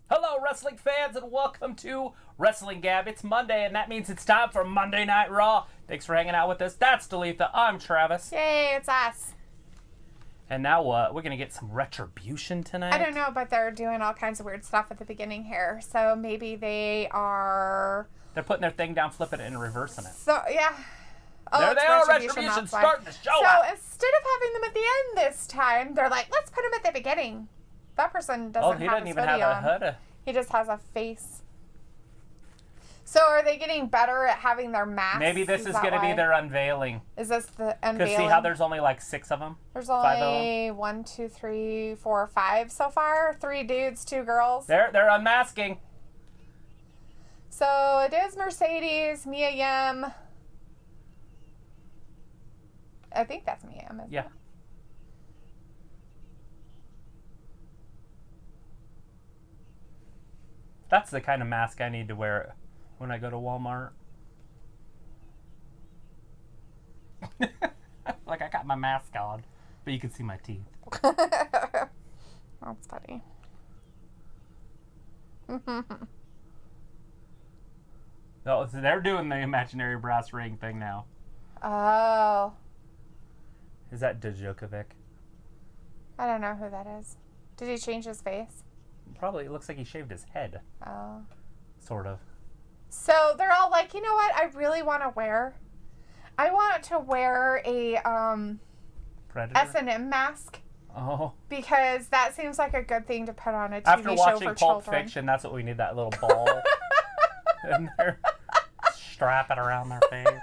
Hello, wrestling fans, and welcome to WrestlingGab. It's Monday, and that means it's time for Monday Night Raw. Thanks for hanging out with us. That's Dalethea. I'm Travis. Yay, it's us. And now what? We're going to get some retribution tonight? I don't know, but they're doing all kinds of weird stuff at the beginning here. So maybe they are... They're putting their thing down, flipping it, and reversing it. So, yeah. Oh, there they are, retribution, starting the show So out. instead of having them at the end this time, they're like, let's put them at the beginning. That person doesn't he have doesn't his even hoodie have a on. hood. He just has a face. So are they getting better at having their masks? Maybe this is going to be their unveiling. Is this the unveiling? Because see how there's only like 6 of them? There's 5 only 1, 2, 3, 4, 5 so far. 3 dudes, 2 girls. They're unmasking. So it is Mercedes, Mia Yim. I think that's Mia Yim. Yeah. That's the kind of mask I need to wear when I go to Walmart. Like, I got my mask on, but you can see my teeth. That's funny. Oh, so they're doing the imaginary brass ring thing now. Oh. Is that Djokovic? I don't know who that is. Did he change his face? Probably. It looks like he shaved his head. Oh. Sort of. So they're all like, you know what I really want to wear? I want to wear a Predator? S&M mask. Oh. Because that seems like a good thing to put on a TV After show watching for Pulp children. Fiction, that's what we need, that little ball. And they're strapping around their face.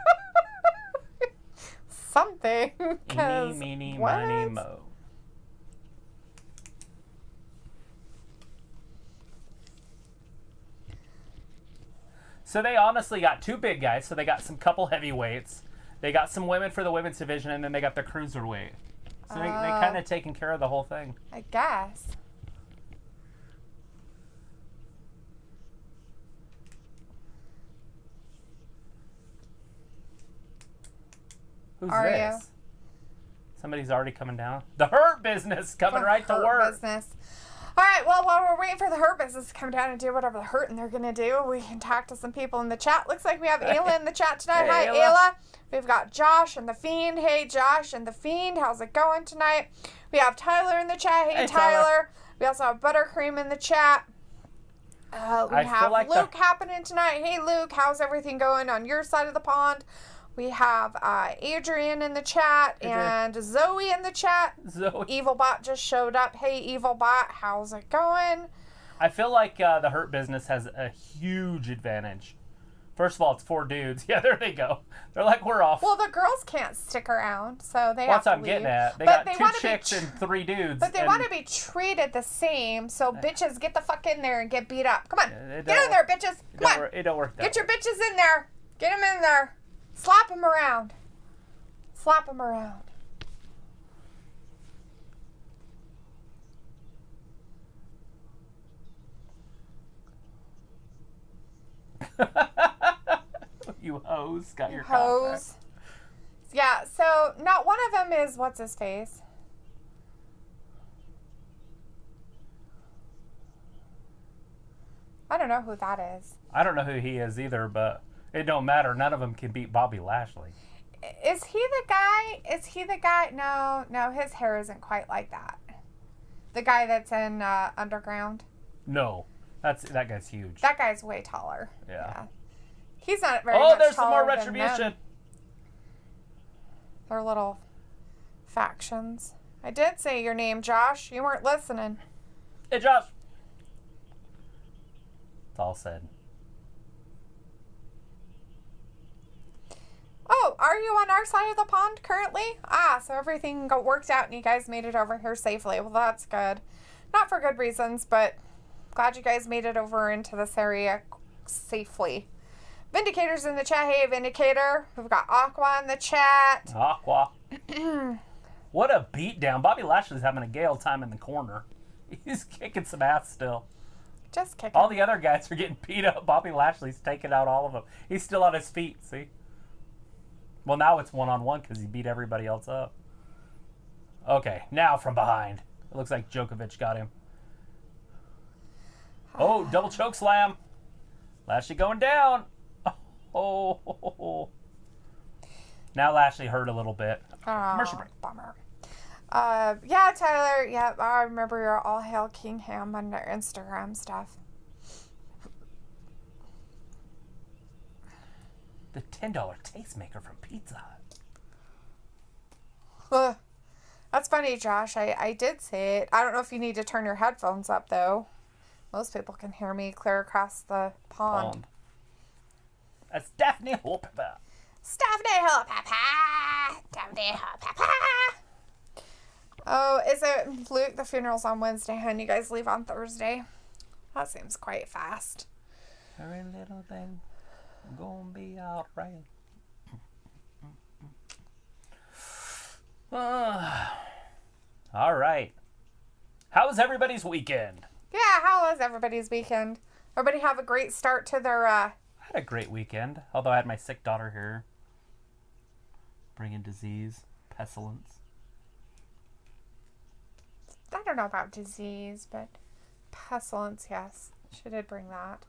Something. Eeny, meeny, miny, mo. So they honestly got 2 big guys. So they got some couple heavyweights. They got some women for the women's division, and then they got the cruiserweight. So they kind of taken care of the whole thing. I guess. Who's Are this? you? Somebody's already coming down. The Hurt Business coming The right to Hurt work. Business. All right, well, while we're waiting for the Hurt Business to come down and do whatever the hurting they're going to do, we can talk to some people in the chat. Looks like we have Ayla in the chat tonight. Hey, Hi, Ayla. Ayla. We've got Josh and The Fiend. Hey, Josh and The Fiend. How's it going tonight? We have Tyler in the chat. Hey, Tyler. We also have Buttercream in the chat. We have like Luke happening tonight. Hey, Luke. How's everything going on your side of the pond? We have Adrian in the chat and Zoe in the chat. Zoe. Evilbot just showed up. Hey, Evilbot, how's it going? I feel like the Hurt Business has a huge advantage. First of all, it's 4 dudes. Yeah, there they go. They're like, we're off. Well, the girls can't stick around, so they That's have to what I'm leave. getting at. They But got they 2 chicks and 3 dudes. But they want to be treated the same, so bitches, get the fuck in there and get beat up. Come on. Get in there, bitches. Come on. It don't work that Get your way. bitches in there. Get them in there. Slap them around. Slap them around. You hoes got your Hoes. contract. Yeah, so not one of them is what's his face. I don't know who that is. I don't know who he is either, but it don't matter. None of them can beat Bobby Lashley. Is he the guy? Is he the guy? No, his hair isn't quite like that. The guy that's in Underground. No, that guy's huge. That guy's way taller. Yeah. He's not very much there's some more taller than retribution. them. They're little factions. I did say your name, Josh. You weren't listening. Hey, Josh. It's all said. Oh, are you on our side of the pond currently? So everything worked out and you guys made it over here safely. Well, that's good. Not for good reasons, but glad you guys made it over into this area safely. Vindicator's in the chat. Hey, Vindicator. We've got Aqua in the chat. Aqua. What a beatdown. Bobby Lashley's having a gale time in the corner. He's kicking some ass still. Just kicking. All the other guys are getting beat up. Bobby Lashley's taking out all of them. He's still on his feet, see? Well, now it's one-on-one because he beat everybody else up. Okay, now from behind. It looks like Djokovic got him. Oh, double choke slam. Lashley going down. Oh. Now Lashley hurt a little bit. Commercial break. Bummer. Yeah, Tyler. Yeah, I remember your All Hail King Ham on their Instagram stuff. The $10 tastemaker from Pizza Hut. That's funny, Josh. I did say it. I don't know if you need to turn your headphones up, though. Most people can hear me clear across the pond. That's Daphne Hopper. Daphne Hopper. Daphne Hopper. Oh, is it Luke? The funeral's on Wednesday, and you guys leave on Thursday. That seems quite fast. Every little thing gonna be alright. All right. How was everybody's weekend? Yeah, how was everybody's weekend? Everybody have a great start to their... I had a great weekend, although I had my sick daughter here. Bringing disease, pestilence. I don't know about disease, but pestilence, yes. She did bring that.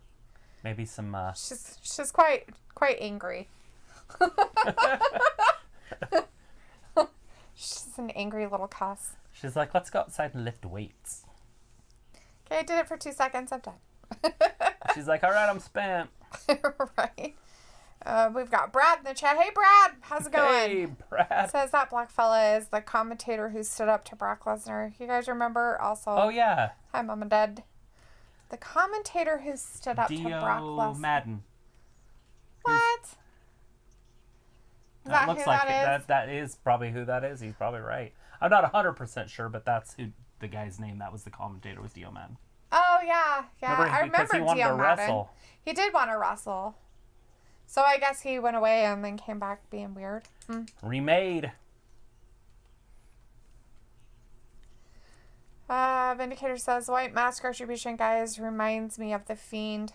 Maybe some... She's quite angry. She's an angry little cuss. She's like, let's go outside and lift weights. Okay, I did it for 2 seconds. I'm done. She's like, all right, I'm spent. Right. We've got Brad in the chat. Hey, Brad. How's it going? Hey, Brad. Says that black fella is the commentator who stood up to Brock Lesnar. You guys remember also? Oh, yeah. Hi, Mom and Dad. The commentator who stood up to Brock Lesnar. Madden. What? That looks like it. That is probably who that is. He's probably right. I'm not 100% sure, but that's who the guy's name. That was the commentator, was Dio Madden. Oh, yeah. I remember he wanted to wrestle. He did want to wrestle. So I guess he went away and then came back being weird. Remade. Vindicator says, white mask retribution guys reminds me of the Fiend.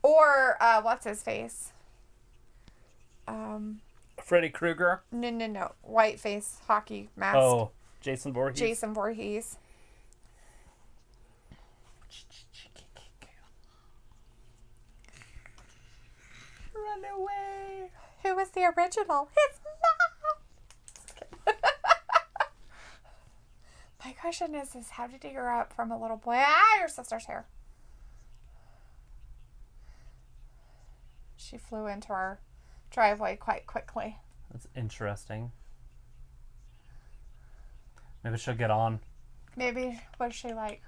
Or, what's his face? Freddy Krueger? No. White face hockey mask. Oh, Jason Voorhees. Jason Voorhees. Run away. Who was the original? His mom. My question is how did he grow up from a little boy? Your sister's hair. She flew into our driveway quite quickly. That's interesting. Maybe she'll get on. Maybe was she like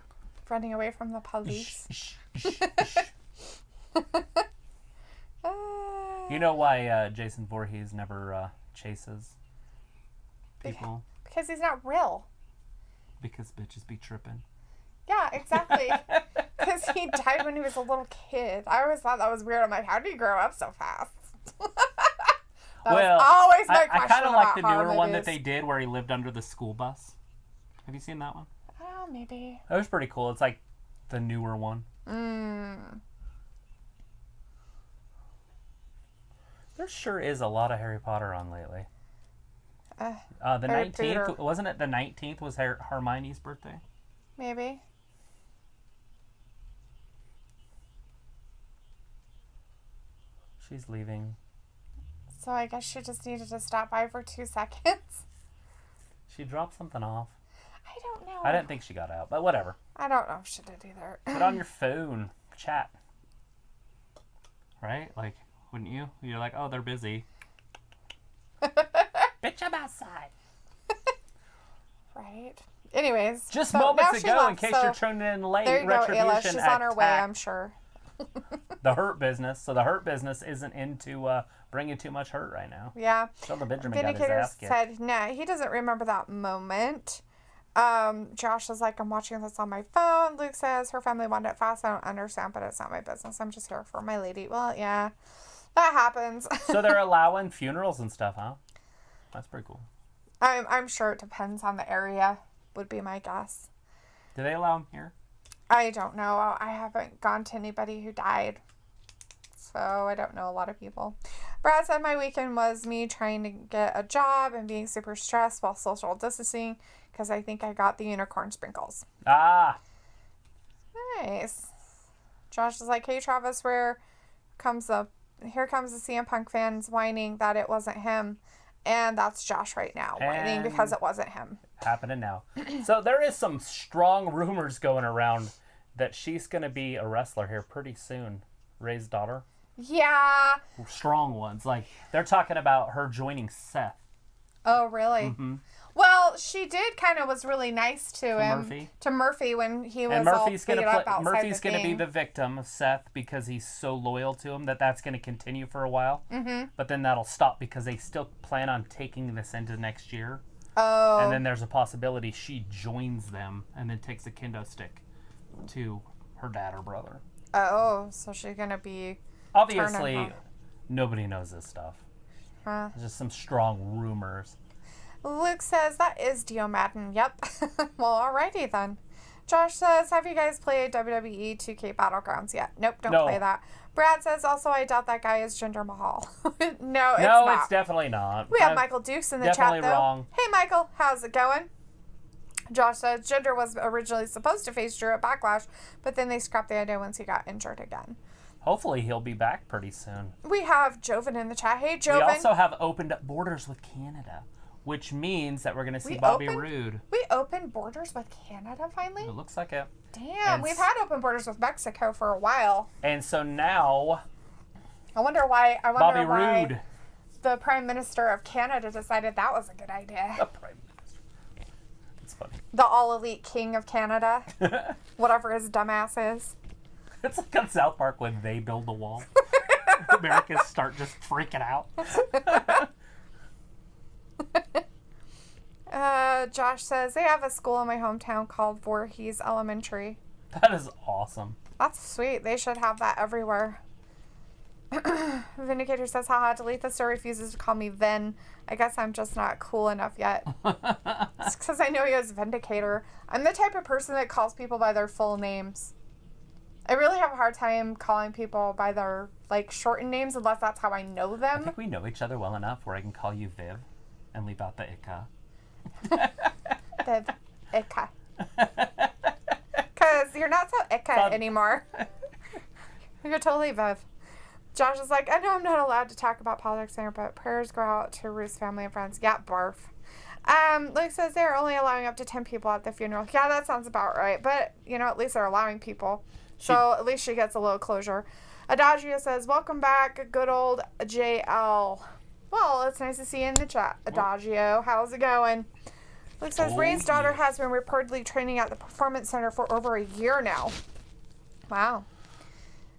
running away from the police? You know why Jason Voorhees never chases people? Because he's not real. Because bitches be tripping. Yeah, exactly. Because he died when he was a little kid. I always thought that was weird. I'm like, how did he grow up so fast? That was always my question. I kind of like the newer movies. one that they did where he lived under the school bus. Have you seen that one? Oh, maybe. That was pretty cool. It's like the newer one. There sure is a lot of Harry Potter on lately. The 19th, wasn't it the 19th was Hermione's birthday? Maybe. She's leaving. So I guess she just needed to stop by for 2 seconds. She dropped something off. I don't know. I didn't think she got out, but whatever. I don't know if she did either. Put on your phone. Chat. Right? Like, wouldn't you? You're like, oh, they're busy. Bitch, I'm outside. Right. Anyways. Just moments ago, in case you're tuning in late, there you go, Ayla. She's on her way, I'm sure. The Hurt Business. So the Hurt Business isn't into bringing too much hurt right now. Yeah. Sheldon Benjamin got his Vindicator ass kicked. said, nah, he doesn't remember that moment. Josh is like, I'm watching this on my phone. Luke says her family wanted it fast. I don't understand, but it's not my business. I'm just here for my lady. Well, yeah, that happens. So they're allowing funerals and stuff, huh? That's pretty cool. I'm sure it depends on the area, would be my guess. Do they allow them here? I don't know. I haven't gone to anybody who died, so I don't know a lot of people. Brad said my weekend was me trying to get a job and being super stressed while social distancing because I think I got the unicorn sprinkles. Ah. Nice. Josh is like, hey, Travis, here comes the CM Punk fans whining that it wasn't him. And that's Josh right now, whining because it wasn't him. Happening now. So there is some strong rumors going around that she's going to be a wrestler here pretty soon. Ray's daughter. Yeah. Strong ones. Like, they're talking about her joining Seth. Oh, really? Mm-hmm. Well, she did was really nice to him. Murphy. To Murphy when he was and Murphy's all beat up outside Murphy's the going to be thing. the victim of Seth because he's so loyal to him that's going to continue for a while. Mm-hmm. But then that'll stop because they still plan on taking this into next year. Oh. And then there's a possibility she joins them and then takes a kendo stick to her dad or brother. Oh, so she's going to be... Obviously, nobody knows this stuff. Huh. There's just some strong rumors. Luke says, that is Dio Madden. Yep. Well, alrighty then. Josh says, have you guys played WWE 2K Battlegrounds yet? Nope, don't play that. Brad says, also, I doubt that guy is Jinder Mahal. No, it's not. It's definitely not. We have Michael Dukes in the chat, though. Definitely wrong. Hey, Michael, how's it going? Josh says, Jinder was originally supposed to face Drew at Backlash, but then they scrapped the idea once he got injured again. Hopefully he'll be back pretty soon. We have Joven in the chat. Hey, Joven. We also have opened up borders with Canada, which means that we're going to see Bobby Roode. We opened borders with Canada finally? It looks like it. Damn, we've had open borders with Mexico for a while. And so now... I wonder why Bobby Roode. The Prime Minister of Canada decided that was a good idea. The Prime Minister. It's funny. The all-elite king of Canada. Whatever his dumbass is. It's like on South Park when they build the wall. Americans start just freaking out. Josh says, they have a school in my hometown called Voorhees Elementary. That is awesome. That's sweet. They should have that everywhere. Vindicator says, haha, Dalethea still refuses to call me Vin. I guess I'm just not cool enough yet. It's because I know he was Vindicator. I'm the type of person that calls people by their full names. I really have a hard time calling people by their, shortened names unless that's how I know them. I think we know each other well enough where I can call you Viv and leave out the Ika. Viv. Ika. Because you're not so Ika anymore. You're totally Viv. Josh is like, I know I'm not allowed to talk about politics here, but prayers go out to Ruth's family and friends. Yeah, barf. Luke says they're only allowing up to 10 people at the funeral. Yeah, that sounds about right. But, at least they're allowing people. So at least she gets a little closure. Adagio says, welcome back, good old JL. Well, it's nice to see you in the chat. Adagio, how's it going? Luke says, Ray's daughter has been reportedly training at the Performance Center for over a year now. Wow.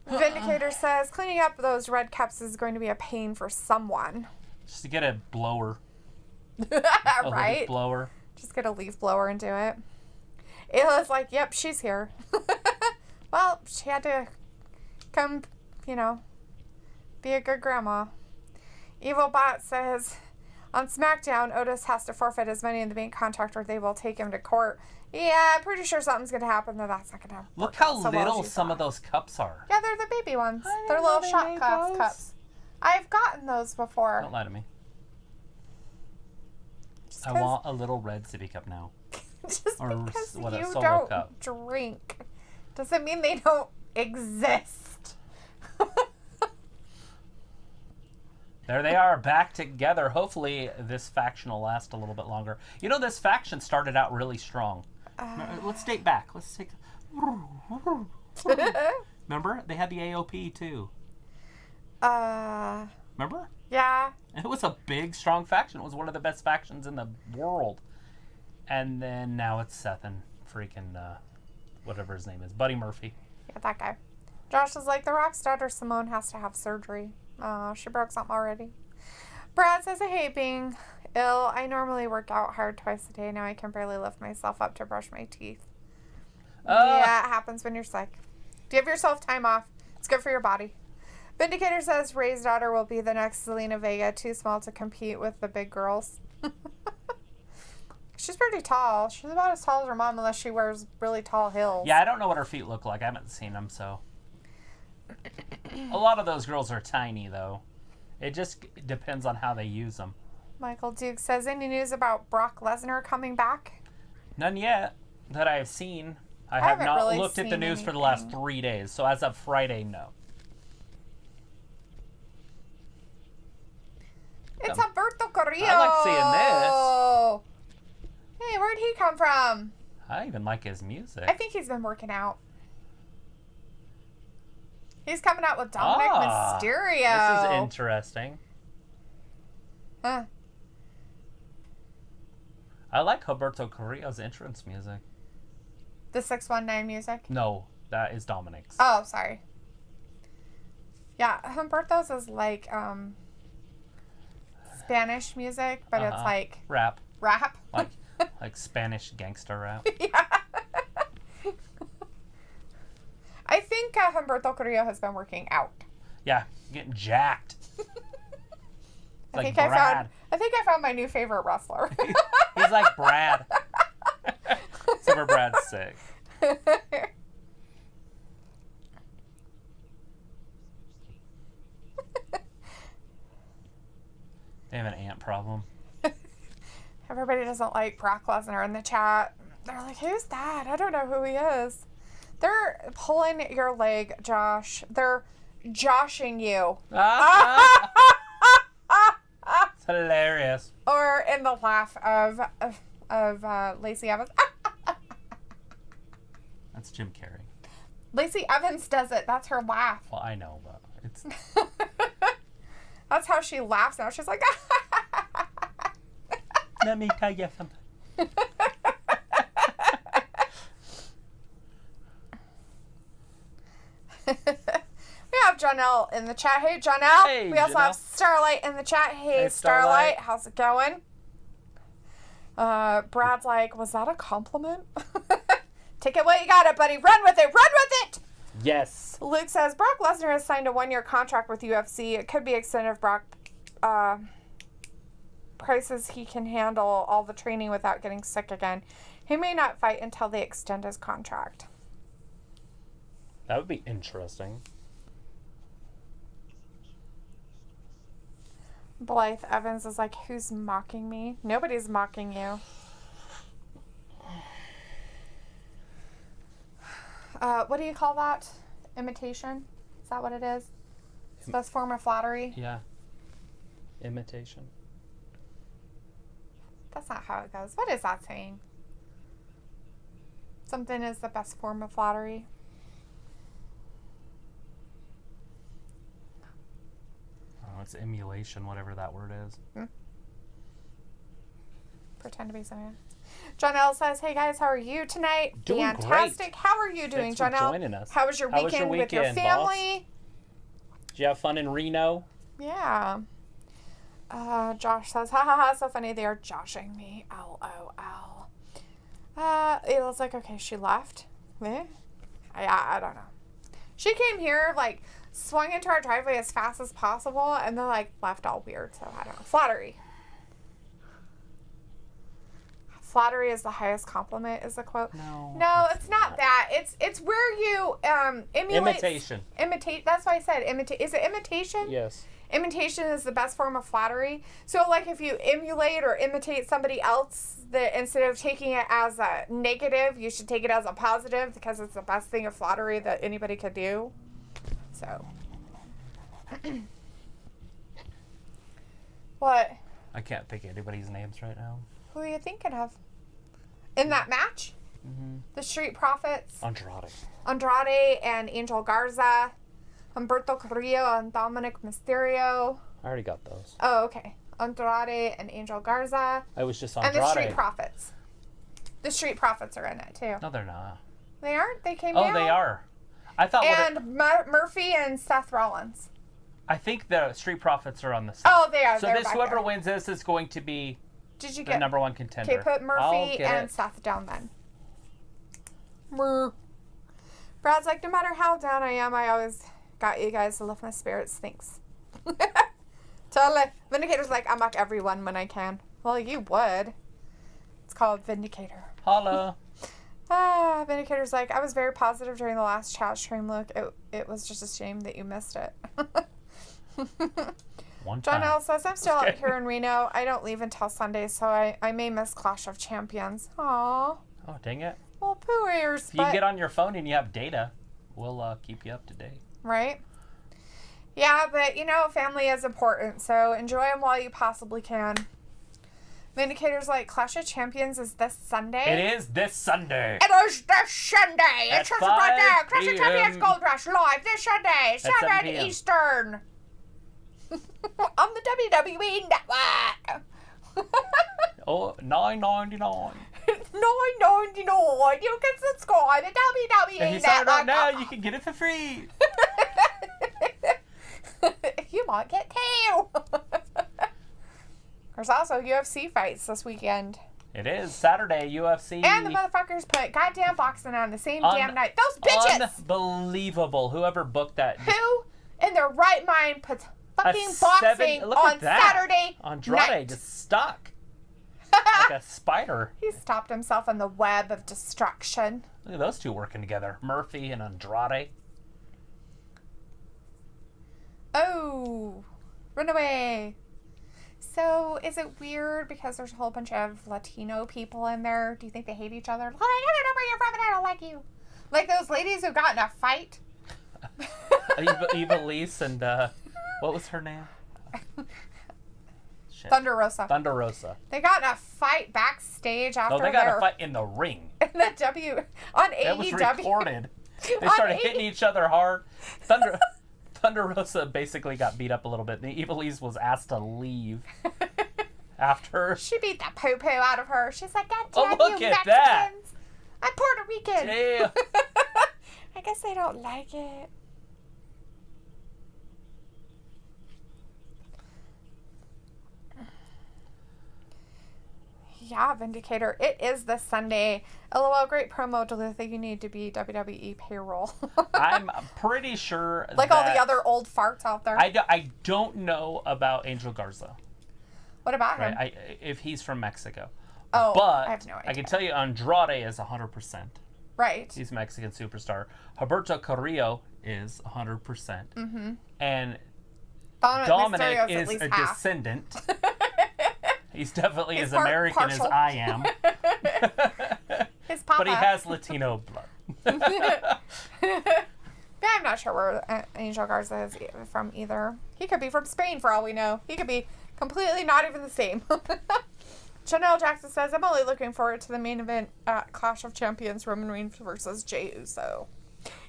Vindicator says, cleaning up those red cups is going to be a pain for someone. Just to get a blower. Right? Leaf blower. Just get a leaf blower and do it. Ayla's like, yep, she's here. Well, she had to come, be a good grandma. Evil Bot says, on SmackDown, Otis has to forfeit his money in the bank contract or they will take him to court. Yeah, I'm pretty sure something's going to happen, though that's not going to happen. Look how little some of those cups are. Yeah, they're the baby ones. They're little shot glass cups. I've gotten those before. Don't lie to me. I want a little red sippy cup now. Just because you solo don't drink doesn't mean they don't exist. There they are, back together. Hopefully this faction will last a little bit longer. This faction started out really strong. Let's date back. Let's take... Remember? They had the AOP, too. Remember? Yeah. It was a big, strong faction. It was one of the best factions in the world. And then now it's Seth and freaking, whatever his name is, Buddy Murphy. Yeah, that guy. Josh is like, the Rock's daughter Simone has to have surgery. Oh, she broke something already. Brad says, I hate being ill. I normally work out hard twice a day. Now I can barely lift myself up to brush my teeth. Yeah, it happens when you're sick. Give yourself time off. It's good for your body. Vindicator says Ray's daughter will be the next Zelina Vega, too small to compete with the big girls. She's pretty tall. She's about as tall as her mom unless she wears really tall heels. Yeah, I don't know what her feet look like. I haven't seen them, so... A lot of those girls are tiny, though. It just depends on how they use them. Michael Duke says, any news about Brock Lesnar coming back? None yet that I have seen. I have haven't not really looked at the seen news for the last anything. 3 days. So as of Friday, no. It's Alberto Carrillo. I like seeing Hey, where'd he come from? I even like his music. I think he's been working out. He's coming out with Dominic Mysterio. This is interesting. Huh. I like Alberto Carrillo's entrance music. The 619 music? No, that is Dominic's. Oh, sorry. Yeah, Humberto's is like Spanish music, but it's like rap. Rap. Like Spanish gangster rap. Yeah. I think Humberto Carrillo has been working out. Yeah, getting jacked. I like think Brad. I found my new favorite wrestler. He's like Brad. Except for Brad's sick. They have an ant problem. Everybody doesn't like Brock Lesnar in the chat. They're like, who's that? I don't know who he is. They're pulling your leg, Josh. They're joshing you. It's hilarious. Or in the laugh of Lacey Evans. That's Jim Carrey. Lacey Evans does it. That's her laugh. Well, I know, but it's... That's how she laughs now. She's like, Let me tell you something. We have Jonelle in the chat. Hey, Jonelle. Hey, we also Jonelle. have Starlight in the chat. Hey, Starlight. How's it going? Brad's like, was that a compliment? Take it while you got it, buddy. Run with it. Run with it. Yes. Luke says, Brock Lesnar has signed a 1-year contract with UFC. It could be extended if Brock prices he can handle all the training without getting sick again. He may not fight until they extend his contract. That would be interesting. Blythe Evans is like, who's mocking me? Nobody's mocking you. What do you call that? Imitation? Is that what it is? It's the best form of flattery? Yeah. Imitation. That's not how it goes. What is that saying? Something is the best form of flattery. Oh, it's emulation, whatever that word is. Pretend to be something else. Jonelle says, hey guys, how are you tonight? Doing Fantastic. great. How are you doing, Thanks for Jonelle? joining us. How was your weekend with your family? Did you have fun in Reno? Yeah. Josh says, ha ha ha, so funny. They are joshing me. LOL. It was like, okay, she left. Eh? I don't know. She came here, like, swung into our driveway as fast as possible, and then, like, left all weird. So, I don't know. Flattery. Flattery is the highest compliment, is the quote. No, it's not that. It's where you emulate. Imitation. Imitate. That's why I said imitate. Is it imitation? Yes. Imitation is the best form of flattery. So, like, if you emulate or imitate somebody else, that instead of taking it as a negative, you should take it as a positive, because it's the best thing of flattery that anybody could do. So. What? I can't think of anybody's names right now. Who are you thinking of? In that match? Mm-hmm. The Street Profits? Andrade and Angel Garza. Humberto Carrillo and Dominic Mysterio. I already got those. Oh, okay. Andrade and Angel Garza. I was just And Andrade. the Street Profits. The Street Profits are in it, too. No, they're not. They aren't? They came down? Oh, they are. I thought. And Murphy and Seth Rollins. I think the Street Profits are on the side. Oh, they are. So They're this, back whoever there. wins this is going to be Did you the get number one contender. Okay, put I'll Murphy get and it. Seth down then. Brad's like, no matter how down I am, I always got you guys to lift my spirits. Thanks. Totally. Vindicator's like, I mock everyone when I can. Well, you would. It's called Vindicator. Holla. Vindicator's like, I was very positive during the last chat stream. Look, it was just a shame that you missed it. One John time. L says, I'm still out here in Reno. I don't leave until Sunday, so I may miss Clash of Champions. Aw. Oh, dang it. Well, poo ears. If you can get on your phone and you have data, we'll keep you up to date. Right? Yeah, but, family is important, so enjoy them while you possibly can. Vindicator's like, Clash of Champions is this Sunday? It is this Sunday. It is this Sunday. At It's just right there. 5 Clash of Champions p.m. Gold Rush live this Sunday, 7 7 p.m. Eastern. On the WWE Network. Oh, $9.99. $9.99. You can subscribe to WWE If you sign Network. up now, you can get it for free. You might get two. There's also UFC fights this weekend. It is Saturday, UFC. And the motherfuckers put goddamn boxing on the same damn night. Those bitches! Unbelievable. Whoever booked that. Who in their right mind puts fucking boxing on Saturday Andrade night? just stuck. Like a spider. He stopped himself in the web of destruction. Look at those two working together. Murphy and Andrade. Oh, run away. So, is it weird because there's a whole bunch of Latino people in there? Do you think they hate each other? Like, I don't know where you're from and I don't like you. Like those ladies who got in a fight. Eva Lise and, what was her name? Shit. Thunder Rosa. Thunder Rosa. They got in a fight backstage after No, they got a fight in the ring. in the on That was AEW. recorded. They On started hitting each other hard. Thunder Rosa basically got beat up a little bit. The Evilise was asked to leave after. She beat the poo-poo out of her. She's like, God Oh, damn look you at Mexicans. that. I'm Puerto Rican. Damn. I guess they don't like it. Yeah, Vindicator. It is this Sunday. LOL, great promo, Dalethea. You need to be WWE payroll. I'm pretty sure like all the other old farts out there. I don't know about Angel Garza. What about him? Right? If he's from Mexico. Oh, but I have no idea. I can tell you Andrade is 100%. Right. He's a Mexican superstar. Roberto Carrillo is 100%. Mm-hmm. And Dominic Dominic is a half. descendant. He's definitely He's as American partial. as I am. His papa. But he has Latino blood. I'm not sure where Angel Garza is from either. He could be from Spain for all we know. He could be completely not even the same. Chanel Jackson says, I'm only looking forward to the main event at Clash of Champions, Roman Reigns versus Jey Uso.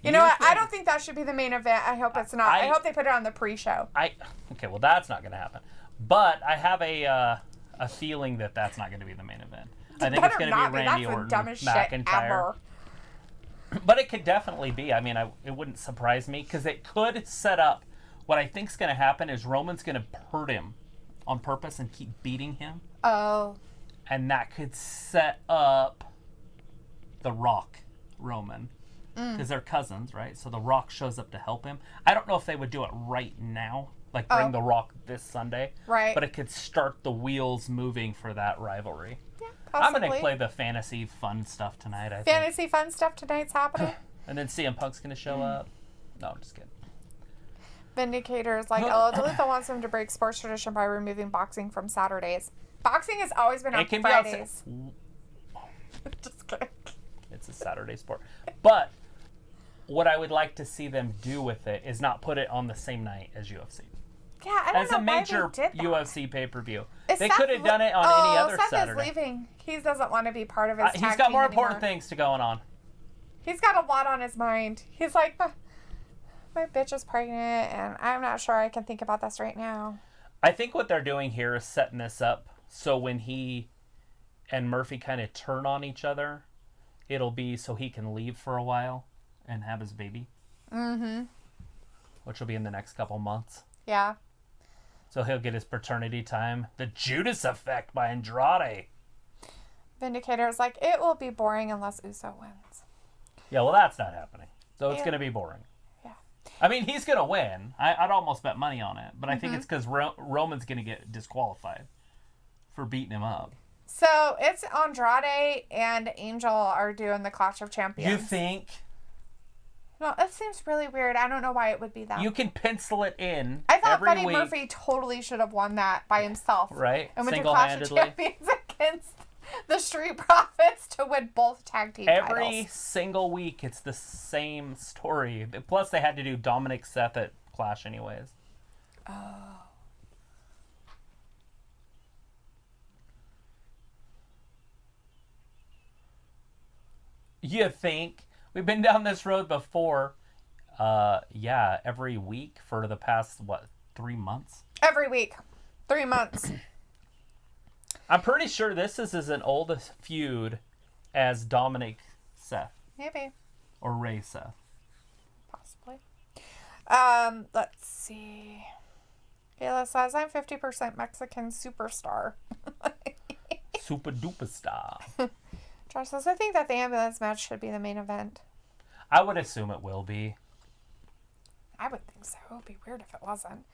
You know what? I don't think that should be the main event. I hope it's not. I hope they put it on the pre-show. Okay, well, that's not going to happen. But I have a feeling that that's not going to be the main event. I think it's going to be Randy Orton, McIntyre. But it could definitely be. I mean, it wouldn't surprise me because it could set up. What I think's going to happen is Roman's going to hurt him on purpose and keep beating him. Oh. And that could set up The Rock, Roman. Because they're cousins, right? So The Rock shows up to help him. I don't know if they would do it right now. Like bring The Rock this Sunday. Right. But it could start the wheels moving for that rivalry. Yeah, I'm possibly. going to play the fantasy fun stuff tonight, I think. Fantasy fun stuff tonight's happening. And then CM Punk's going to show up. No, I'm just kidding. Vindicator is like, oh, Dalethea wants him to break sports tradition by removing boxing from Saturdays. Boxing has always been on It can Fridays. be on Just kidding. It's a Saturday sport. But what I would like to see them do with it is not put it on the same night as UFC. Yeah, I don't As know a major why they did that. UFC pay-per-view. Is They Seth could have done it on any other Seth Saturday. is leaving. He doesn't want to be part of his tag He's got more team important anymore. things to going on. He's got a lot on his mind. He's like, my bitch is pregnant, and I'm not sure I can think about this right now. I think what they're doing here is setting this up so when he and Murphy kind of turn on each other, it'll be so he can leave for a while and have his baby. Mm-hmm. Which will be in the next couple months. Yeah. So he'll get his paternity time. The Judas Effect by Andrade. Vindicator is like, it will be boring unless Uso wins. Yeah, well, that's not happening. So it's Yeah. going to be boring. Yeah. I mean, he's going to win. I'd almost bet money on it. But I think it's because Roman's going to get disqualified for beating him up. So it's Andrade and Angel are doing the Clash of Champions. You think? No, it seems really weird. I don't know why it would be that. You can pencil it in. I thought Buddy week. Murphy totally should have won that by himself. Right. And went to Clash of Champions against the Street Profits to win both tag team titles. Every single week, it's the same story. Plus, they had to do Dominic Seth at Clash anyways. Oh. You think? We've been down this road before. Yeah, every week for the past, 3 months? Every week. 3 months. I'm pretty sure this is as old a feud as Dominic Seth. Maybe. Or Ray Seth. Possibly. Let's see. Kayla says, I'm 50% Mexican superstar. Super duper star. Josh says, I think that the ambulance match should be the main event. I would assume it will be. I would think so. It would be weird if it wasn't.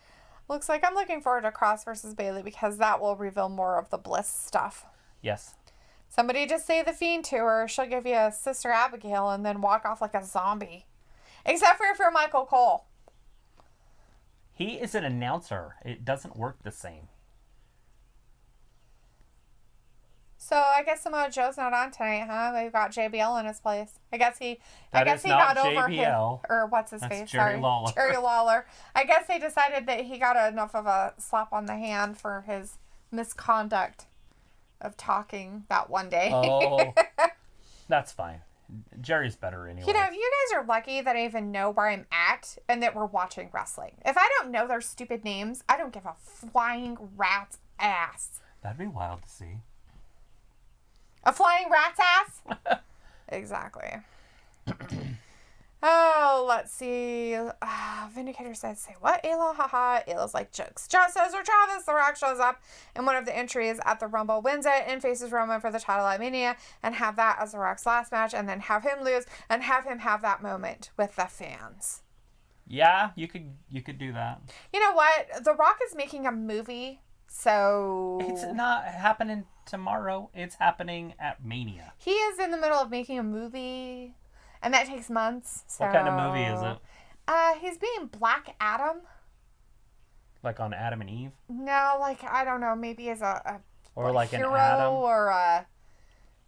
Looks like I'm looking forward to Cross versus Bayley because that will reveal more of the Bliss stuff. Yes. Somebody just say the Fiend to her. She'll give you a Sister Abigail and then walk off like a zombie. Except for if you're Michael Cole. He is an announcer. It doesn't work the same. So I guess Samoa Joe's not on tonight, huh? We've got JBL in his place. I guess he got over his, or what's his face? Jerry Lawler. Jerry Lawler. I guess they decided that he got enough of a slap on the hand for his misconduct of talking that one day. Oh, that's fine. Jerry's better anyway. You know, you guys are lucky that I even know where I'm at and that we're watching wrestling. If I don't know their stupid names, I don't give a flying rat's ass. That'd be wild to see. A flying rat's ass? Exactly. Oh, let's see. Vindicator says, say what? Ayla, haha. Ayla's like jokes. Josh says, or Travis, The Rock shows up in one of the entries at the Rumble, wins it, and faces Roman for the title at Mania, and have that as The Rock's last match, and then have him lose, and have him have that moment with the fans. Yeah, you could do that. You know what? The Rock is making a movie, so... It's not happening tomorrow. It's happening at Mania. He is in the middle of making a movie... And that takes months. So... What kind of movie is it? He's being Black Adam. Like on Adam and Eve? No, like, I don't know, maybe as a or like hero an Adam.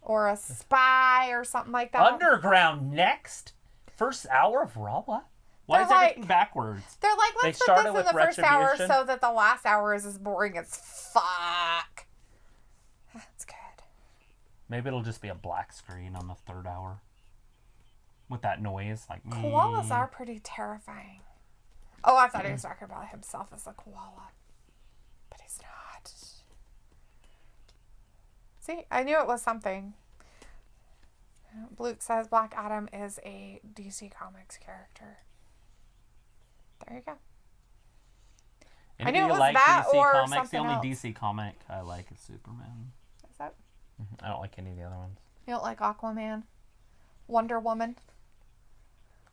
or a spy or something like that. Underground next? First hour of Raw? What? Why They're is like, everything backwards? They're like, let's put this in the first hour so that the last hour is as boring as fuck. That's good. Maybe it'll just be a black screen on the third hour. With that noise, like... Koalas are pretty terrifying. Oh, I thought he was talking about himself as a koala. But he's not. See, I knew it was something. Luke says Black Adam is a DC Comics character. There you go. And I knew it was like that DC or Comics, something the only else. DC comic I like is Superman. Is that? I don't like any of the other ones. You don't like Aquaman? Wonder Woman?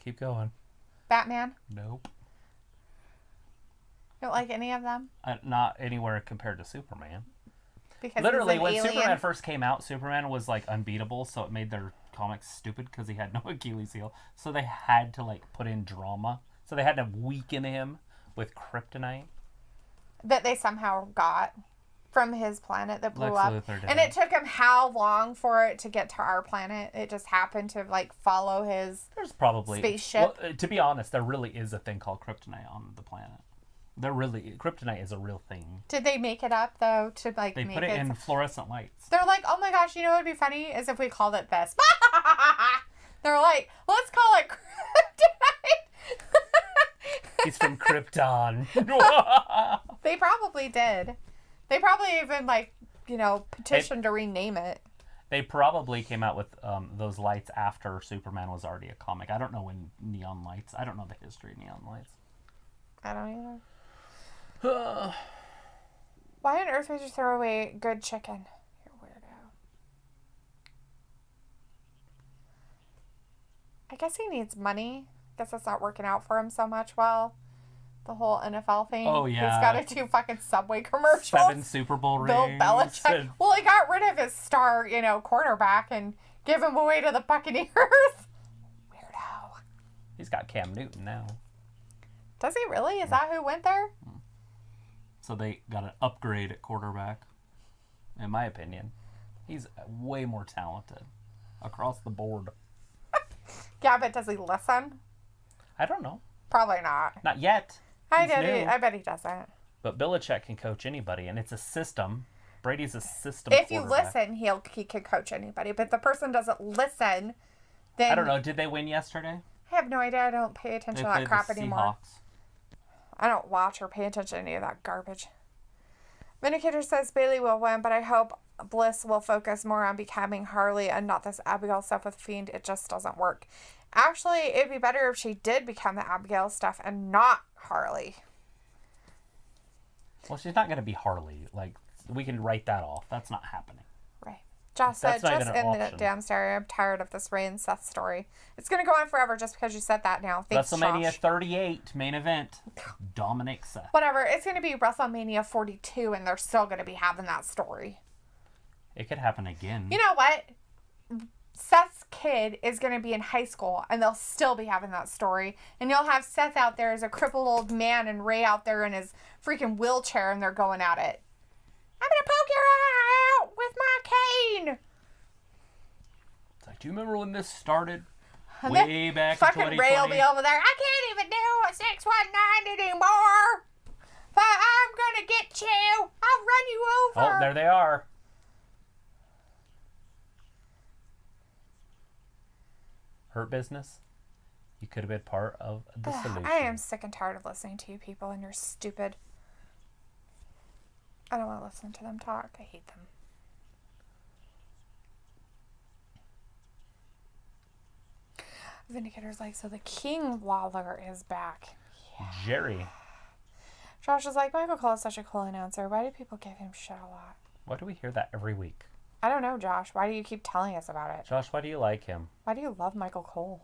Keep going. Batman? Nope. You don't like any of them? Not anywhere compared to Superman. Because literally, he's an when alien? Superman first came out, Superman was like unbeatable, so it made their comics stupid because he had no Achilles heel. So they had to like put in drama. So they had to weaken him with kryptonite. That they somehow got from his planet that blew Lex up. Luthor did And it took him how long for it to get to our planet? It just happened to like follow his There's probably spaceship. Well, to be honest, there really is a thing called kryptonite on the planet. Kryptonite is a real thing. Did they make it up though to like They make put it in fluorescent lights. They're like, oh my gosh, you know what would be funny is if we called it this. They're like, let's call it kryptonite. He's from Krypton. They probably did. They probably even like, petitioned to rename it. They probably came out with those lights after Superman was already a comic. I don't know when neon lights. I don't know the history of neon lights. I don't either. Why on earth would you throw away good chicken? You're a weirdo. I guess he needs money. Guess that's not working out for him so much. Well, the whole NFL thing. Oh, yeah. He's got to do fucking Subway commercials. 7 Super Bowl rings. Bill Belichick. Well, he got rid of his star, quarterback and gave him away to the Buccaneers. Weirdo. He's got Cam Newton now. Does he really? Is that who went there? So they got an upgrade at quarterback, in my opinion. He's way more talented across the board. Yeah, but does he listen? I don't know. Probably not. Not yet. I bet he doesn't. But Belichick can coach anybody, and it's a system. Brady's a system If you listen, he can coach anybody. But if the person doesn't listen, then... I don't know. Did they win yesterday? I have no idea. I don't pay attention to that crap anymore. Seahawks. I don't watch or pay attention to any of that garbage. Vindicator says Bayley will win, but I hope Bliss will focus more on becoming Harley and not this Abigail stuff with Fiend. It just doesn't work. Actually, it'd be better if she did become the Abigail stuff and not Harley. Well, she's not going to be Harley. Like, we can write that off. That's not happening. Right. Josh said, just in the damn story, I'm tired of this Ray and Seth story. It's going to go on forever just because you said that now. Thanks, WrestleMania Josh. 38 main event. Dominic Seth. Whatever. It's going to be WrestleMania 42 and they're still going to be having that story. It could happen again. You know what? Seth's kid is going to be in high school and they'll still be having that story. And you'll have Seth out there as a crippled old man and Ray out there in his freaking wheelchair and they're going at it. I'm going to poke your eye out with my cane. It's like, do you remember when this started? And Way back in 2020? Fucking Ray will be over there. I can't even do a 619 anymore. But I'm going to get you. I'll run you over. Oh, there they are. Hurt Business? You could have been part of the solution. I am sick and tired of listening to you people and you're stupid. I don't want to listen to them talk. I hate them. Vindicator's like, so the King Lawler is back. Yeah. Jerry. Josh is like, Michael Cole is such a cool announcer. Why do people give him shit a lot? Why do we hear that every week? I don't know, Josh. Why do you keep telling us about it? Josh, why do you like him? Why do you love Michael Cole?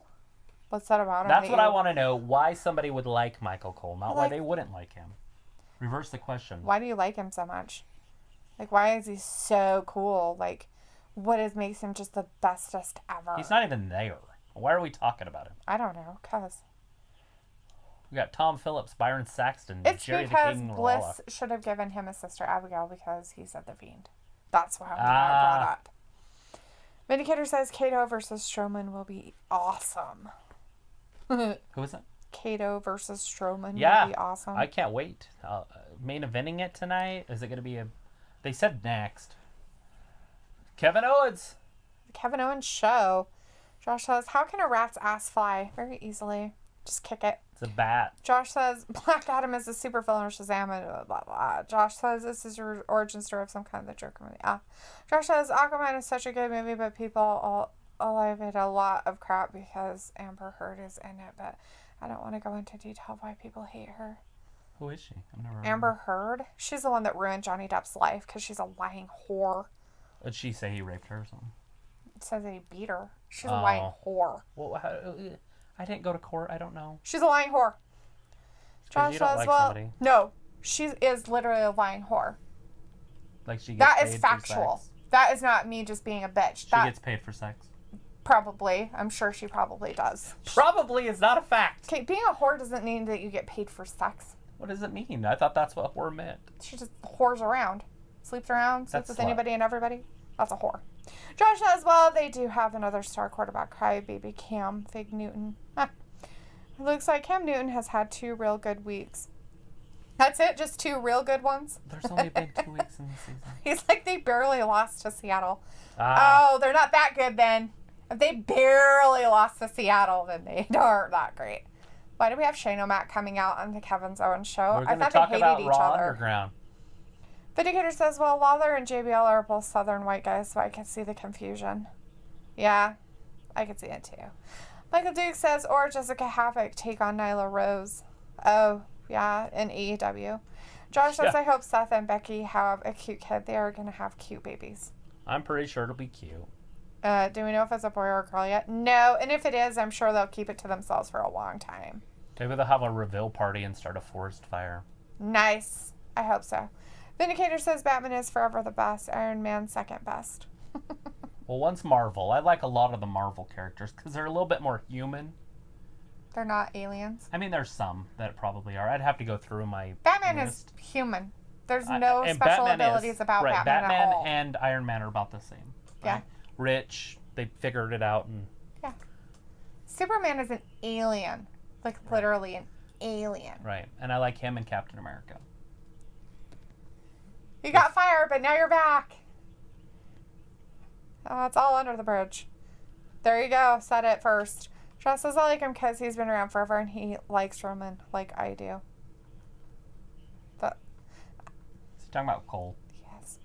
What's that about him? That's what I want to know. Why somebody would like Michael Cole, not why like, they wouldn't like him. Reverse the question. Why do you like him so much? Like, why is he so cool? Like, what makes him just the bestest ever? He's not even there. Why are we talking about him? I don't know, cause we got Tom Phillips, Byron Saxton, it's Jerry because the King Bliss Lawler. should have given him a sister Abigail because he said the Fiend. That's what I brought up. Vindicator says Kato versus Strowman will be awesome. Who is it? Kato versus Strowman will be awesome. I can't wait. Main eventing it tonight? Is it going to be a... They said next. Kevin Owens. The Kevin Owens show. Josh says, how can a rat's ass fly? Very easily. Just kick it. It's a bat. Josh says, Black Adam is a super villain of Shazam, and blah, blah, blah. Josh says, this is your origin story of some kind of the Joker movie. Josh says, Aquaman is such a good movie, but people all I've had a lot of crap because Amber Heard is in it, but I don't want to go into detail of why people hate her. Who is she? I've never heard Amber Heard? She's the one that ruined Johnny Depp's life because she's a lying whore. Did she say he raped her or something? It says that he beat her. She's a lying whore. Well, I didn't go to court. I don't know. She's a lying whore. Josh you don't like somebody. No, she is literally a lying whore. Like she gets that paid is for factual. sex? That is not me just being a bitch. She gets paid for sex? Probably. I'm sure she probably does. Probably is not a fact. Okay, being a whore doesn't mean that you get paid for sex. What does it mean? I thought that's what whore meant. She just whores around. Sleeps around, sleeps with anybody and everybody. That's a whore. Josh says, well, they do have another star quarterback, crybaby Cam Fig Newton. It looks like Cam Newton has had 2 real good weeks. That's it? Just 2 real good ones? There's only been 2 weeks in the season. He's like, they barely lost to Seattle. Oh, they're not that good then. If they barely lost to Seattle, then they aren't that great. Why do we have Shane O'Mac coming out on the Kevin Owens show? I thought they hated each other. Underground. Vindicator says, well, Lawler and JBL are both Southern white guys, so I can see the confusion. Yeah, I can see it too. Michael Duke says, or Jessica Havoc take on Nyla Rose. Oh, yeah, in AEW. Josh says, I hope Seth and Becky have a cute kid. They are going to have cute babies. I'm pretty sure it'll be cute. Do we know if it's a boy or a girl yet? No, and if it is, I'm sure they'll keep it to themselves for a long time. Maybe they'll have a reveal party and start a forest fire. Nice. I hope so. Vindicator says Batman is forever the best. Iron Man second best. Well, one's Marvel. I like a lot of the Marvel characters because they're a little bit more human. They're not aliens. I mean, there's some that probably are. I'd have to go through my Batman list. is human. There's no special Batman abilities about right, Batman at all. And Iron Man are about the same. Right? Yeah. Rich, they figured it out. And yeah. Superman is an alien. Like, literally an alien. Right. And I like him and Captain America. You got fired, but now you're back. Oh, it's all under the bridge. There you go. Said it first. Josh says, I like him because he's been around forever and he likes Roman like I do. Is he talking about Cole? Yes.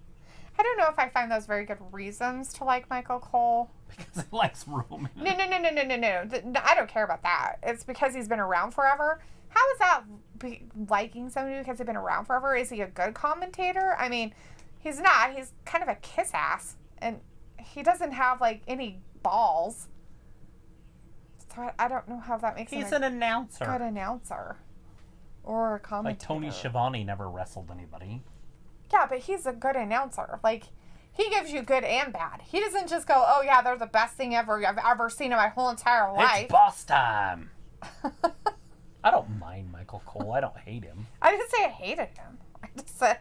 I don't know if I find those very good reasons to like Michael Cole. Because he likes Roman. No. I don't care about that. It's because he's been around forever. How is that liking somebody because he's been around forever? Is he a good commentator? I mean, he's not. He's kind of a kiss ass. And he doesn't have, like, any balls. So I don't know how that makes him an announcer. Good announcer. Or a commentator. Like Tony Schiavone never wrestled anybody. Yeah, but he's a good announcer. Like, he gives you good and bad. He doesn't just go, oh, yeah, they're the best thing I've ever seen in my whole entire life. It's boss time. I don't mind Michael Cole. I don't hate him. I didn't say I hated him. I just said...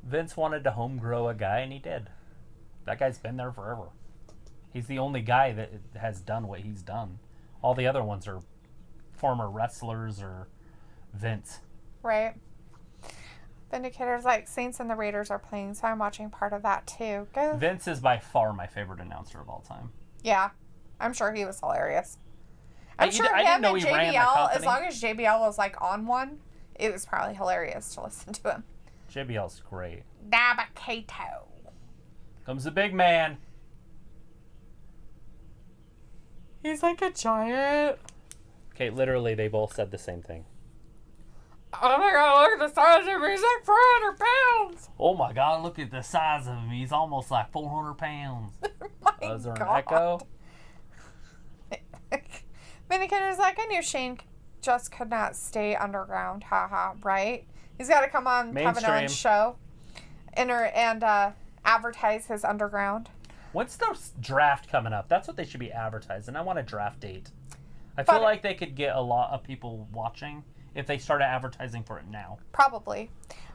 Vince wanted to home grow a guy, and he did. That guy's been there forever. He's the only guy that has done what he's done. All the other ones are former wrestlers or Vince. Right. Vindicator's like, Saints and the Raiders are playing, so I'm watching part of that too. Go. Vince is by far my favorite announcer of all time. Yeah. I'm sure he was hilarious. I'm sure I him didn't know and he ran the JBL, company. as long as JBL was like on one, it was probably hilarious to listen to him. JBL's great. Navigato. Comes the big man. He's like a giant. Okay, literally, they both said the same thing. Oh my god, look at the size of him. He's like 400 pounds. Oh my god, look at the size of him. He's almost like 400 pounds. My Is there an god. echo? Vindicator's like, I knew Shane just could not stay underground. Haha, right? He's got to come on Kevin Owens' show and advertise his underground. When's the draft coming up? That's what they should be advertising. I want a draft date. I feel like they could get a lot of people watching if they started advertising for it now. Probably.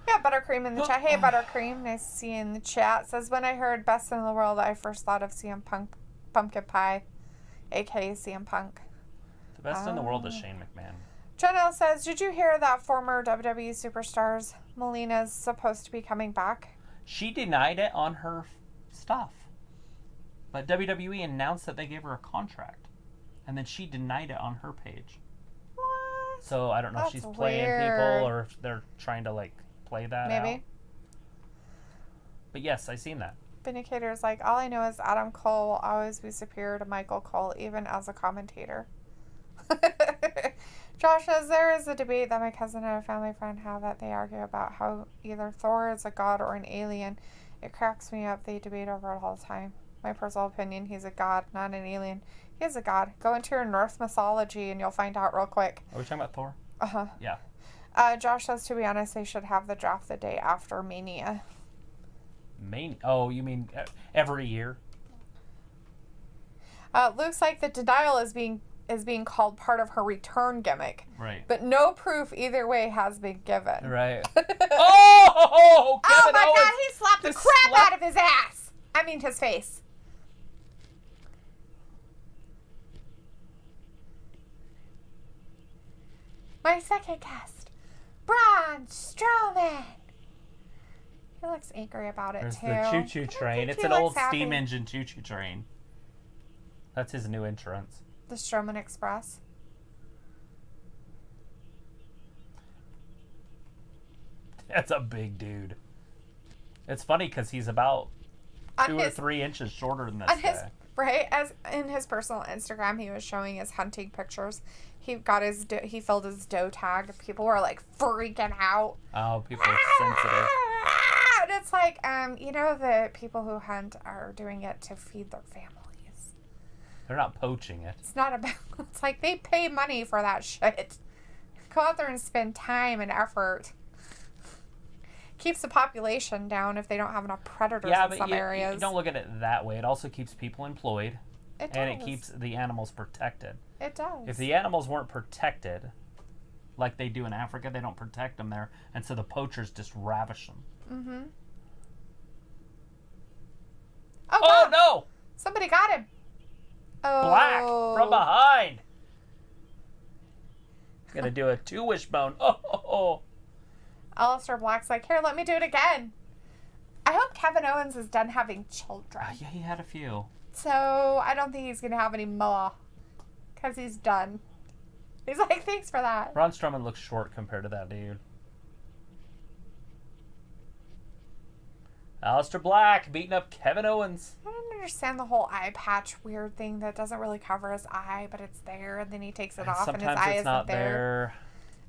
We have Buttercream in the chat. Hey, Buttercream. Nice to see you in the chat. Says, when I heard Best in the World, I first thought of CM Punk, Pumpkin Pie, a.k.a. CM Punk. The best in the world is Shane McMahon. Janelle says, did you hear that former WWE superstars Melina's supposed to be coming back? She denied it on her stuff. But WWE announced that they gave her a contract. And then she denied it on her page. What? So I don't know if she's playing people or if they're trying to, like, play that out. Maybe. But yes, I seen that. Vindicator's like, all I know is Adam Cole will always be superior to Michael Cole, even as a commentator. Josh says, there is a debate that my cousin and a family friend have that they argue about how either Thor is a god or an alien. It cracks me up. They debate over it all the time. My personal opinion, he's a god, not an alien. He is a god. Go into your Norse mythology and you'll find out real quick. Are we talking about Thor? Uh-huh. Yeah. Josh says, to be honest, they should have the draft the day after Mania. Oh, you mean every year? Looks like the denial is being called part of her return gimmick. Right. But no proof either way has been given. Right. Oh, Kevin my Owens god, he slapped the crap out of his ass. I mean, his face. My second guest, Braun Strowman. He looks angry about it, There's too. the choo-choo train. It's an old steam engine choo-choo train. That's his new entrance. The Strowman Express. That's a big dude. It's funny because he's about 2 or 3 inches shorter than this guy. Right, as in his personal Instagram, he was showing his hunting pictures. He filled his doe tag. People were like freaking out. Oh, people are sensitive. And it's like, the people who hunt are doing it to feed their families. They're not poaching it. It's not about. It's like they pay money for that shit. Go out there and spend time and effort. Keeps the population down if they don't have enough predators in some areas. You don't look at it that way. It also keeps people employed. It does. And it keeps the animals protected. It does. If the animals weren't protected, like they do in Africa, they don't protect them there, and so the poachers just ravish them. Mm-hmm. Oh no! Somebody got him. Oh. Black from behind. Gonna do a 2 wishbone. Oh. Aleister Black's like, here, let me do it again. I hope Kevin Owens is done having children. Yeah, he had a few. So I don't think he's gonna have any more, because he's done. He's like, thanks for that. Braun Strowman looks short compared to that dude. Aleister Black beating up Kevin Owens. I don't understand the whole eye patch weird thing that doesn't really cover his eye, but it's there, and then he takes it off, and his eye isn't there.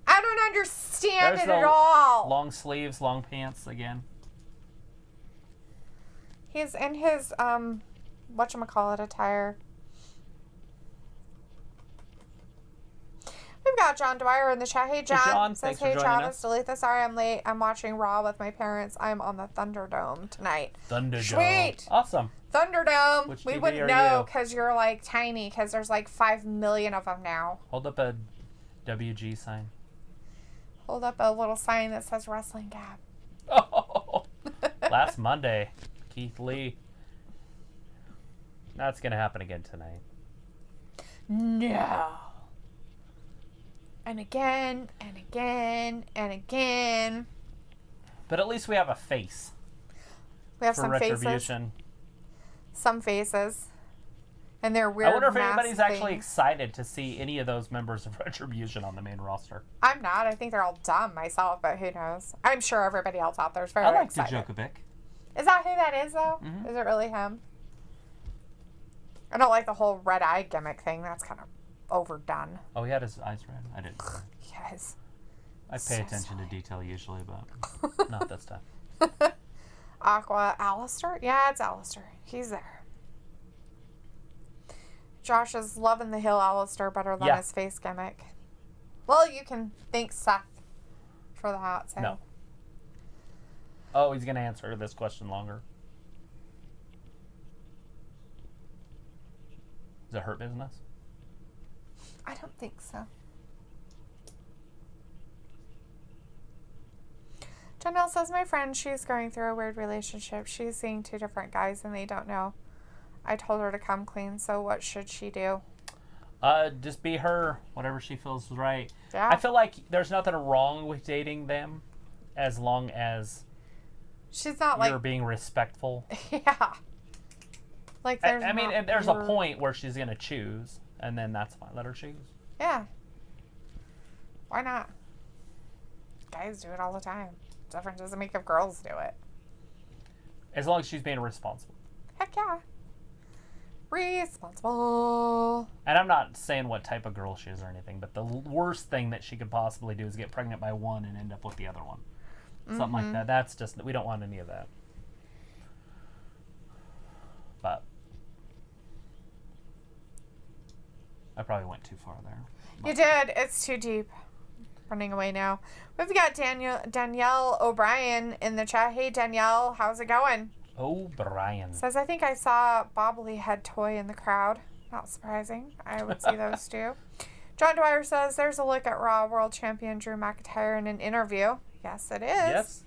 I don't understand it at all. Long sleeves, long pants again. He's in his whatchamacallit attire. We've got John Dwyer in the chat. Hey, John. Hey, John. Says, Thanks for hey, joining Travis, us. Dalethea, sorry I'm late. I'm watching Raw with my parents. I'm on the Thunderdome tonight. Thunderdome. Sweet. Awesome. Thunderdome. Which we TV wouldn't are know you? because you're like tiny, because there's like 5 million of them now. Hold up a WG sign. Hold up a little sign that says WrestlingGab. Oh, last Monday, Keith Lee. That's going to happen again tonight. No. And again, and again, and again. But at least we have a face. We have for some Retribution. faces. Some faces. And they're weird. I wonder if mask anybody's actually things. excited to see any of those members of Retribution on the main roster. I'm not. I think they're all dumb myself, but who knows? I'm sure everybody else out there is very I like excited. Djokovic. Is that who that is, though? Mm-hmm. Is it really him? I don't like the whole red eye gimmick thing. That's kind of overdone. Oh, he had his eyes red. I didn't. Yes. I pay attention to detail usually, but not this time. Aqua, Alistair? Yeah, it's Alistair. He's there. Josh is loving the heel Alistair better than his face gimmick. Well, you can thank Seth for that. So. No. Oh, he's going to answer this question longer. Is it Hurt Business? I don't think so. Janelle says, my friend, she's going through a weird relationship. She's seeing 2 different guys and they don't know. I told her to come clean, so what should she do? Just be her, whatever she feels is right. Yeah. I feel like there's nothing wrong with dating them as long as she's not you're being respectful. Yeah. Like there's I mean, there's a point where she's going to choose, and then that's fine. Let her choose. Yeah. Why not? Guys do it all the time. Difference doesn't make if girls do it. As long as she's being responsible. Heck yeah. Responsible. And I'm not saying what type of girl she is or anything, but the worst thing that she could possibly do is get pregnant by one and end up with the other one. Something like that. That's just, we don't want any of that. But I probably went too far there. You did. It's too deep. Running away now. We've got Danielle O'Brien in the chat. Hey, Danielle. How's it going? O'Brien. Says, I think I saw bobblehead toy in the crowd. Not surprising. I would see those too. John Dwyer says, there's a look at Raw World Champion Drew McIntyre in an interview. Yes, it is. Yes.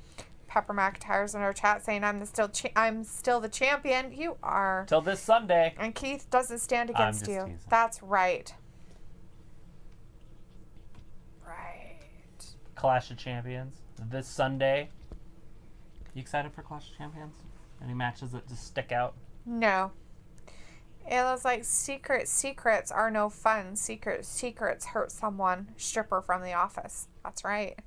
Pepper McIntyre's in our chat saying, I'm still the champion. You are. Till this Sunday. And Keith doesn't stand against you. Teasing. That's right. Right. Clash of Champions this Sunday. You excited for Clash of Champions? Any matches that just stick out? No. It was like secrets are no fun. Secrets hurt someone. Stripper from The Office. That's right.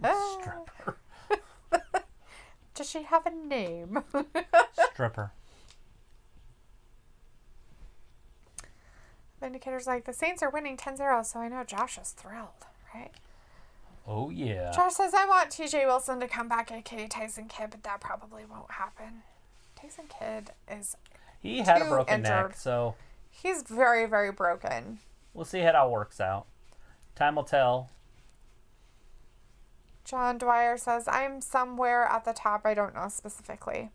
Stripper. Does she have a name? Stripper. Vindicator's like, the Saints are winning 10-0, so I know Josh is thrilled, right? Oh, yeah. Josh says, I want TJ Wilson to come back, aka Tyson Kidd, but that probably won't happen. Tyson Kidd is He had a too broken injured. neck, so He's very, very broken. we'll see how it all works out. Time will tell. John Dwyer says, I'm somewhere at the top. I don't know specifically.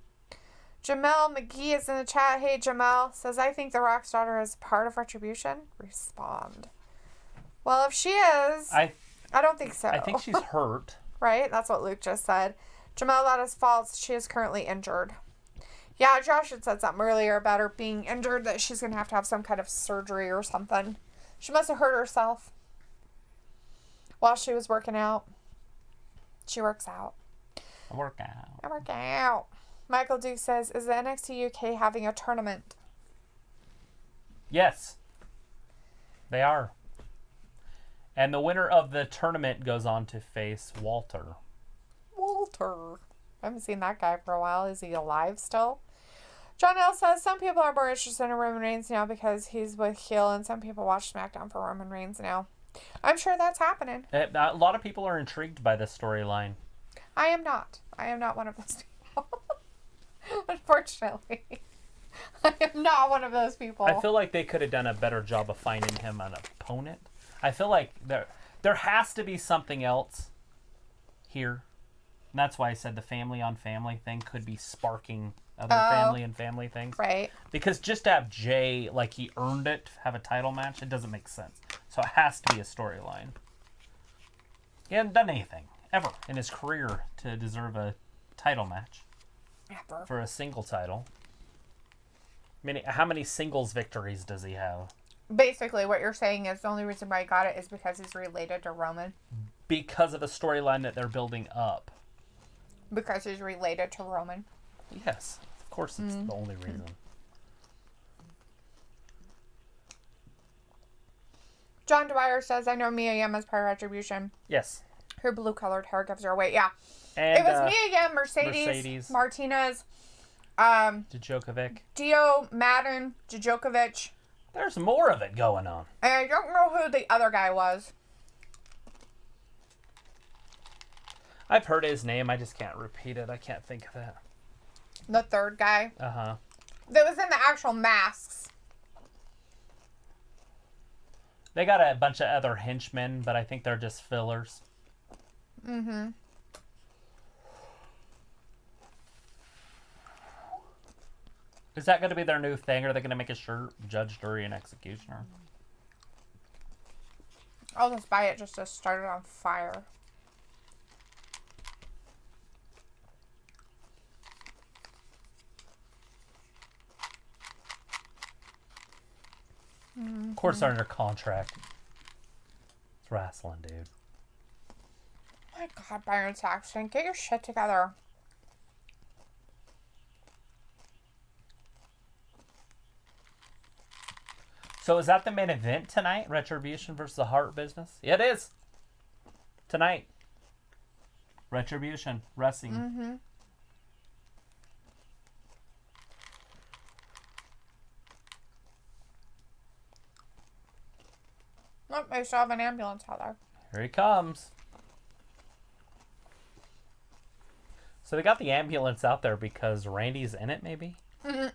Jamel McGee is in the chat. Hey, Jamel. Says, I think The Rock's daughter is part of Retribution. Respond. Well, if she is, I don't think so. I think she's hurt. Right? That's what Luke just said. Jamel, that is false. She is currently injured. Yeah, Josh had said something earlier about her being injured, that she's going to have some kind of surgery or something. She must have hurt herself while she was working out. She works out. I work out. Michael Duke says, is the NXT UK having a tournament? Yes. They are. And the winner of the tournament goes on to face Walter. I haven't seen that guy for a while. Is he alive still? John L. says, some people are more interested in Roman Reigns now because he's with heel, and some people watch SmackDown for Roman Reigns now. I'm sure that's happening. A lot of people are intrigued by this storyline. I am not. I am not one of those people. Unfortunately. I am not one of those people. I feel like they could have done a better job of finding him an opponent. I feel like there has to be something else here. And that's why I said the family on family thing could be sparking other family and family things. Right. Because just to have Jay, like he earned it, have a title match, it doesn't make sense. So it has to be a storyline. He hasn't done anything, ever, in his career to deserve a title match. Ever. For a single title. I mean, how many singles victories does he have? Basically, what you're saying is the only reason why he got it is because he's related to Roman. Because of a storyline that they're building up. Because he's related to Roman. Yes, of course it's the only reason. John Dwyer says, I know Mia Yim is part of Retribution. Yes. Her blue-colored hair gives her away. Yeah. And, it was Mia Yim, Mercedes, Martinez, Djokovic, Dio, Madden, Djokovic. There's more of it going on. And I don't know who the other guy was. I've heard his name. I just can't repeat it. I can't think of it. The third guy. Uh-huh. That was in the actual masks. They got a bunch of other henchmen, but I think they're just fillers. Mm-hmm. Is that going to be their new thing? Or are they going to make a shirt, judge, jury, and executioner? I'll just buy it just to start it on fire. Of course they're under contract. It's wrestling, dude. Oh my God, Byron Saxton, get your shit together. So is that the main event tonight? Retribution versus the Hart Business? Yeah, it is. Tonight. Retribution. Wrestling. Mm-hmm. Oh, they still have an ambulance out there. Here he comes. So they got the ambulance out there because Randy's in it, maybe? Mm-hmm.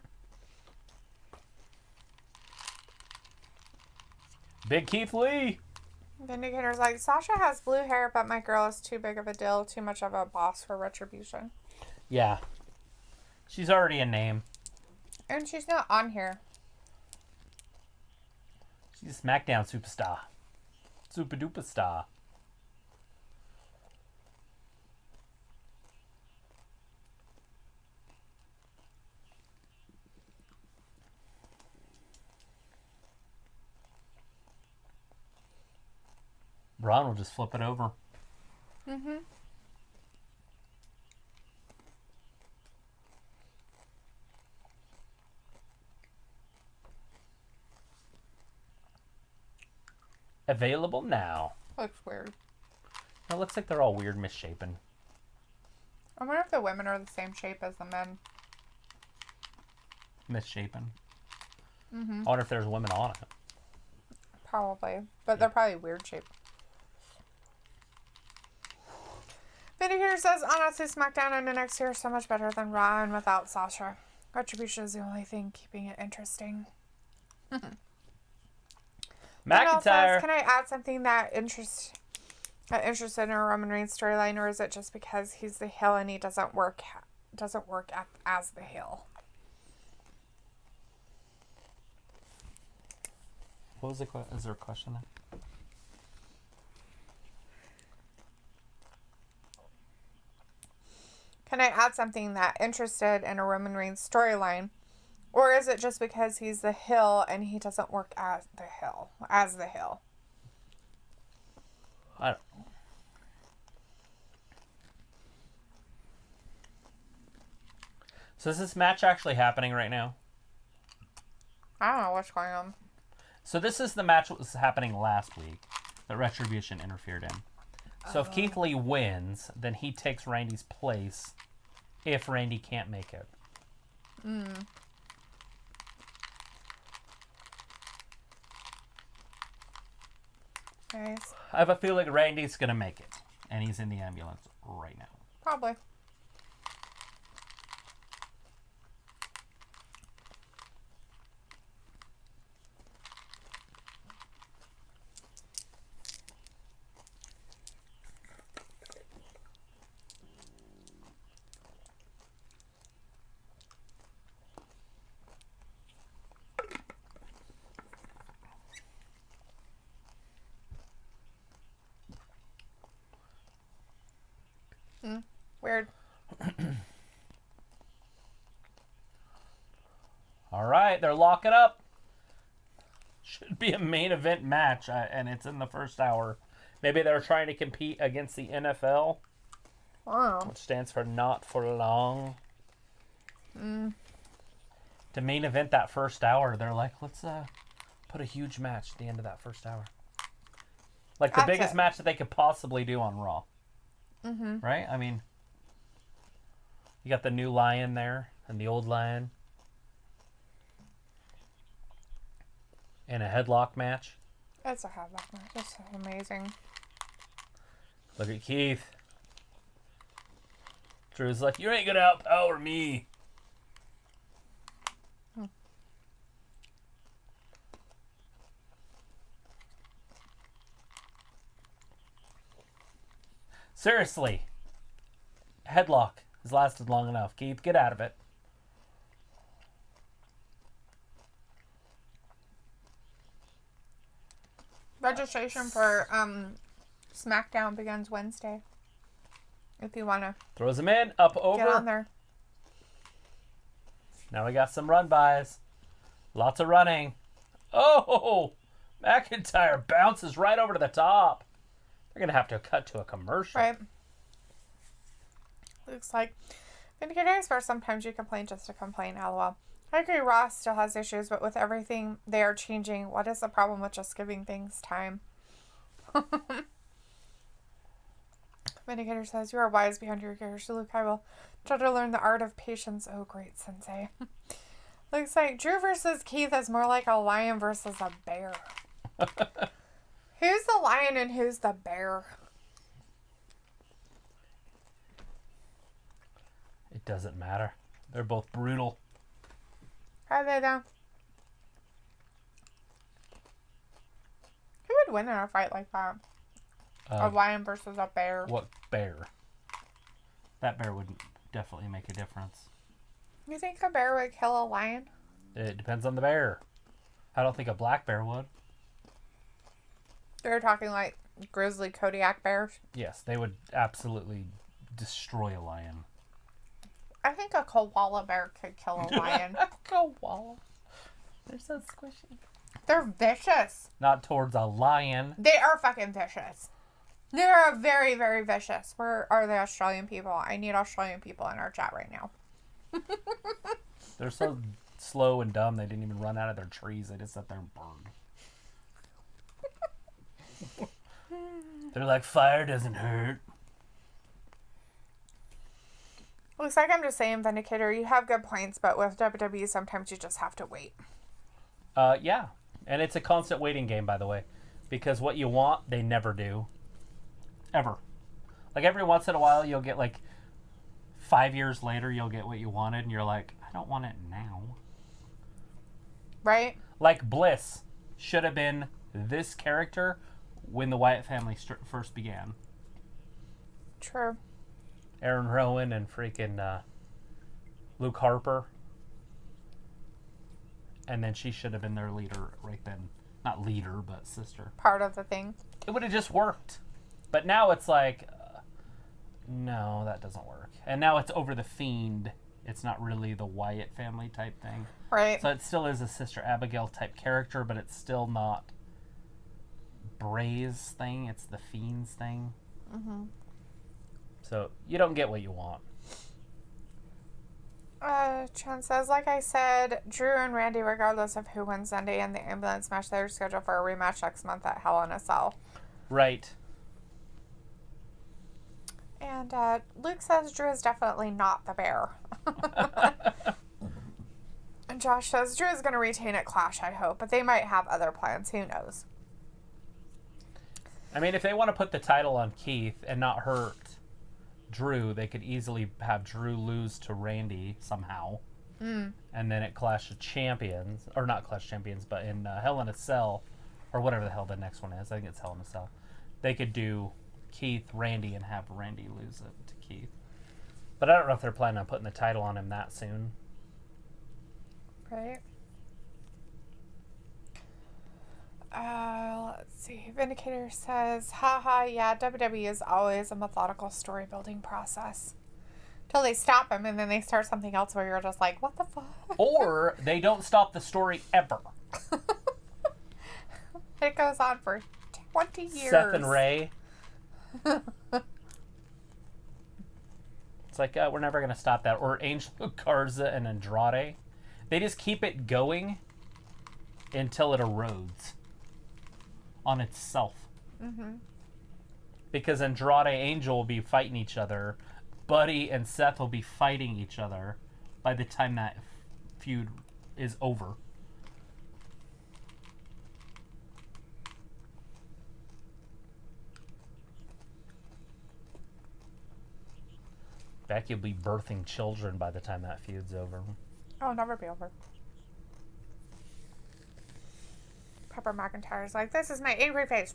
Big Keith Lee. Vindicator's like, Sasha has blue hair, but my girl is too big of a deal, too much of a boss for Retribution. Yeah. She's already a name. And she's not on here. She's a SmackDown superstar. Super duper star. Braun will just flip it over. Mm-hmm. Available now. Looks weird. It looks like they're all weird, misshapen. I wonder if the women are the same shape as the men. Misshapen. Mm-hmm. I wonder if there's women on it. Probably. But they're probably weird shape. Vindicator says, honestly, SmackDown and NXT are so much better than Raw and without Sasha. Retribution is the only thing keeping it interesting. McIntyre. Says, can I add something that interested in a Roman Reigns storyline, or is it just because he's the heel and he doesn't work as the heel? What was the question? Is there a question there? Can I add something that interested in a Roman Reigns storyline? Or is it just because he's the heel and he doesn't work as the heel? I don't know. So is this match actually happening right now? I don't know what's going on. So this is the match that was happening last week that Retribution interfered in. So if Keith Lee wins, then he takes Randy's place if Randy can't make it. Nice. I have a feeling Randy's going to make it. And he's in the ambulance right now. Probably. Weird. All right, they're locking up. Should be a main event match, and it's in the first hour. Maybe they're trying to compete against the NFL, which stands for not for long. To main event that first hour, they're like, let's put a huge match at the end of that first hour. Like the biggest match that they could possibly do on Raw. Right? I mean, you got the new Lion there and the old Lion. In a headlock match. It's a headlock match. It's so amazing. Look at Keith. Drew's like, you ain't gonna outpower me. Seriously. Headlock has lasted long enough. Keith, get out of it. Registration for SmackDown begins Wednesday. If you want to. Throws him in, up, over. Get on there. Now we got some run-bys. Lots of running. Oh! McIntyre bounces right over to the top. They're going to have to cut to a commercial. Right. Looks like Vindicator where sometimes you complain just to complain, lol. I agree Ross still has issues, but with everything they are changing, what is the problem with just giving things time? Vindicator says, you are wise behind your gears. Luke, I will try to learn the art of patience. Oh, great, Sensei. Looks like Drew versus Keith is more like a lion versus a bear. Who's the lion and who's the bear? It doesn't matter. They're both brutal. Are they though? Who would win in a fight like that? A lion versus a bear. What bear? That bear would definitely make a difference. You think a bear would kill a lion? It depends on the bear. I don't think a black bear would. They're talking like grizzly Kodiak bears? Yes, they would absolutely destroy a lion. I think a koala bear could kill a lion. Koala. They're so squishy. They're vicious. Not towards a lion. They are fucking vicious. They're very, very vicious. Where are the Australian people? I need Australian people in our chat right now. They're so slow and dumb they didn't even run out of their trees. They just sat there and burned. They're like, fire doesn't hurt. Looks like I'm just saying, Vindicator, you have good points, but with WWE, sometimes you just have to wait. Yeah. And it's a constant waiting game, by the way. Because what you want, they never do. Ever. Like, every once in a while, you'll get, like, 5 years later, you'll get what you wanted, and you're like, I don't want it now. Right? Like, Bliss should have been this character when the Wyatt family first began. True. Aaron Rowan and freaking Luke Harper. And then she should have been their leader right then. not leader, but sister. Part of the thing. It would have just worked. But now it's like, no, that doesn't work. And now it's over the Fiend. It's not really the Wyatt family type thing. Right. So it still is a Sister Abigail type character, but it's still not Bray's thing. It's the Fiend's thing. Mm-hmm. So you don't get what you want. Chen says, like I said, Drew and Randy, regardless of who wins Sunday in the ambulance match, they're scheduled for a rematch next month at Hell in a Cell. Right. And Luke says Drew is definitely not the bear. And Josh says Drew is going to retain at Clash, I hope, but they might have other plans. Who knows? I mean, if they want to put the title on Keith and not hurt Drew, they could easily have Drew lose to Randy somehow. And then at Clash of Champions, or not Clash of Champions, but in Hell in a Cell, or whatever the hell the next one is. I think it's Hell in a Cell. They could do Keith, Randy, and have Randy lose it to Keith. But I don't know if they're planning on putting the title on him that soon. Right. Let's see. Vindicator says, haha, yeah, WWE is always a methodical story building process. Till they stop him and then they start something else where you're just like, what the fuck? Or they don't stop the story ever. It goes on for 20 years. Seth and Ray. It's like, we're never going to stop that. Or Angel Garza and Andrade. They just keep it going until it erodes on itself. Mm-hmm. Because Andrade Angel will be fighting each other. Buddy and Seth will be fighting each other by the time that feud is over. Becky will be birthing children by the time that feud's over. Oh, never be over. Pepper McIntyre's like, this is my angry face.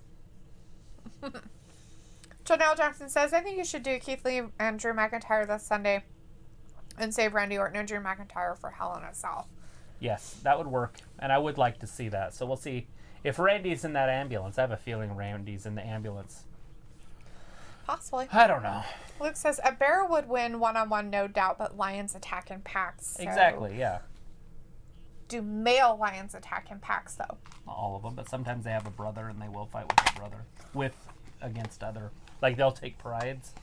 Janelle Jackson says, I think you should do Keith Lee and Drew McIntyre this Sunday and save Randy Orton and Drew McIntyre for Hell in a Cell. Yes, that would work. And I would like to see that. So we'll see. If Randy's in that ambulance, I have a feeling Randy's in the ambulance. Possibly. I don't know. Luke says, a bear would win one-on-one, no doubt, but lions attack in packs. So Exactly, yeah. do male lions attack in packs, though? Not all of them, but sometimes they have a brother and they will fight with a brother. Against other. Like they'll take prides.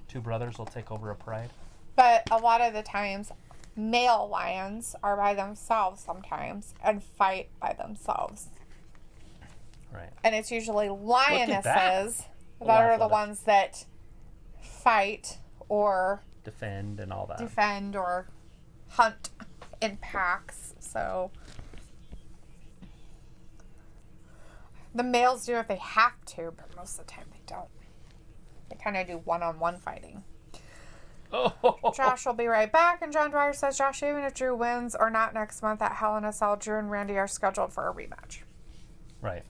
Two brothers will take over a pride. But a lot of the times, male lions are by themselves sometimes and fight by themselves. Right. And it's usually lionesses that are the ones that fight or defend and all that. Defend or hunt in packs. So the males do if they have to, but most of the time they don't. They kind of do one-on-one fighting. Oh. Josh will be right back, and John Dwyer says, Josh, even if Drew wins or not next month at Hell in a Cell, Drew and Randy are scheduled for a rematch. Right.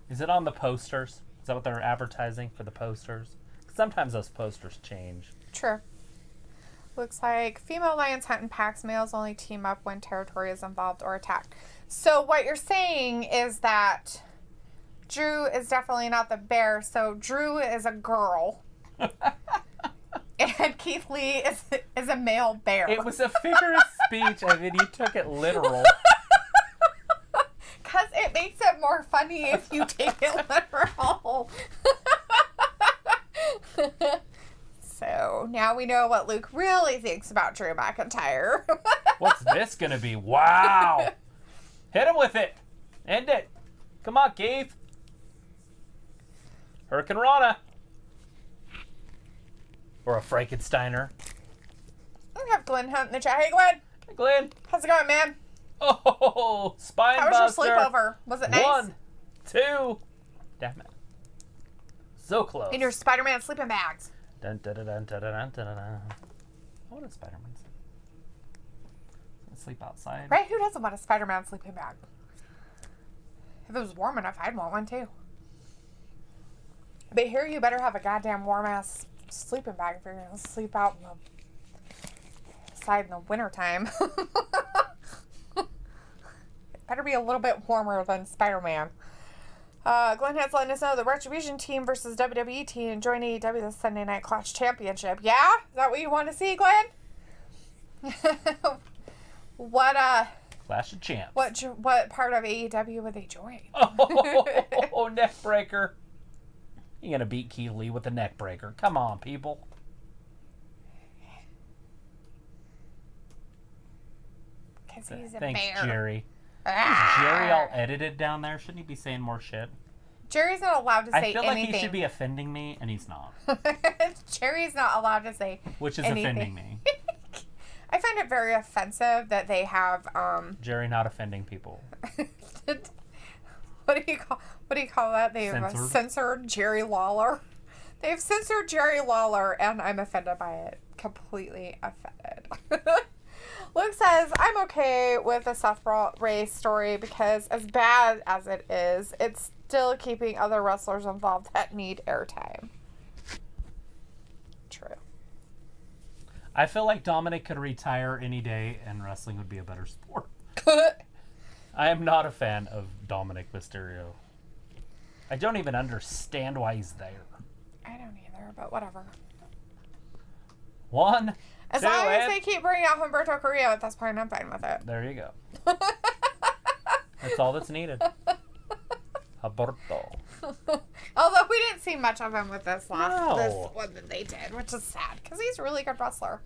Is it on the posters? Is that what they're advertising for the posters? Sometimes those posters change. True. Looks like female lions hunt in packs. Males only team up when territory is involved or attacked. So what you're saying is that Drew is definitely not the bear. So Drew is a girl. And Keith Lee is a male bear. It was a figure of speech. I mean, you took it literal. Because it makes it more funny if you take it literal. So now we know what Luke really thinks about Drew McIntyre. What's this going to be? Wow. Hit him with it. End it. Come on, Keith. Hurricane Rana. Or a Frankensteiner. We have Glenn Hunt in the chat. Hey, Glenn. Hey, Glenn. How's it going, man? Oh, Spine How was your sleepover? Was it nice? 1, 2. Damn it. So close. In your Spider-Man sleeping bags. Dun, dun, dun, dun, dun, dun, dun, dun. What is Spider-Man? Sleep outside. Right? Who doesn't want a Spider-Man sleeping bag? If it was warm enough, I'd want one too. But here you better have a goddamn warm-ass sleeping bag if you're going to sleep out outside in the wintertime. Better be a little bit warmer than Spider-Man. Glenn has letting us know the Retribution team versus WWE team join AEW the Sunday Night Clash Championship. Yeah? Is that what you want to see, Glenn? What Clash of Champs. What part of AEW would they join? Oh, neck breaker. You're gonna beat Keith Lee with a neck breaker. Come on, people. Because he's a Thanks, bear. Jerry. Is Jerry all edited down there? Shouldn't he be saying more shit? Jerry's not allowed to say anything. I feel like he should be offending me, and he's not. Jerry's not allowed to say Which is anything. offending me. I find it very offensive that they have Jerry not offending people. What do you call that? They have censored Jerry Lawler. They've censored Jerry Lawler, and I'm offended by it. Completely offended. Luke says, I'm okay with the Seth Rollins story because as bad as it is, it's still keeping other wrestlers involved that need airtime. True. I feel like Dominic could retire any day and wrestling would be a better sport. I am not a fan of Dominic Mysterio. I don't even understand why he's there. I don't either, but whatever. As long as they keep bringing out Humberto Carrillo at this point, I'm fine with it. There you go. That's all that's needed. Humberto. Although we didn't see much of him with this one that they did, which is sad because he's a really good wrestler.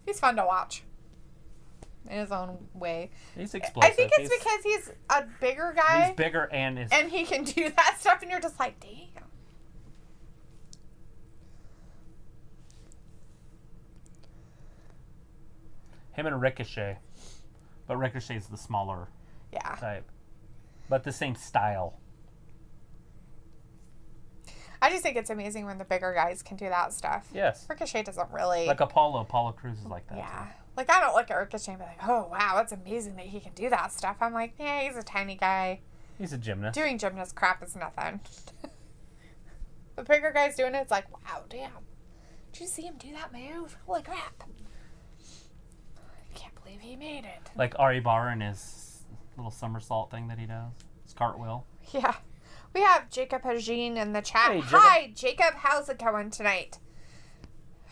He's fun to watch in his own way. He's explosive. I think it's because he's a bigger guy. He's bigger and he can do that stuff, and you're just like, damn. Him and Ricochet. But Ricochet's the smaller type. But the same style. I just think it's amazing when the bigger guys can do that stuff. Yes. Ricochet doesn't really... Like Apollo Crews is like that. Yeah. Too. Like, I don't look at Ricochet and be like, oh, wow, that's amazing that he can do that stuff. I'm like, yeah, he's a tiny guy. He's a gymnast. Doing gymnast crap is nothing. The bigger guy's doing it, it's like, wow, damn. Did you see him do that move? Holy crap. I can't believe he made it. Like Ari Bar and his little somersault thing that he does. His cartwheel. Yeah. We have Jacob Hajin in the chat. Hey, Jacob. Hi, Jacob. How's it going tonight?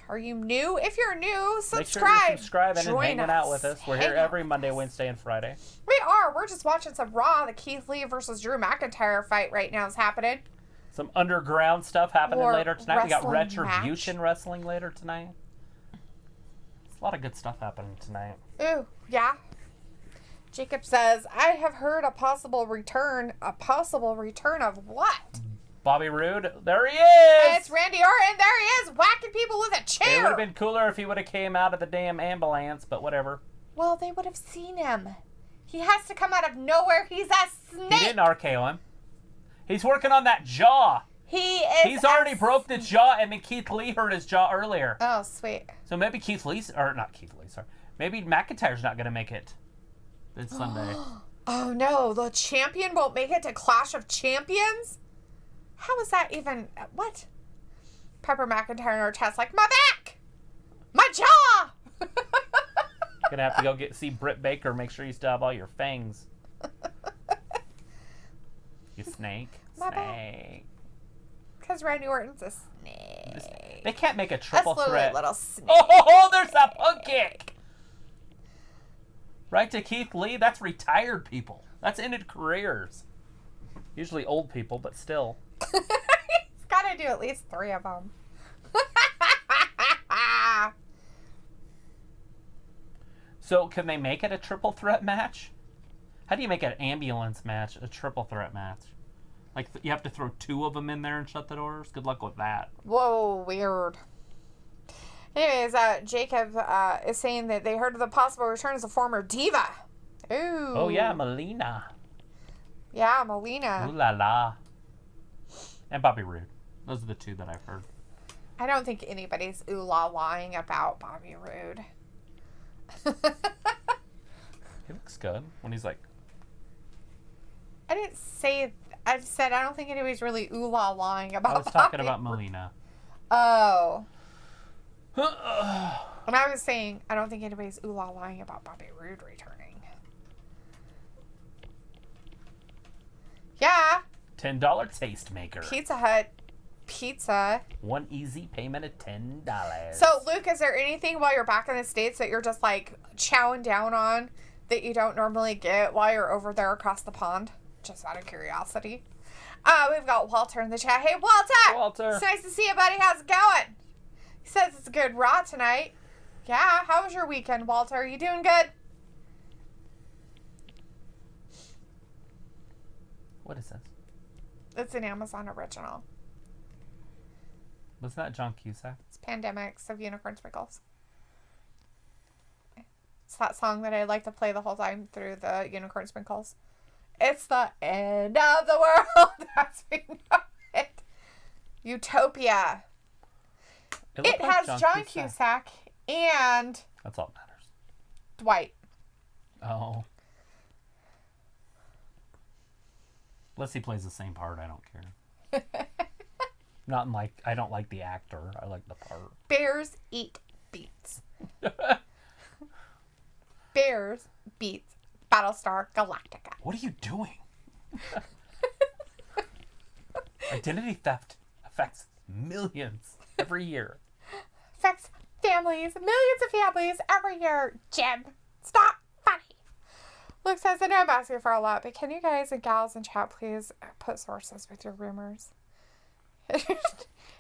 Are you new? If you're new, subscribe. Make sure you subscribe and hanging out with us. We're here every Monday, Wednesday, and Friday. We are. We're just watching some Raw. The Keith Lee versus Drew McIntyre fight right now is happening. Some underground stuff happening later tonight. We got Retribution wrestling later tonight. There's a lot of good stuff happening tonight. Ooh, yeah. Jacob says, I have heard a possible return. A possible return of what? Bobby Roode. There he is! It's Randy Orton. There he is, whacking people with a chair. It would have been cooler if he would have came out of the damn ambulance, but whatever. Well, they would have seen him. He has to come out of nowhere. He's a snake. He didn't RKO him. He's working on that jaw. He's already broke the jaw, and then Keith Lee hurt his jaw earlier. Oh, sweet. So maybe maybe McIntyre's not going to make it this Sunday. Oh, no. The champion won't make it to Clash of Champions? How is that even... What? Pepper McIntyre in her chest like, my back! My jaw! Gonna have to go see Britt Baker. Make sure you still have all your fangs. You snake. My snake. Because Randy Orton's a snake. They can't make a triple threat. Little snake. Oh, there's that punk kick! Right to Keith Lee? That's retired people. That's ended careers. Usually old people, but still. He's got to do at least 3 of them. So, can they make it a triple threat match? How do you make an ambulance match a triple threat match? Like, you have to throw 2 of them in there and shut the doors? Good luck with that. Whoa, weird. Anyways, Jacob is saying that they heard of the possible return as a former diva. Ooh. Oh, yeah, Melina. Yeah, Melina. Ooh la la. And Bobby Roode. Those are the 2 that I've heard. I don't think anybody's ooh-la-lying about Bobby Roode. He looks good when he's like... I didn't say... I said I don't think anybody's really ooh-la-lying about I was talking about Melina. Oh. And I was saying I don't think anybody's ooh-la-lying about Bobby Roode returning. Yeah. $10 Tastemaker. Pizza Hut pizza. One easy payment of $10. So, Luke, is there anything while you're back in the States that you're just, like, chowing down on that you don't normally get while you're over there across the pond? Just out of curiosity. We've got Walter in the chat. Hey, Walter! Walter! It's nice to see you, buddy. How's it going? He says it's a good Raw tonight. Yeah, how was your weekend, Walter? Are you doing good? What is this? It's an Amazon original. Was that John Cusack? It's Pandemics of Unicorn Sprinkles. It's that song that I like to play the whole time through the Unicorn Sprinkles. It's the end of the world as we know it. Utopia. It has John Cusack and... That's all that matters. Dwight. Oh. Unless he plays the same part, I don't care. Not like I don't like the actor. I like the part. Bears eat beets. Bears beats Battlestar Galactica. What are you doing? Identity theft affects millions every year. Affects families, millions of families every year. Jim, stop funny. Luke says, I know I'm asking for a lot, but can you guys and gals in chat please put sources with your rumors?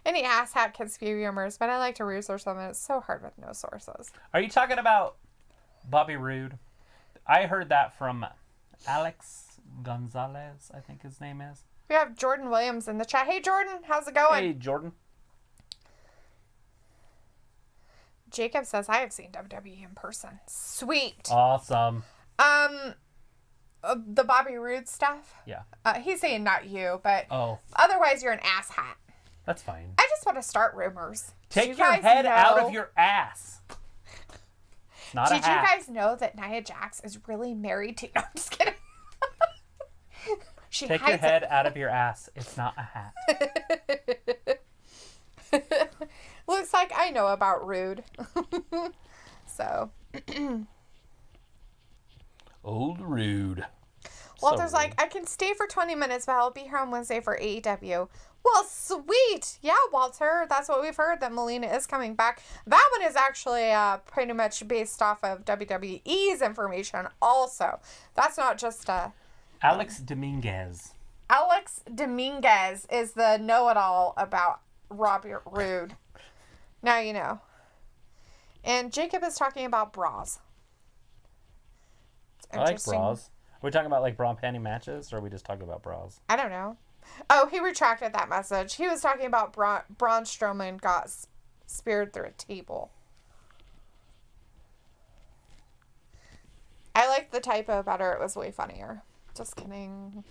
Any asshat can spew rumors, but I like to research them, and it's so hard with no sources. Are you talking about Bobby Roode? I heard that from Alex Gonzalez, I think his name is. We have Jordan Williams in the chat. Hey, Jordan, how's it going? Hey, Jordan. Jacob says, I have seen WWE in person. Sweet. Awesome. The Bobby Roode stuff? Yeah. He's saying not you, but otherwise you're an asshat. That's fine. I just want to start rumors. Take your head out of your ass. Not Did you guys know that Nia Jax is really married to... No, I'm just kidding. Take your head out of your ass. It's not a hat. Looks like I know about Rude. So. Old Rude. Walter's like, I can stay for 20 minutes, but I'll be here on Wednesday for AEW. Well, sweet. Yeah, Walter. That's what we've heard, that Melina is coming back. That one is actually pretty much based off of WWE's information also. That's not just... Alex Dominguez. Alex Dominguez is the know-it-all about Robert Roode. Now you know. And Jacob is talking about bras. I like bras. Are we talking about like bra and panty matches, or are we just talking about bras? I don't know. Oh, he retracted that message. He was talking about Braun Strowman got speared through a table. I liked the typo better. It was way funnier. Just kidding.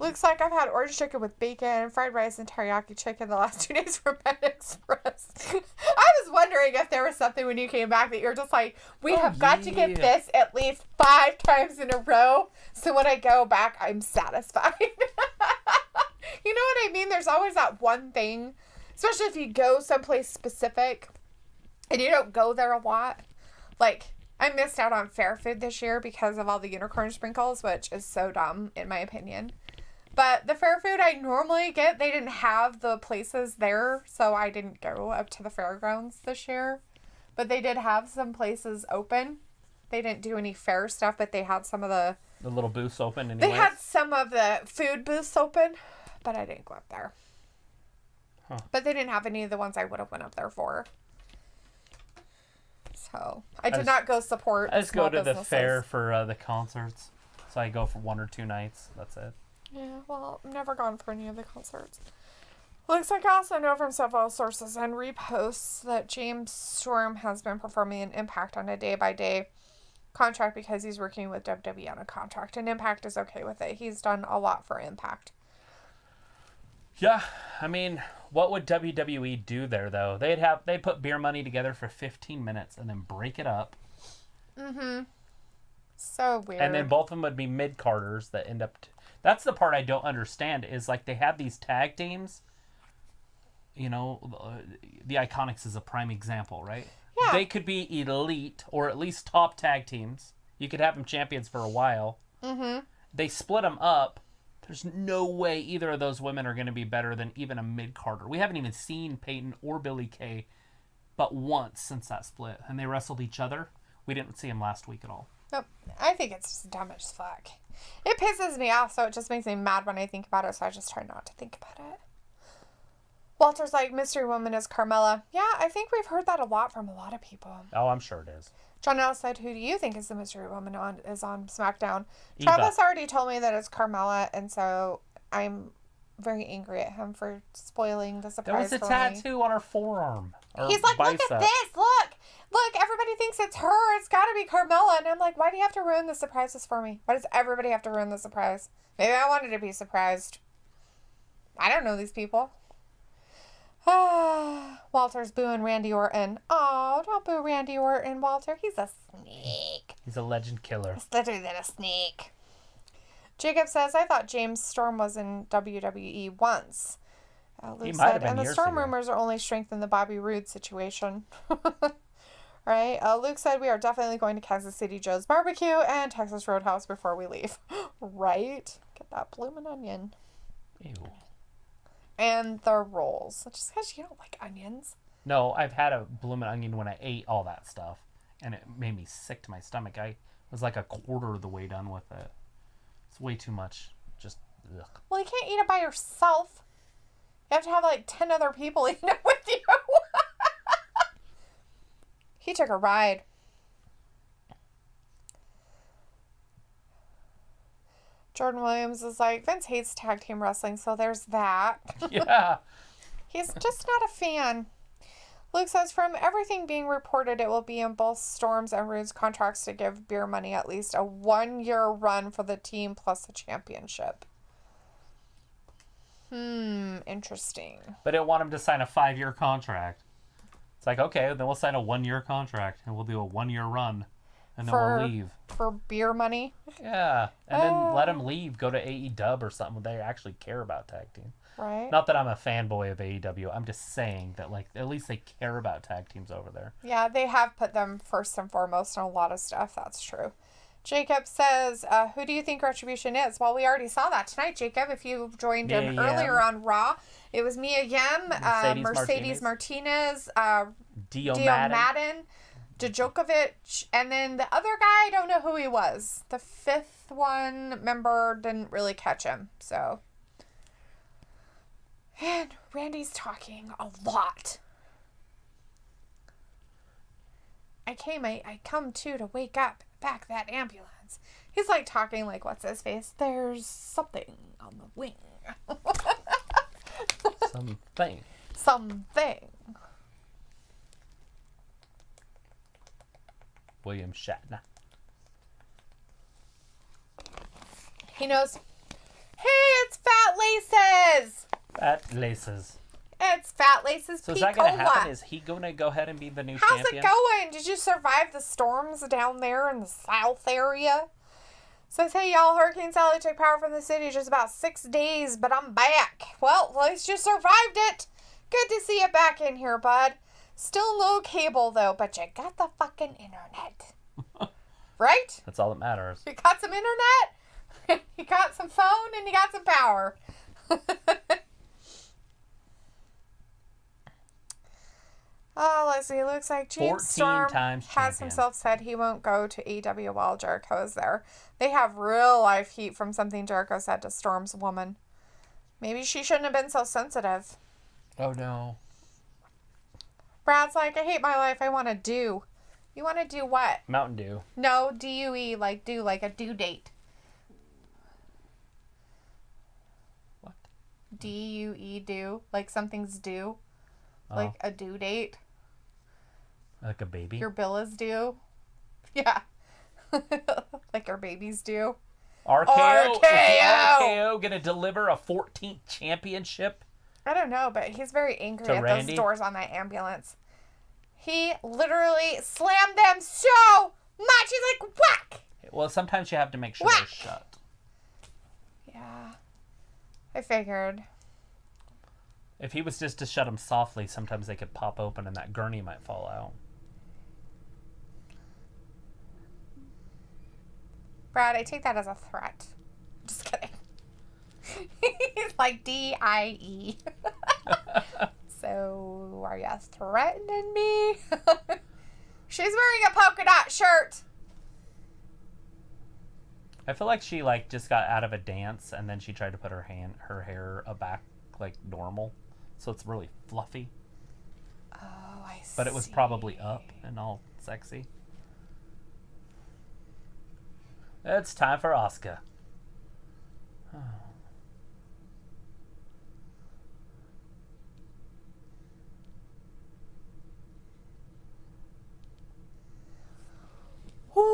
Looks like I've had orange chicken with bacon, fried rice, and teriyaki chicken the last 2 days from Pet Express. I was wondering if there was something when you came back that you're just like, we have got to get this at least 5 times in a row, so when I go back, I'm satisfied. You know what I mean? There's always that one thing, especially if you go someplace specific and you don't go there a lot. Like, I missed out on fair food this year because of all the unicorn sprinkles, which is so dumb in my opinion. But the fair food I normally get, they didn't have the places there, so I didn't go up to the fairgrounds this year. But they did have some places open. They didn't do any fair stuff, but they had some of the little booths open anyways. They had some of the food booths open, but I didn't go up there. Huh. But they didn't have any of the ones I would have went up there for. So I did not go support. I just go to the fair for the concerts. So I go for 1 or 2 nights. That's it. Yeah, well, I've never gone for any of the concerts. Looks like I also know from several sources and reposts that James Storm has been performing an Impact on a day-by-day contract because he's working with WWE on a contract, and Impact is okay with it. He's done a lot for Impact. Yeah, I mean, what would WWE do there, though? They'd put beer money together for 15 minutes and then break it up. Mm-hmm. So weird. And then both of them would be mid-carders that end up... That's the part I don't understand, is like they have these tag teams. You know, the Iconics is a prime example, right? Yeah. They could be elite or at least top tag teams. You could have them champions for a while. Mm-hmm. They split them up There's no way either of those women are going to be better than even a mid-carder. We haven't even seen Peyton or Billie Kay but once since that split. And they wrestled each other. We didn't see them last week at all. Nope. I think it's just dumb as fuck. It pisses me off, so it just makes me mad when I think about it, so I just try not to think about it. Walter's like, mystery woman is Carmella. Yeah, I think we've heard that a lot from a lot of people. Oh, I'm sure it is. John Ellis said, who do you think is the mystery woman on SmackDown? Eva. Travis already told me that it's Carmella, and so I'm very angry at him for spoiling the surprise. There was a tattoo on her forearm. He's like, bicep. look at this, look, everybody thinks it's her, it's gotta be Carmella, and I'm like, why do you have to ruin the surprises for me? Why does everybody have to ruin the surprise? Maybe I wanted to be surprised. I don't know these people. Walter's booing Randy Orton. Oh, don't boo Randy Orton, Walter. He's a snake. He's a legend killer. He's literally than a snake. Jacob says, I thought James Storm was in WWE once. Luke He might have said, been and the years Storm ago. rumors are only strengthen the Bobby Roode situation. Right? Luke said, we are definitely going to Kansas City Joe's Barbecue and Texas Roadhouse before we leave. Right? Get that bloomin' onion. Ew. And the rolls. Just because you don't like onions. No, I've had a bloomin' onion when I ate all that stuff, and it made me sick to my stomach. I was like a quarter of the way done with it. It's way too much. Just, ugh. Well, you can't eat it by yourself. You have to have like 10 other people eating it with you. He took a ride. Jordan Williams is like, Vince hates tag team wrestling, so there's that. Yeah. He's just not a fan. Luke says, from everything being reported, it will be in both Storm's and Roode's contracts to give Beer Money at least a 1-year run for the team plus the championship. Interesting. But I want him to sign a 5-year contract. It's like, okay, then we'll sign a 1-year contract, and we'll do a 1-year run, and then we'll leave. For Beer Money? Yeah. And then let him leave, go to AEW or something where they actually care about tag team. Right. Not that I'm a fanboy of AEW. I'm just saying that, like, at least they care about tag teams over there. Yeah, they have put them first and foremost on a lot of stuff. That's true. Jacob says, who do you think Retribution is? Well, we already saw that tonight, Jacob. If you joined in earlier on Raw, it was Mia Yim, Mercedes Martinez, Dio Madden, Djokovic, and then the other guy, I don't know who he was. The 5th one member didn't really catch him, so... And Randy's talking a lot. I come to wake up, back that ambulance. He's like talking like, what's his face? There's something on the wing. Something. William Shatner. He knows. Hey, it's Fat Laces! Fat Laces. It's Fat Laces So is that going to happen? Is he going to go ahead and be the new champion? How's it going? Did you survive the storms down there in the south area? Says, hey y'all, Hurricane Sally took power from the city just about 6 days, but I'm back. Well, at least you survived it. Good to see you back in here, bud. Still no cable though, but you got the fucking internet. Right? That's all that matters. You got some internet, you got some phone, and you got some power. Oh, let's see. It looks like James Storm has himself said he won't go to AEW while Jericho is there. They have real life heat from something Jericho said to Storm's woman. Maybe she shouldn't have been so sensitive. Oh, no. Brad's like, I hate my life. I want to do. You want to do what? Mountain Dew. No, D-U-E, like do, like a due date. What? D-U-E, do. Like something's due. Like a due date. Like a baby? Your bill is due. Yeah. Like our baby's due. RKO? Is RKO going to deliver a 14th championship? I don't know, but he's very angry at those doors on that ambulance. He literally slammed them so much. He's like, whack! Well, sometimes you have to make sure they're shut. Yeah. I figured. If he was just to shut them softly, sometimes they could pop open and that gurney might fall out. Brad, I take that as a threat. Just kidding. Like D-I-E. So, are you threatening me? She's wearing a polka dot shirt. I feel like she like just got out of a dance and then she tried to put her hair back like normal, so it's really fluffy. Oh, I see. But it was probably up and all sexy. It's time for Asuka. What?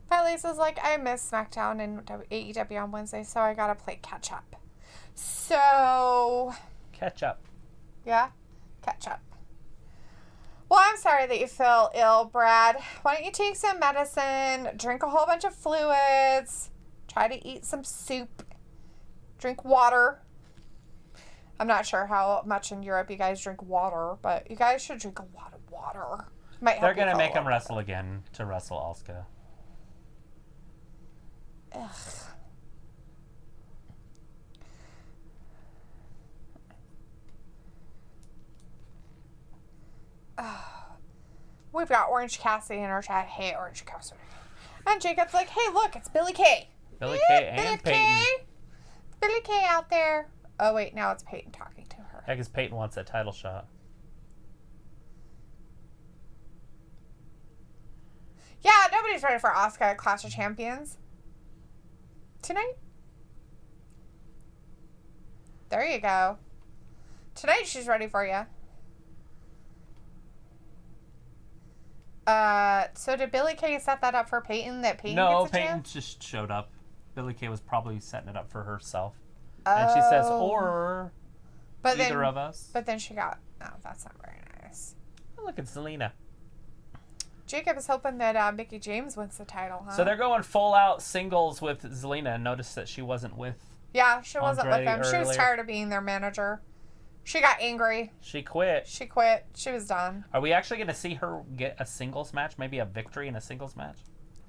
But Lisa's like, I miss SmackDown and AEW on Wednesday, so I gotta play catch up. So... Catch up. Yeah? Catch up. Well, I'm sorry that you feel ill, Brad. Why don't you take some medicine, drink a whole bunch of fluids, try to eat some soup, drink water. I'm not sure how much in Europe you guys drink water, but you guys should drink a lot of water. They're going to make him wrestle again to wrestle Asuka. Ugh. We've got Orange Cassidy in our chat. Hey, Orange Cassidy. And Jacob's like, hey, look, it's Billie Kay. Billie Kay and Peyton. Billie Kay out there. Oh, wait, now it's Peyton talking to her. Yeah, because Peyton wants that title shot. Yeah, nobody's ready for Asuka at Clash of Champions. Tonight? There you go. Tonight she's ready for you. So did Billie Kay set that up for Peyton? That Peyton gets a Peyton chance? just showed up. Billie Kay was probably setting it up for herself. And she says, or either of us. But then she got... Oh, that's not very nice. Oh, look, it's Zelina. Jacob is hoping that Mickie James wins the title, huh? So they're going full out singles with Zelina. Notice that she wasn't with... Yeah, she wasn't with them. Earlier. She was tired of being their manager. She got angry. She quit. She quit. She was done. Are we actually going to see her get a singles match? Maybe a victory in a singles match?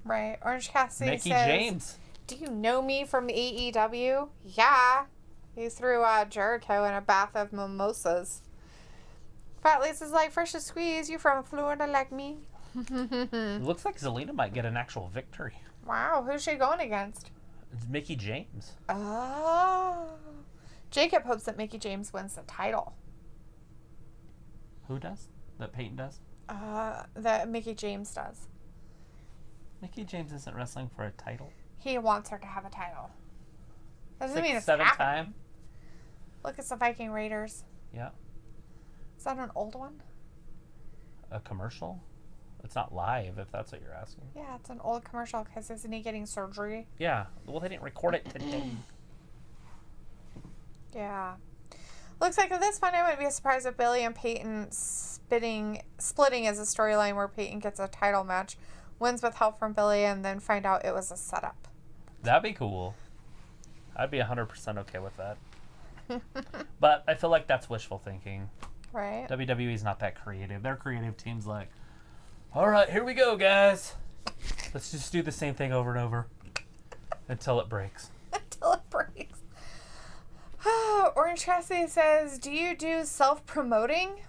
Right. Orange Cassidy Mickie says, James. do you know me from AEW? Yeah. He threw Jericho in a bath of mimosas. Fat Lisa's like, fresh to squeeze. You from Florida like me? It looks like Zelina might get an actual victory. Wow. Who's she going against? It's Mickie James. Oh. Jacob hopes that Mickie James wins the title. Who does? That Peyton does? That Mickie James does. Mickie James isn't wrestling for a title. He wants her to have a title. Doesn't mean it's 6-7 happening. time. Look, it's the Viking Raiders. Yeah. Is that an old one? A commercial? It's not live, if that's what you're asking. Yeah, it's an old commercial because isn't he getting surgery? Yeah. Well, they didn't record it today. Yeah. Looks like at this point I wouldn't be surprised if Billy and Peyton splitting is a storyline where Peyton gets a title match, wins with help from Billy, and then find out it was a setup. That'd be cool. I'd be 100% okay with that. But I feel like that's wishful thinking. Right. WWE's not that creative. Their creative team's like, all right, here we go, guys. Let's just do the same thing over and over until it breaks. Until it breaks. Orange Cassidy says, do you do self-promoting?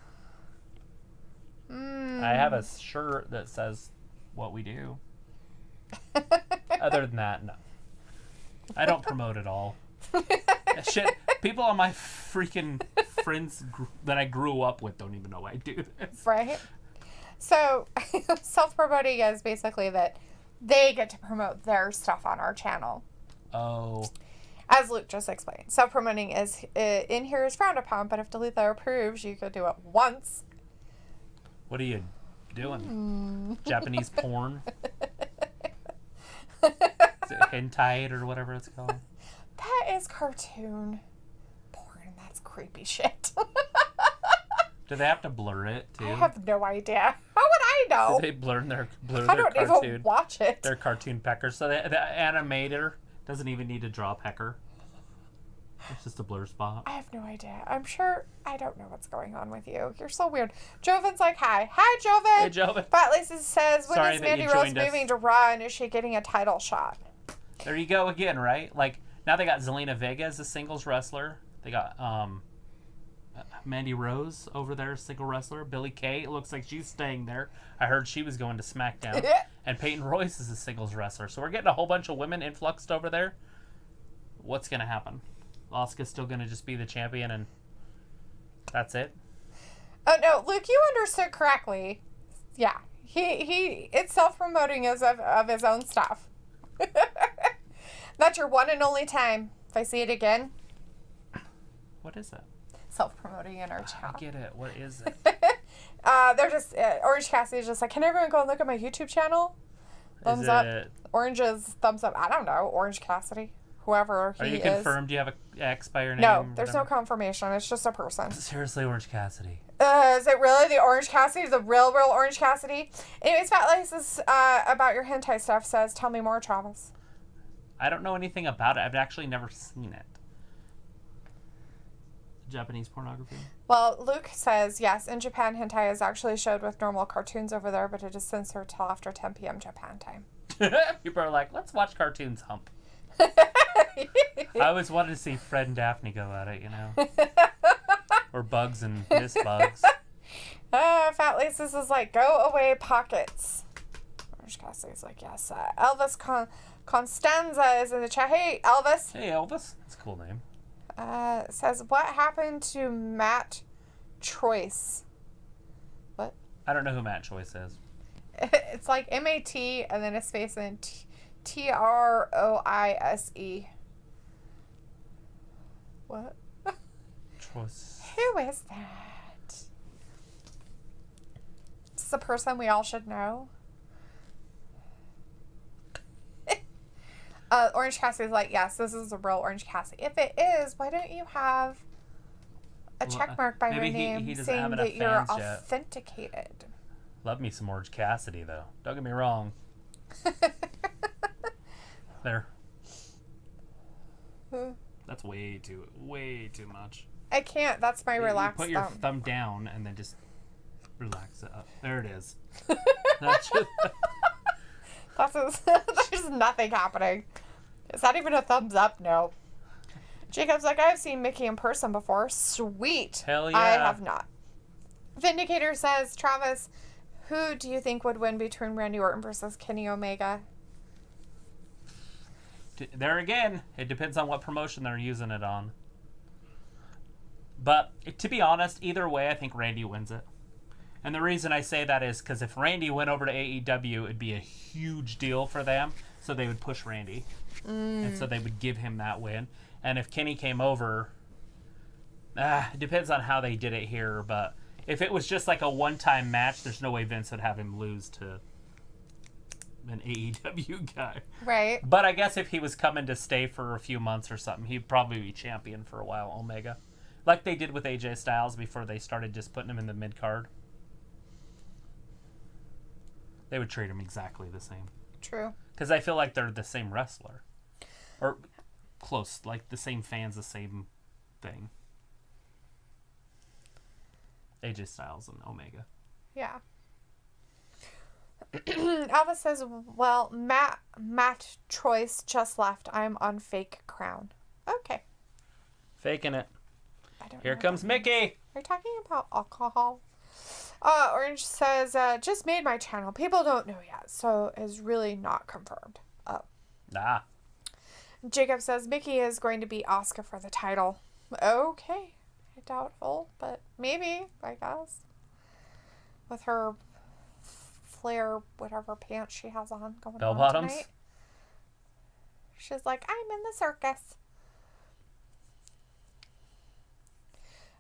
I have a shirt that says what we do. Other than that, no. I don't promote at all. Shit, people on my freaking friends that I grew up with don't even know I do this. Right? So, self-promoting is basically that they get to promote their stuff on our channel. Oh. As Luke just explained. Self-promoting is in here is frowned upon, but if Dalethea approves, you could do it once. What are you doing? Japanese porn? Is it hentai or whatever it's called? That is cartoon porn. That's creepy shit. Do they have to blur it too? I have no idea. How would I know? Do they blur their I don't cartoon? even watch it. Their cartoon peckers. So the animator doesn't even need to draw a pecker. It's just a blur spot. I have no idea. I'm sure I don't know what's going on with you. You're so weird. Joven's like, hi. Hi, Joven. Hey, Joven. Fat Lisa says, when Sorry is that Mandy you Rose joined us. moving to Raw and is she getting a title shot? There you go again, right? Like, now they got Zelina Vega as a singles wrestler. They got Mandy Rose over there, single wrestler. Billie Kay, it looks like she's staying there. I heard she was going to SmackDown. And Peyton Royce is a singles wrestler. So we're getting a whole bunch of women influxed over there. What's going to happen? Asuka's still going to just be the champion and that's it? Oh, no, Luke, you understood correctly. Yeah. He it's self-promoting as of his own stuff. That's your one and only time. If I see it again. What is it? Self-promoting in our channel. I get it. What is it? They're just, Orange Cassidy's just like, can everyone go and look at my YouTube channel? Thumbs up. Orange is thumbs up. I don't know. Orange Cassidy. Whoever he is. Are you confirmed? Do you have an X by your name? No, there's no confirmation. It's just a person. Seriously, Orange Cassidy. Is it really the Orange Cassidy? The real Orange Cassidy? Anyways, Fat Laces about your hentai stuff says, tell me more, Travis. I don't know anything about it. I've actually never seen it. Japanese pornography? Well, Luke says, yes, in Japan, hentai is actually showed with normal cartoons over there, but it is censored till after 10 p.m. Japan time. People are like, let's watch cartoons hump. I always wanted to see Fred and Daphne go at it, you know? Or Bugs and Miss Bugs. Fat Laces is like, go away, pockets. Orange Cassidy's like, yes. Elvis Constanza is in the chat. Hey, Elvis. Hey, Elvis. That's a cool name. Says, what happened to Matt Choice? What? I don't know who Matt Choice is. It's like M-A-T and then a space and T-R-O-I-S-E. What? Choice. Who is that? Is this a person we all should know? Orange Cassidy's like, yes, this is a real Orange Cassidy. If it is, why don't you have a check mark by your name saying that you're authenticated? Love me some Orange Cassidy, though. Don't get me wrong. There. That's way too much. I can't. That's my relaxed thumb. You put your thumb down and then just relax it up. There it is. That's just... There's nothing happening. Is that even a thumbs up? No. Jacob's like, I've seen Mickey in person before. Sweet. Hell yeah. I have not. Vindicator says, Travis, who do you think would win between Randy Orton versus Kenny Omega? There again, it depends on what promotion they're using it on. But to be honest, either way, I think Randy wins it. And the reason I say that is because if Randy went over to AEW, it'd be a huge deal for them. So they would push Randy. And so they would give him that win. And if Kenny came over, it depends on how they did it here. But if it was just like a one-time match, there's no way Vince would have him lose to an AEW guy. Right. But I guess if he was coming to stay for a few months or something, he'd probably be champion for a while, Omega. Like they did with AJ Styles before they started just putting him in the mid-card. They would treat him exactly the same. True. Because I feel like they're the same wrestler. Or close, like the same fans, the same thing. AJ Styles and Omega. Yeah. Alva says, well, Matt Choice just left. I'm on fake crown. Okay. Faking it. I don't Here know comes Mickey. Are you talking about alcohol? Orange says, just made my channel. People don't know yet, so is really not confirmed. Oh. Nah. Jacob says, Mickey is going to beat Asuka for the title. Okay. Doubtful, but maybe, I guess. With her flare, whatever pants she has on going Bell on bottoms? tonight. She's like, I'm in the circus.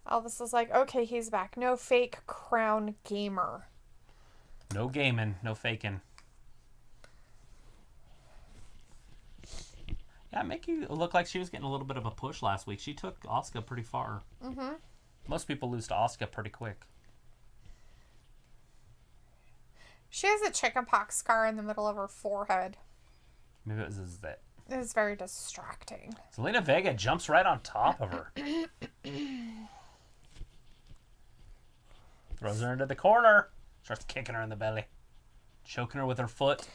Elvis is like, okay, he's back. No fake crown gamer. No gaming, no faking. Yeah, Mickey looked like she was getting a little bit of a push last week. She took Asuka pretty far. Mm-hmm. Most people lose to Asuka pretty quick. She has a chickenpox scar in the middle of her forehead. Maybe it was a zit. It was very distracting. Zelina Vega jumps right on top of her. Throws her into the corner. Starts kicking her in the belly. Choking her with her foot.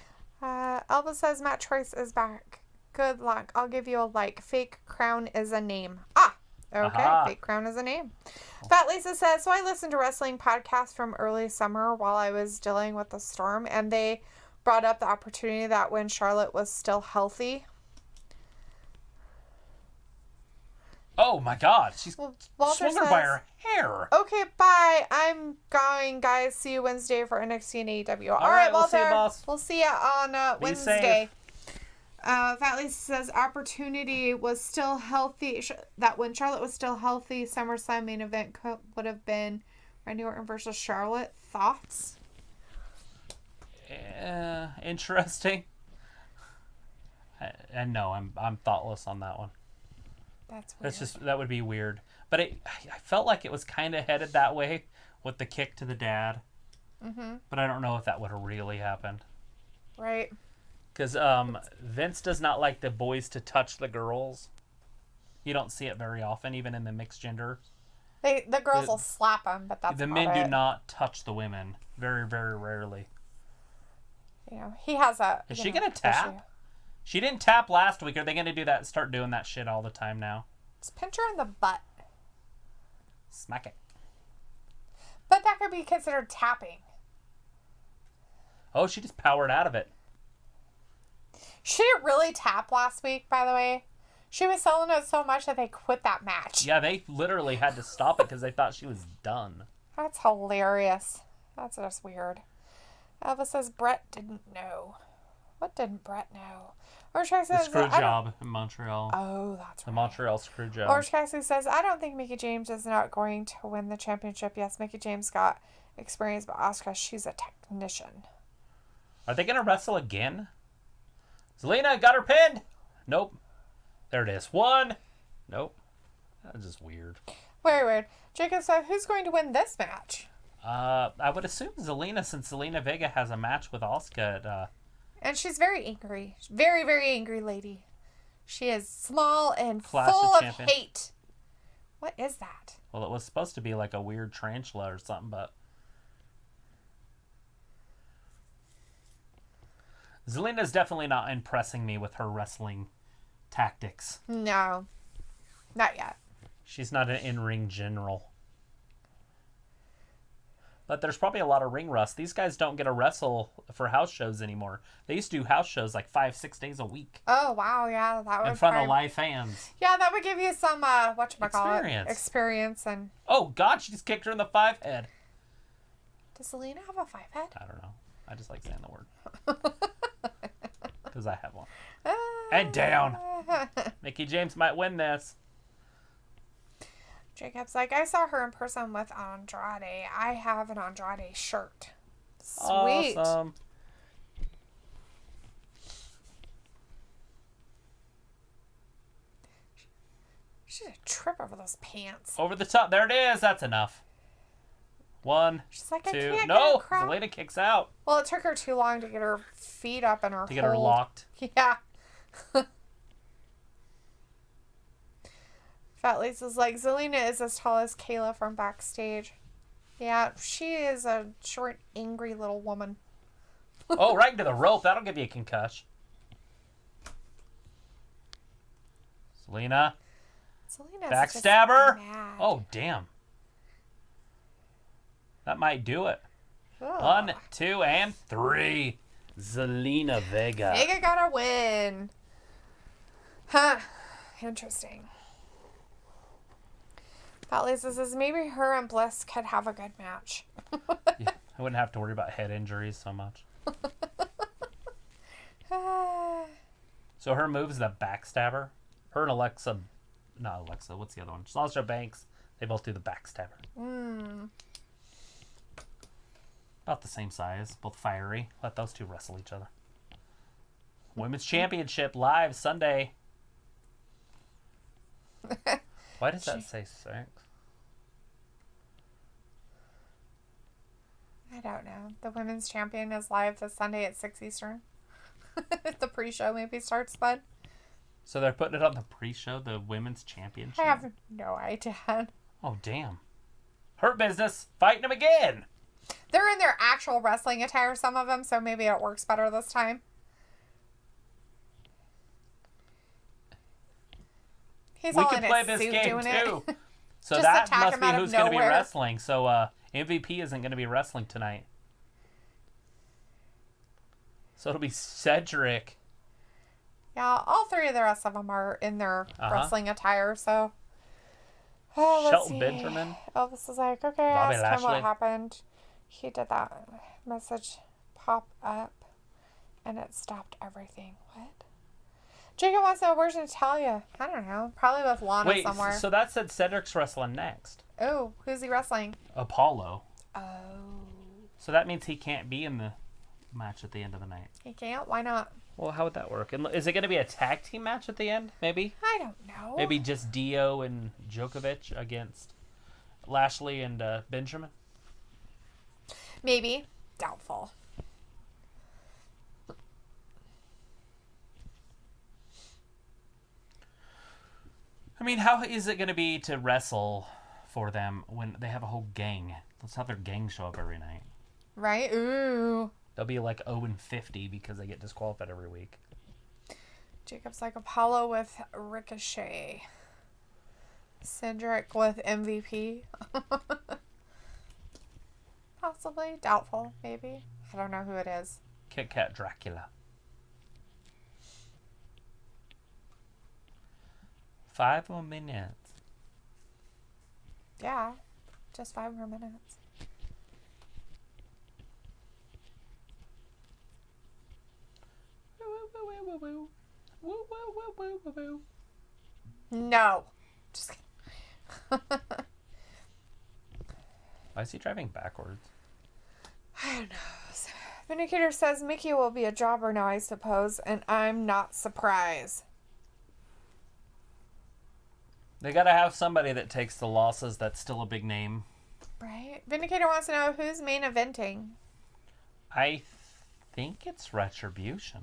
Elvis says Matt Choice is back. Good luck. I'll give you a like. Fake crown is a name. Ah! Okay, aha. Fake crown is a name. Fat Lisa says, so I listened to wrestling podcasts from early summer while I was dealing with the storm, and they brought up the opportunity that when Charlotte was still healthy. Oh my God, she's swung her by her hair. Okay, bye. I'm going, guys. See you Wednesday for NXT and AEW. All right, Walter. We'll see you, boss. We'll see you on Wednesday. Fat Lisa says opportunity was still healthy. That when Charlotte was still healthy, SummerSlam main event would have been Randy Orton versus Charlotte. Thoughts? Interesting. And no, I'm thoughtless on that one. That's weird. That would be weird. But I felt like it was kind of headed that way with the kick to the dad. Mm-hmm. But I don't know if that would have really happened. Right. Because Vince does not like the boys to touch the girls. You don't see it very often, even in the mixed gender. The girls will slap them, but that's the about men it. do not touch the women. Very, very rarely. You know, he has a... Is she going to tap? Issue. She didn't tap last week. Are they going to do that? Start doing that shit all the time now? Just pinch her in the butt. Smack it. But that could be considered tapping. Oh, she just powered out of it. She didn't really tap last week, by the way. She was selling it so much that they quit that match. Yeah, they literally had to stop it because they thought she was done. That's hilarious. That's just weird. Elvis says Brett didn't know. What didn't Brett know? Orange Cassidy the says, screw job in Montreal. Oh, that's right. The Montreal screw job. Orange Cassidy says, I don't think Mickie James is not going to win the championship. Yes, Mickie James got experience, but Asuka, she's a technician. Are they going to wrestle again? Zelina got her pinned. Nope. There it is. One. Nope. That's just weird. Very weird. Jacob said, who's going to win this match? I would assume Zelina, since Zelina Vega has a match with Asuka. And she's very angry. Very, very angry lady. She is small and full of hate. What is that? Well, it was supposed to be like a weird tarantula or something, but... Zelina's definitely not impressing me with her wrestling tactics. No. Not yet. She's not an in-ring general. But there's probably a lot of ring rust. These guys don't get to wrestle for house shows anymore. They used to do house shows like 5-6 days a week. Oh, wow, yeah. That would in front of live fans. Yeah, that would give you some, experience. And oh, God, she just kicked her in the 5-head. Does Zelina have a 5-head? I don't know. I just like saying the word. Because I have one. And down. Mickie James might win this. Jacob's like, I saw her in person with Andrade. I have an Andrade shirt. Sweet. Awesome. She's a trip over those pants. Over the top. There it is. That's enough. One, she's like, two. I can't No, Zelina kicks out. Well, it took her too long to get her feet up in her to get her locked. Yeah. Fat Lisa's like, Zelina is as tall as Kayla from backstage. Yeah, she is a short, angry little woman. Oh, right into the rope. That'll give you a concussion. Zelina's backstabber. Oh, damn. That might do it. Ugh. 1, 2, and 3. Zelina Vega. Vega got a win. Huh. Interesting. Fat Lisa says maybe her and Bliss could have a good match. Yeah, I wouldn't have to worry about head injuries so much. So her move's the backstabber. Her and Alexa, not Alexa, what's the other one? Sasha Banks. They both do the backstabber. About the same size, both fiery. Let those two wrestle each other. Women's Championship live Sunday. Why does that say 6? I don't know. The Women's Champion is live this Sunday at 6 Eastern. The pre-show maybe starts then. So they're putting it on the pre-show, the women's championship? I have no idea. Oh, damn. Hurt Business, fighting them again. They're in their actual wrestling attire, some of them, so maybe it works better this time. He's all in his suit doing it. So that must be who's going to be wrestling. So MVP isn't going to be wrestling tonight. So it'll be Cedric. Yeah, all three of the rest of them are in their wrestling attire, so... Oh, let's see. Benjamin. Elvis is like, okay, Bobby ask him what Lashley. happened. He did that message pop up, and it stopped everything. What? Jacob wants to know, where's Natalia? I don't know. Probably with Lana somewhere. Wait, so that said Cedric's wrestling next. Oh, who's he wrestling? Apollo. Oh. So that means he can't be in the match at the end of the night. He can't? Why not? Well, how would that work? And is it going to be a tag team match at the end, maybe? I don't know. Maybe just Dio and Djokovic against Lashley and Benjamin? Maybe. Doubtful. I mean, how is it going to be to wrestle for them when they have a whole gang? Let's have their gang show up every night. Right? Ooh. They'll be like 0-50 because they get disqualified every week. Jacob's like Apollo with Ricochet. Cedric with MVP. Possibly. Doubtful. Maybe. I don't know who it is. Kit Kat Dracula. 5 more minutes. Yeah. Just 5 more minutes. No. Just kidding. Why is he driving backwards? I don't know. Vindicator says Mickey will be a jobber now, I suppose, and I'm not surprised. They gotta have somebody that takes the losses that's still a big name. Right? Vindicator wants to know who's main eventing. I think it's Retribution.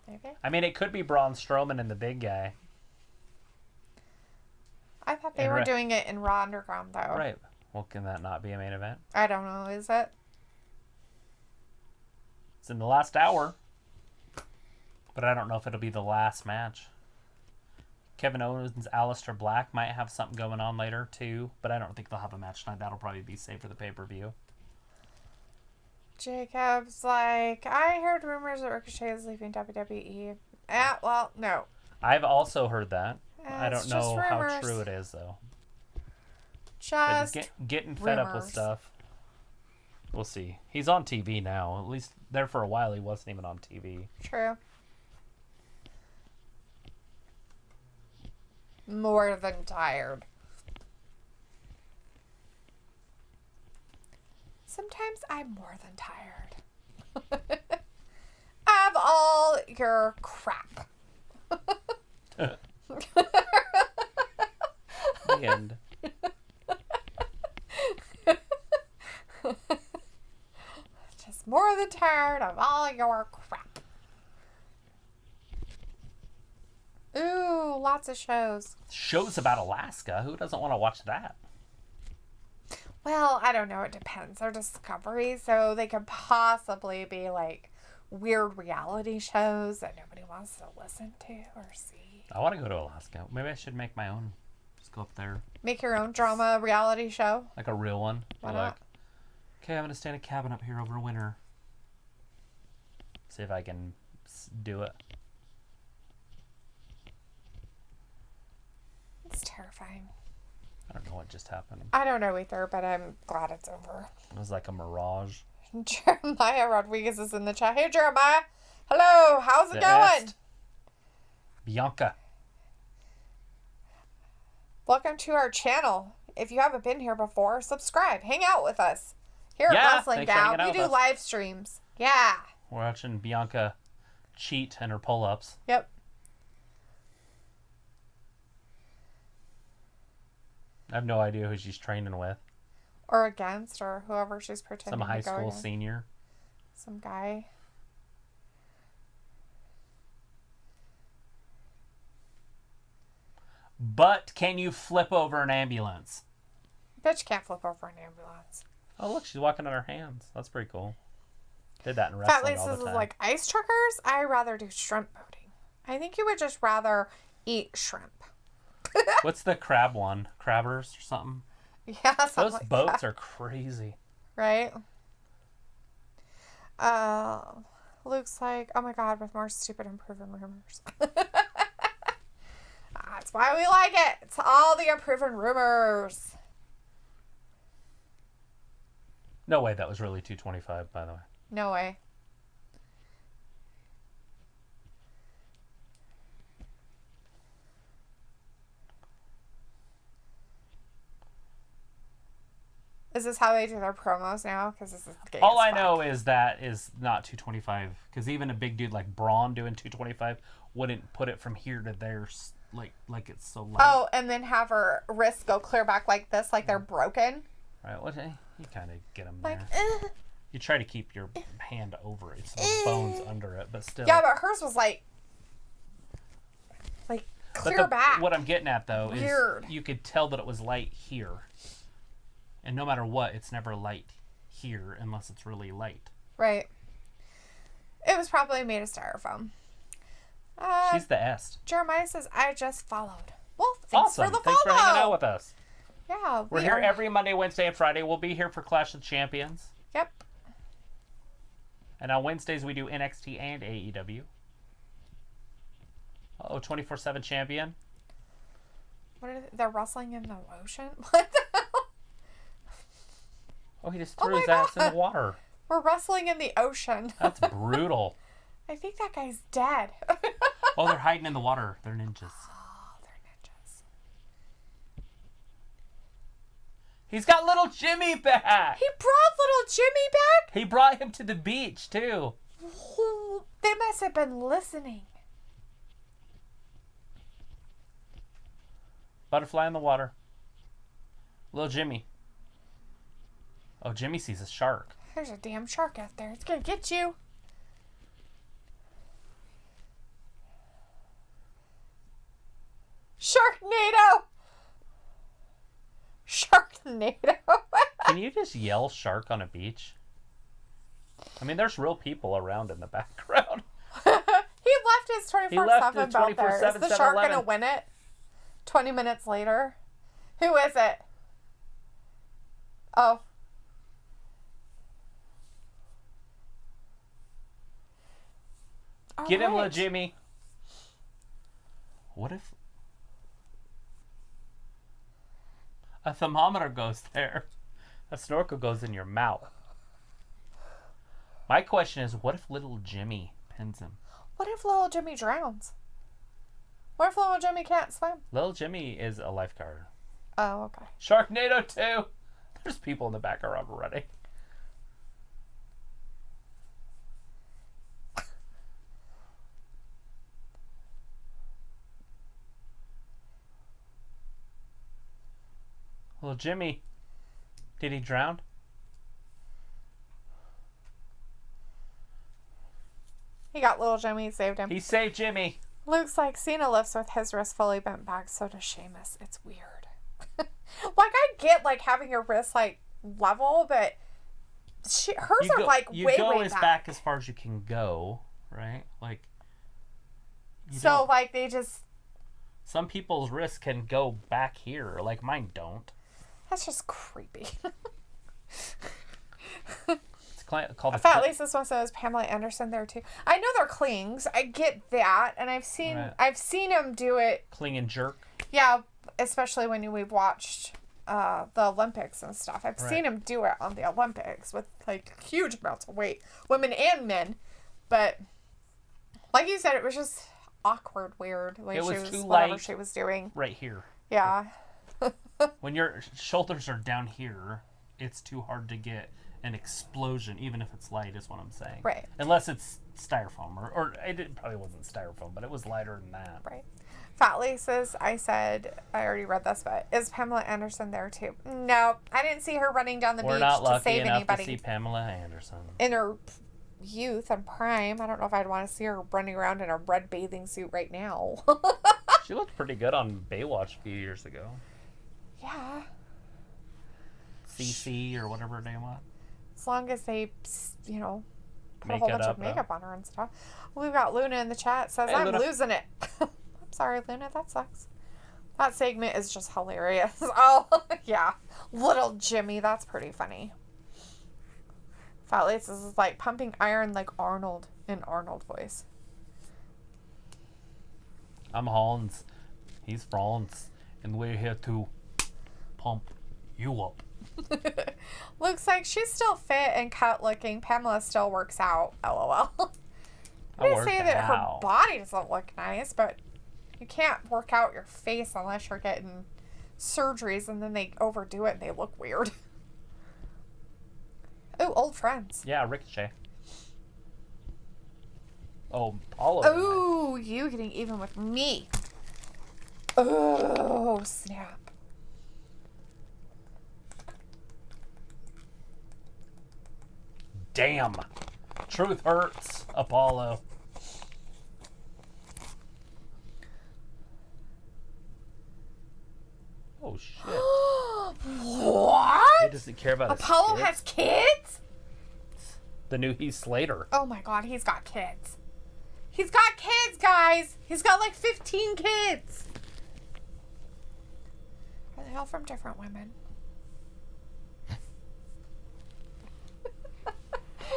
Maybe. I mean, it could be Braun Strowman and the big guy. I thought they were doing it in Raw Underground, though. Right. Well, can that not be a main event? I don't know. Is it? It's in the last hour. But I don't know if it'll be the last match. Kevin Owens, Aleister Black might have something going on later, too. But I don't think they'll have a match tonight. That'll probably be saved for the pay-per-view. Jacob's like, I heard rumors that Ricochet is leaving WWE. Well, no. I've also heard that. I don't It's know just how rumors. true it is, though. Just getting fed up with rumors. stuff. We'll see. He's on TV now. At least there for a while he wasn't even on TV. True. More than tired. Sometimes I'm more than tired. Of all your crap. The end. Just more than tired of all your crap. Ooh, lots of shows. Shows about Alaska. Who doesn't want to watch that? Well, I don't know. It depends. They're Discovery, so they could possibly be like weird reality shows that nobody wants to listen to or see. I want to go to Alaska. Maybe I should make my own. Just go up there. Make your own drama reality show. Like a real one. Why Be not? like, okay, I'm going to stay in a cabin up here over winter. See if I can do it. It's terrifying. I don't know what just happened. I don't know either, but I'm glad it's over. It was like a mirage. Jeremiah Rodriguez is in the chat. Hey, Jeremiah. Hello. How's it going? Bianca. Welcome to our channel. If you haven't been here before, subscribe. Hang out with us. Here at WrestlingGab, we do live streams. Yeah. We're watching Bianca cheat in her pull-ups. Yep. I have no idea who she's training with. Or against, or whoever she's pretending Some high to go school against. senior. Some guy. But can you flip over an ambulance? Bitch can't flip over an ambulance. Oh, look, she's walking on her hands. That's pretty cool. Did that in wrestling all the time. Is like ice truckers. I rather do shrimp boating. I think you would just rather eat shrimp. What's the crab one? Crabbers or something? Yeah, something those like boats that. are crazy. Right? Luke's like, oh my god, with more stupid improving rumors. That's why we like it. It's all the improving rumors. No way that was really 225, by the way. No way. Is this how they do their promos now? Because this is gay all as I fuck. know is that is not 225. Because even a big dude like Braun doing 225 wouldn't put it from here to there like it's so light. Oh, and then have her wrists go clear back like this, like they're broken. Right. Well, you kind of get them Like, there. You try to keep your hand over it, so the bones under it, but still. yeah, but hers was like clear back. What I'm getting at though Weird. is you could tell that it was light here, and no matter what, it's never light here unless it's really light. Right. It was probably made of styrofoam. She's the est. Jeremiah says, I just followed. Well, thanks Awesome. for the Thanks follow. for hanging out with us. Yeah. We're here every Monday, Wednesday, and Friday. We'll be here for Clash of Champions. Yep. And on Wednesdays, we do NXT and AEW. Oh, 24/7 champion. What are they're wrestling in the ocean? What the hell? Oh, he just threw his ass in the water. We're wrestling in the ocean. That's brutal. I think that guy's dead. Oh, they're hiding in the water. They're ninjas. Oh, they're ninjas. He's got little Jimmy back. He brought little Jimmy back? He brought him to the beach, too. Oh, they must have been listening. Butterfly in the water. Little Jimmy. Oh, Jimmy sees a shark. There's a damn shark out there. It's going to get you. Sharknado! Sharknado. Can you just yell shark on a beach? I mean, there's real people around in the background. He left his 24/7 belt there. 24/7 Is the shark 7-Eleven. going to win it? 20 minutes later? Who is it? Oh. Get him, Alright. little Jimmy. What if a thermometer goes there? A snorkel goes in your mouth. My question is, what if little Jimmy pins him? What if little Jimmy drowns? What if little Jimmy can't swim? Little Jimmy is a lifeguard. Oh, okay. Sharknado 2. There's people in the background already. Little Jimmy. Did he drown? He got little Jimmy, saved him. He saved Jimmy. Luke's like, Cena lifts with his wrist fully bent back, so does Sheamus. It's weird. Like, I get, like, having your wrist, like, level, but hers are, like, you way go as back. back as far as you can go, right? Like, So, like, they just... some people's wrists can go back here, like mine don't. That's just creepy. It's called Fat Lisa Swanson is Pamela Anderson there, too. I know they're clings. I get that, and I've seen him do it. Cling and jerk. Yeah, especially when we've watched the Olympics and stuff. I've seen him do it on the Olympics with, like, huge amounts of weight, women and men. But, like you said, it was just awkward, weird. Like, It was she was too whatever light. she was doing. Right here. Yeah. When your shoulders are down here, it's too hard to get an explosion, even if it's light, is what I'm saying. Right. Unless it's styrofoam, or it probably wasn't styrofoam, but it was lighter than that. Right. Fat Lisa's, I already read this, but is Pamela Anderson there too? No, I didn't see her running down the We're beach not to lucky save enough anybody. to see Pamela Anderson. In her youth and prime, I don't know if I'd want to see her running around in a red bathing suit right now. She looked pretty good on Baywatch a few years ago. Yeah. CC or whatever her name was. As long as they, you know, put Make a whole it bunch up, of makeup on her and stuff. We've got Luna in the chat. Says, Hey, I'm Luna. losing it. I'm sorry, Luna. That sucks. That segment is just hilarious. Oh, yeah. Little Jimmy. That's pretty funny. Fat Laces is like pumping iron like Arnold in Arnold voice. I'm Hans. He's Franz. And we're here to pump you up. Looks like she's still fit and cut looking. Pamela still works out. LOL. I'm going to say that her body doesn't look nice, but you can't work out your face unless you're getting surgeries and then they overdo it and they look weird. Oh, old friends. Yeah, Ricochet. Oh, Apollo. Oh, you getting even with me. Oh, snap. Damn. Truth hurts, Apollo. Oh, shit. What? He doesn't care about Apollo his kids. has kids? The new Heath Slater. Oh my god, he's got kids. He's got kids, guys. He's got like 15 kids. Are they all from different women?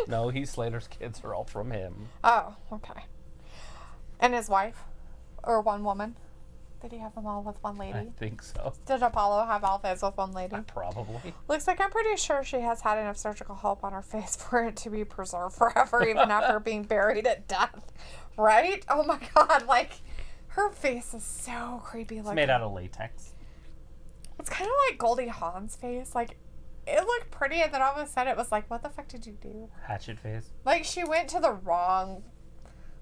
No, Heath Slater's kids are all from him. Oh, okay. And his wife? Or one woman? Did he have them all with one lady? I think so. Did Apollo have all of his with one lady? Probably. Looks like I'm pretty sure she has had enough surgical help on her face for it to be preserved forever, even after being buried at death. Right? Oh my god, like, her face is so creepy looking. It's made out of latex. It's kind of like Goldie Hawn's face. Like, it looked pretty, and then all of a sudden it was like, what the fuck did you do? Hatchet face. Like, she went to the wrong,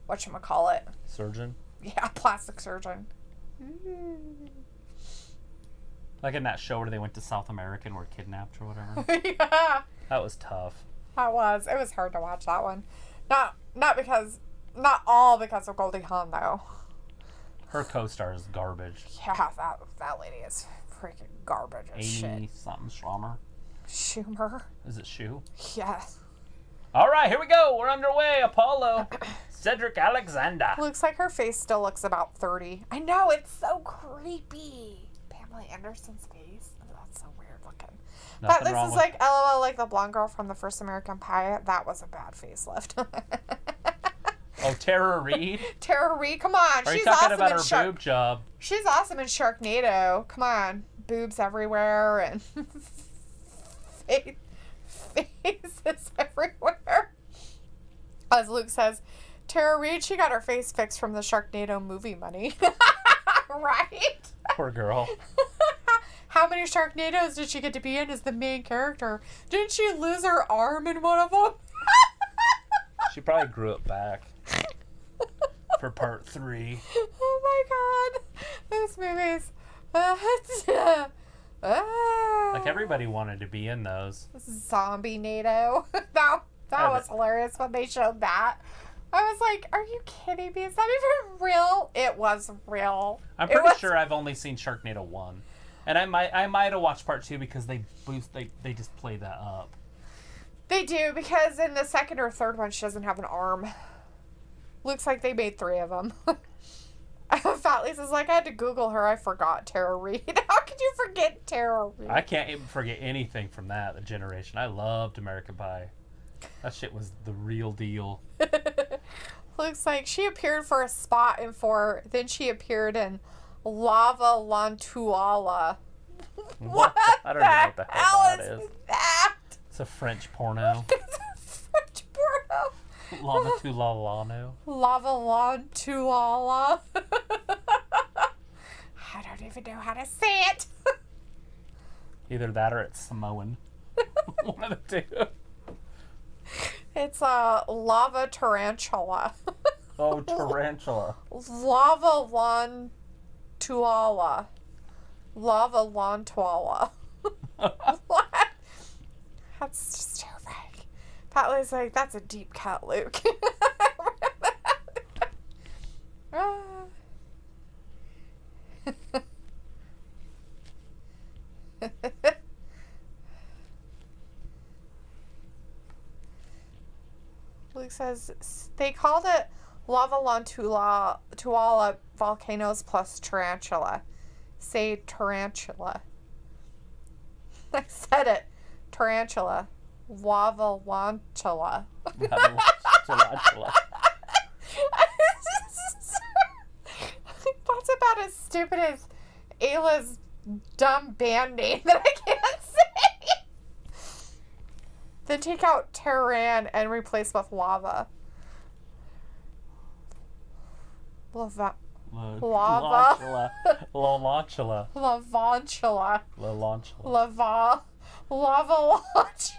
whatchamacallit. Surgeon. Yeah, plastic surgeon. Like in that show where they went to South America and were kidnapped or whatever. Yeah. That was tough. That was. It was hard to watch that one. Not all because of Goldie Hawn, though. Her co-star is garbage. Yeah, that lady is freaking garbage as shit. Amy something Schramer. Schumer. Is it Shu? Yes. All right, here we go. We're underway. Apollo. Cedric Alexander. Looks like her face still looks about 30. I know, it's so creepy. Pamela Anderson's face. Oh, that's so weird looking. But this is like LOL, like the blonde girl from the first American Pie. That was a bad facelift. Oh, Tara Reid? Tara Reid, come on. Are you talking about her boob job? She's awesome in Sharknado. Come on. Boobs everywhere and faces everywhere. As Luke says, Tara Reid, she got her face fixed from the Sharknado movie money. Right? Poor girl. How many Sharknadoes did she get to be in as the main character? Didn't she lose her arm in one of them? She probably grew it back for part 3. Oh my god. Those movies. Like everybody wanted to be in those. Zombie NATO. that was hilarious when they showed that. I was like, are you kidding me? Is that even real? It was real. I'm pretty sure I've only seen Sharknado 1. And I might have watched part 2 because they just play that up. They do, because in the second or third one, she doesn't have an arm. Looks like they made 3 of them. Fat Lisa's like, I had to Google her. I forgot Tara Reid. How could you forget Tara Reid? I can't even forget anything from the generation. I loved American Pie. That shit was the real deal. Looks like she appeared for a spot in 4. Then she appeared in Lava Lantuala. What I don't know what the hell that is. That? It's a French porno. It's a French porno. Lava to Lalano. Lava Lantuala. I don't even know how to say it. Either that or it's Samoan. One of the two. It's a lava tarantula. Oh, tarantula. Lava Lantuala. Lava Lantuala. What? That's just terrifying. That was like, that's a deep cut, Luke. Luke says they called it Lava Tuala Volcanoes plus Tarantula. Say tarantula. I said it. Tarantula. Lava Wantula. That's about as stupid as Ayla's dumb band name that I can't say. Then take out Terran and replace with lava. Lava. Lavantula. Lavantula. Lavantula. Lava. Lava launch.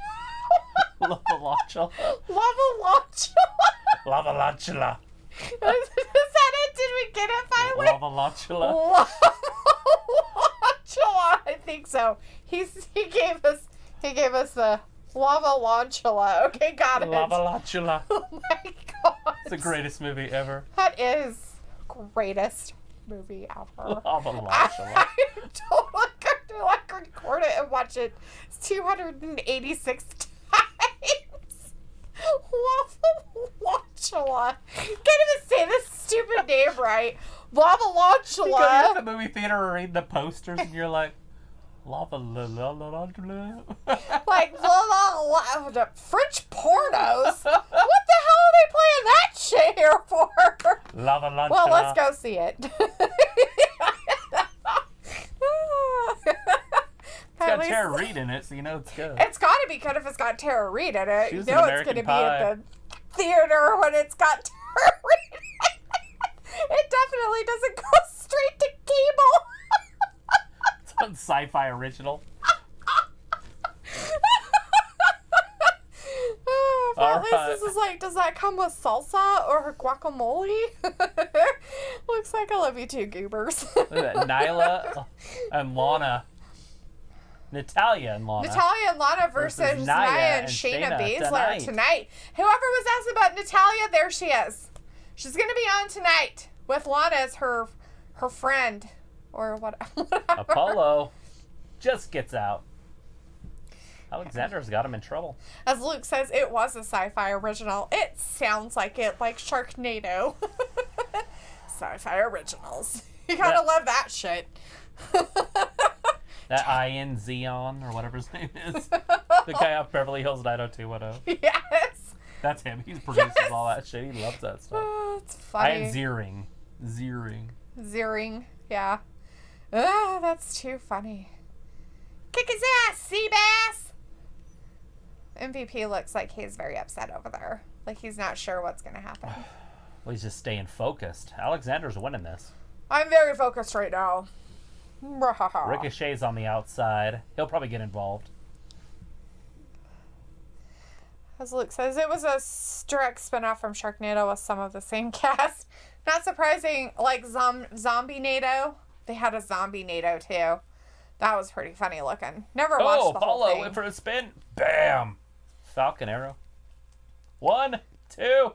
Lavalantula. Lavalantula. Lavalantula. Is that it? Did we get it finally? Lavalantula. Lavalantula. I think so. He gave us the Lavalantula. Okay, got it. Lavalantula. Oh my god. It's the greatest movie ever. That is greatest movie ever. Lavalantula. I'm totally going to record it and watch it 286 times. Lavalantula. Can't even say this stupid name right. Lavalantula. You go to the movie theater or read the posters and you're like, Lavalantula. Like, French pornos? What the hell are they playing that shit here for? Lavalantula. Well, let's go see it. It's got Tara Reid in it, so you know it's good. It's got to be good if it's got Tara Reid in it. She was you know in it's going to be American at the theater when it's got Tara Reid. It definitely doesn't go straight to cable. It's on Sci-Fi Original. At least this is like, does that come with salsa or guacamole? Looks like I love you too, goobers. Look at that. Nyla and Lana. Natalia and Lana. Natalia and Lana versus Nia and Shayna Baszler tonight. Whoever was asking about Natalia, there she is. She's going to be on tonight with Lana as her friend. Or whatever. Apollo just gets out. Alexander's got him in trouble. As Luke says, it was a sci-fi original. It sounds like it, like Sharknado. Sci-fi originals. You gotta love that shit. That Ian Zion, or whatever his name is. The guy off Beverly Hills 90210. Yes. That's him. He produces all that shit. He loves that stuff. Oh, it's funny. Ian Ziering. Ziering, yeah. That's too funny. Kick his ass, Seabass! MVP looks like he's very upset over there. Like he's not sure what's going to happen. Well, he's just staying focused. Alexander's winning this. I'm very focused right now. Ricochet's on the outside. He'll probably get involved. As Luke says, it was a direct spinoff from Sharknado with some of the same cast. Not surprising, like Zombie-Nado. They had a Zombie-Nado too. That was pretty funny looking. Never watched the whole thing. Went for a spin. Bam! Falcon Arrow. 1, 2.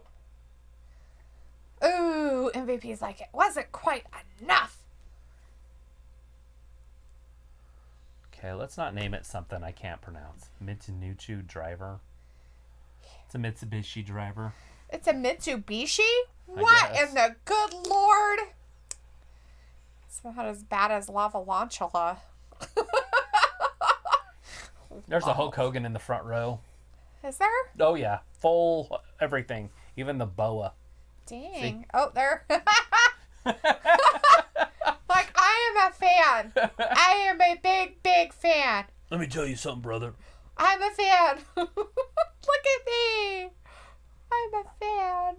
Ooh, MVP's like, it wasn't quite enough. Okay, let's not name it something I can't pronounce. Mitsubishi driver. It's a Mitsubishi driver. It's a Mitsubishi? What in the good Lord? It's not as bad as Lavalantula. There's a Hulk Hogan in the front row. Is there? Oh, yeah. Full everything. Even the boa. Dang. See? Oh, there. Like, I am a fan. I am a big, big fan. Let me tell you something, brother. I'm a fan. Look at me. I'm a fan.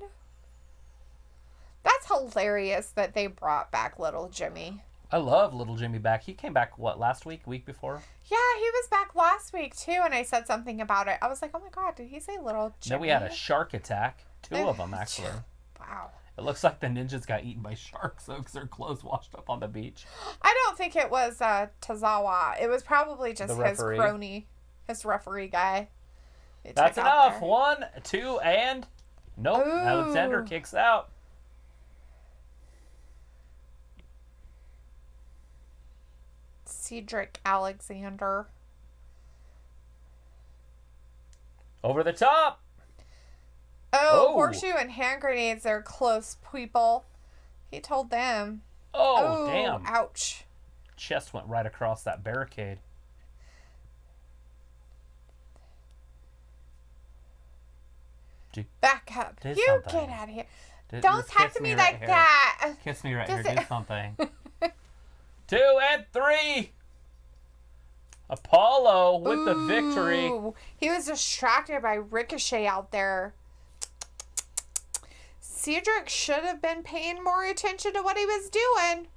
That's hilarious that they brought back Little Jimmy. I love Little Jimmy back. He came back, what, last week? Week before? Yeah, he was back last week, too, and I said something about it. I was like, oh my god, did he say Little Jimmy? Then we had a shark attack. 2 of them, actually. Wow. It looks like the ninjas got eaten by sharks, though, because their clothes washed up on the beach. I don't think it was Tozawa. It was probably just his crony, his referee guy. That's enough. 1, 2, and... Nope. Ooh. Alexander kicks out. Cedric Alexander. Over the top. Oh, Oh! Horseshoe and hand grenades are close, people. He told them. Oh, damn. Ouch. Chest went right across that barricade. Back up. Do You something. get out of here. Don't talk to me like that. Kiss me right here. Do something. 2 and 3. Apollo with the victory. He was distracted by Ricochet out there. Cedric should have been paying more attention to what he was doing.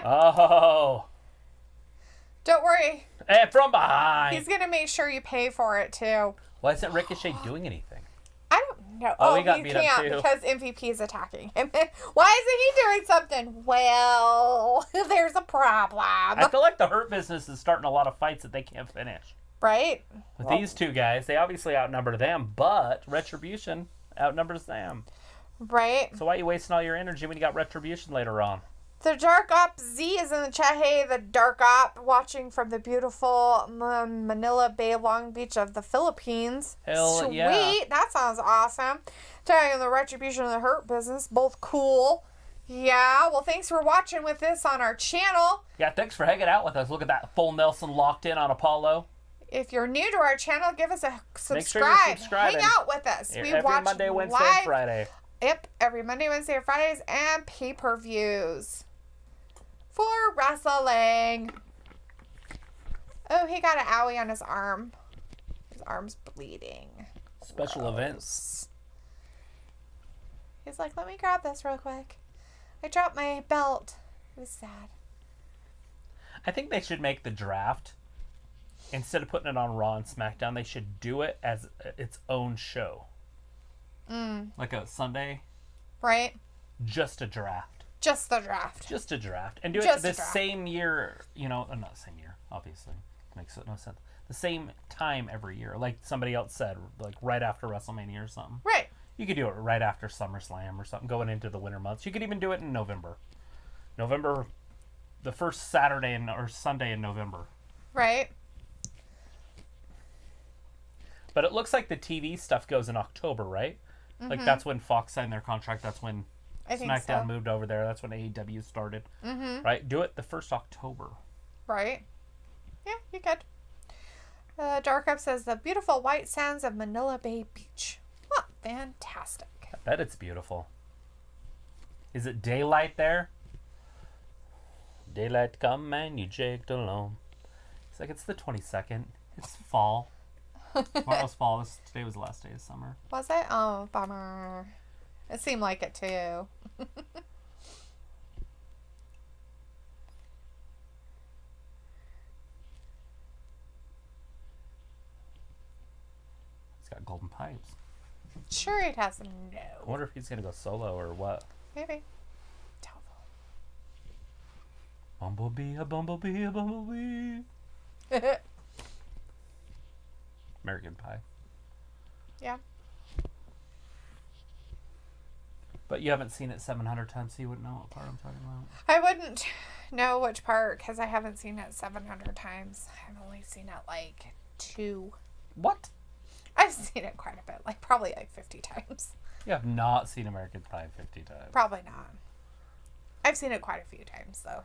Oh. Don't worry. And from behind. He's going to make sure you pay for it, too. Why isn't Ricochet doing anything? I don't know. Oh, he got beat up, too. Because MVP is attacking him. Why isn't he doing something? Well, there's a problem. I feel like the Hurt Business is starting a lot of fights that they can't finish. Right? With these two guys, they obviously outnumber them, but Retribution outnumbers them. Right? So why are you wasting all your energy when you got Retribution later on? The Dark Op Z is in the chat. Hey, the Dark Op watching from the beautiful Manila Bay, Long Beach of the Philippines. Hell Sweet. yeah. That sounds awesome. Talking the Retribution and the Hurt Business. Both cool. Yeah. Well, thanks for watching with us on our channel. Yeah, thanks for hanging out with us. Look at that full Nelson locked in on Apollo. If you're new to our channel, give us a subscribe. Make sure you're subscribing. Hang out with us. We Every watch Monday, Wednesday, live. and Friday. Yep, every Monday, Wednesday, and Fridays, and pay-per-views for wrestling. Oh, he got an owie on his arm. His arm's bleeding. Special events. He's like, let me grab this real quick. I dropped my belt. It was sad. I think they should make the draft, instead of putting it on Raw and SmackDown, they should do it as its own show. Like a Sunday. Right? Just a draft. Just the draft. Just a draft. And do Just it the a draft. same year, not same year, obviously. Makes no sense. The same time every year. Like somebody else said, like right after WrestleMania or something. Right. You could do it right after SummerSlam or something, going into the winter months. You could even do it in November. The first Saturday or Sunday in November. Right. But it looks like the TV stuff goes in October, right? Like that's when Fox signed their contract. That's when I think SmackDown so. moved over there. That's when AEW started. Right? Do it the 1st October. Right. Yeah, you could. Dark Up says, the beautiful white sands of Manila Bay Beach. Oh, fantastic. I bet it's beautiful. Is it daylight there? Daylight come and you jigged alone. It's like it's the 22nd. It's fall. Tomorrow's fall. Today was the last day of summer. Was it? Oh, bummer. It seemed like it too. He's got golden pipes. Sure, it has I no. wonder if he's gonna go solo or what. Maybe. Doubtful. Bumblebee, a bumblebee, a bumblebee. American Pie. Yeah. But you haven't seen it 700 times, so you wouldn't know what part I'm talking about. I wouldn't know which part because I haven't seen it 700 times. I've only seen it like 2. What? I've seen it quite a bit, like probably like 50 times. You have not seen American Pie 50 times. Probably not. I've seen it quite a few times though.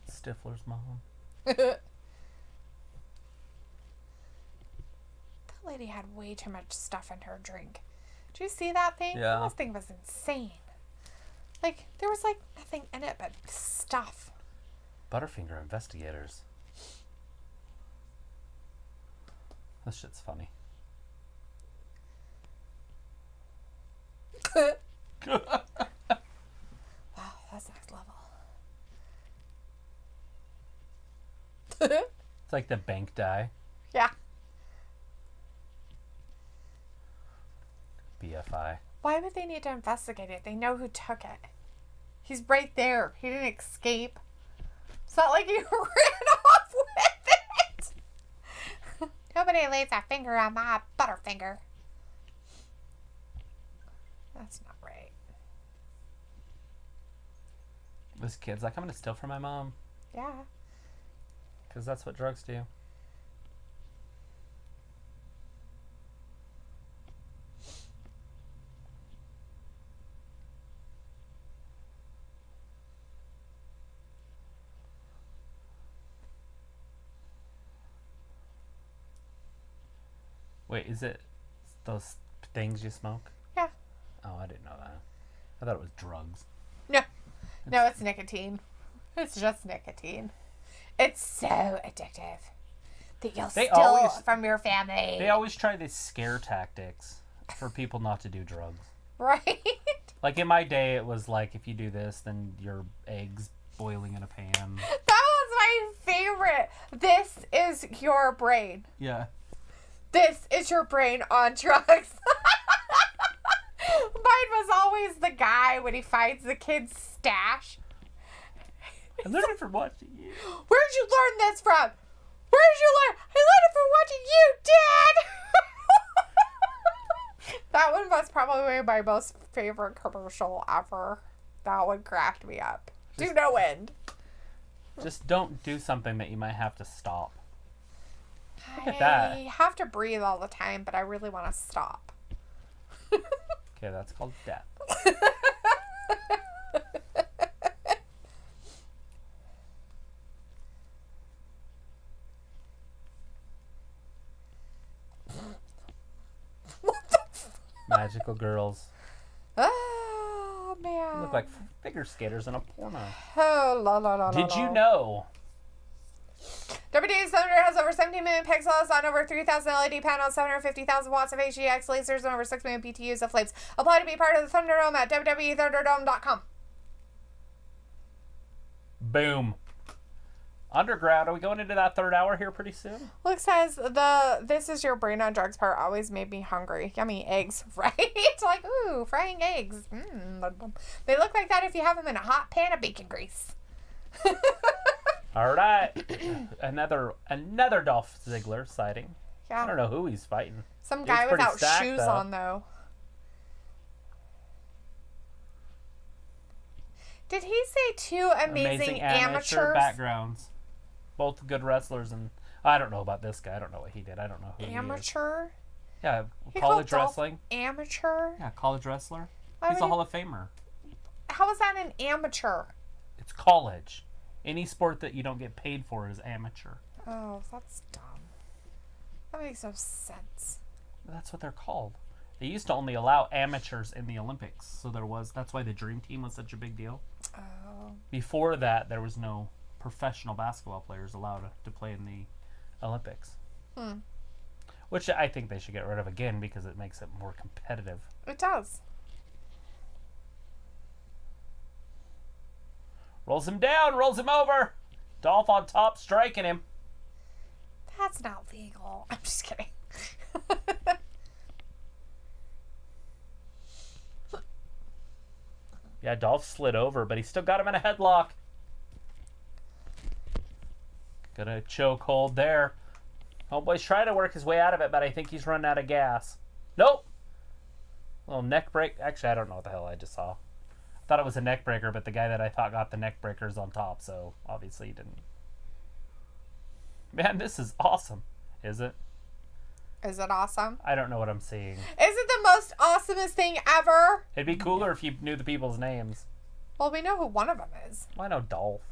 Stifler's mom. That lady had way too much stuff in her drink. Did you see that thing? Yeah. This thing was insane. Like, there was like nothing in it but stuff. Butterfinger investigators. This shit's funny. Wow, that's next level. It's like the bank die. Yeah. BFI. Why would they need to investigate it? They know who took it. He's right there. He didn't escape. It's not like he ran off with it. Nobody lays a finger on my Butterfinger. That's not right. This kid's like, I'm gonna steal from my mom. Yeah. Because that's what drugs do. Wait, is it those things you smoke? Yeah. Oh, I didn't know that. I thought it was drugs. No, it's nicotine. It's just nicotine. It's so addictive that you'll steal from your family. They always try these scare tactics for people not to do drugs. Right? Like in my day, it was like, if you do this, then your eggs boiling in a pan. That was my favorite. This is your brain. Yeah. This is your brain on drugs. Mine was always the guy when he finds the kid's stash. I learned it from watching you. Where'd you learn this from? Where'd you learn? I learned it from watching you, Dad. That one was probably my most favorite commercial ever. That one cracked me up. To no end. Just don't do something that you might have to stop. Look at that. I have to breathe all the time, but I really want to stop. Okay, that's called death. Magical girls. Oh, man. Look like figure skaters in a porno. Oh, la la la. Did you know? WWE's Thunder has over 17 million pixels on over 3,000 LED panels, 750,000 watts of HDX lasers, and over 6 million BTUs of flames. Apply to be part of the Thunderdome at WWEThunderdome.com. Boom. Underground. Are we going into that third hour here pretty soon? Luke says this is your brain on drugs part always made me hungry. Yummy eggs, right? It's like, ooh, frying eggs. They look like that if you have them in a hot pan of bacon grease. All right. Another Dolph Ziggler sighting. Yeah. I don't know who he's fighting. Some guy without shoes on, though. Did he say two amazing amateurs? Backgrounds. Both good wrestlers, and I don't know about this guy. I don't know what he did. I don't know who Amateur? He is. Yeah, He college called wrestling. Amateur? Yeah, college wrestler. He's a Hall of Famer. How is that an amateur? It's college. Any sport that you don't get paid for is amateur. Oh, that's dumb. That makes no sense. That's what they're called. They used to only allow amateurs in the Olympics, so that's why the Dream Team was such a big deal. Oh. Before that, there was no professional basketball players allowed to play in the Olympics. Which I think they should get rid of again because it makes it more competitive. It does. Rolls him down, rolls him over. Dolph on top, striking him. That's not legal. I'm just kidding. Yeah, Dolph slid over, but he still got him in a headlock. Got a chokehold there. Homeboy's trying to work his way out of it, but I think he's running out of gas. Nope. Little neck break. Actually, I don't know what the hell I just saw. I thought it was a neck breaker, but the guy that I thought got the neck breaker is on top, so obviously he didn't. Man, this is awesome. Is it? Is it awesome? I don't know what I'm seeing. Is it the most awesomest thing ever? It'd be cooler if you knew the people's names. Well, we know who one of them is. Well, I know Dolph.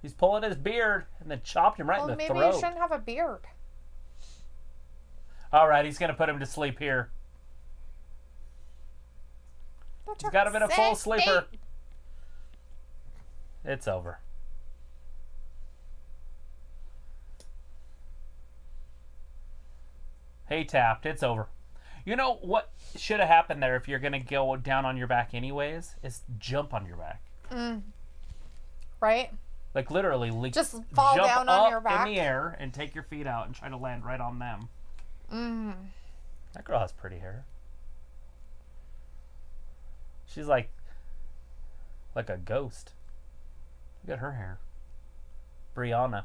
He's pulling his beard and then chopped him right in the throat. Maybe he shouldn't have a beard. All right, he's going to put him to sleep here. He's got him in a full sleeper. It's over. Hey, tapped. It's over. You know what should have happened there if you're going to go down on your back anyways? Is jump on your back. Right? Like literally. Just fall down on your back. In the air and take your feet out and try to land right on them. That girl has pretty hair. She's like a ghost. Look at her hair. Brianna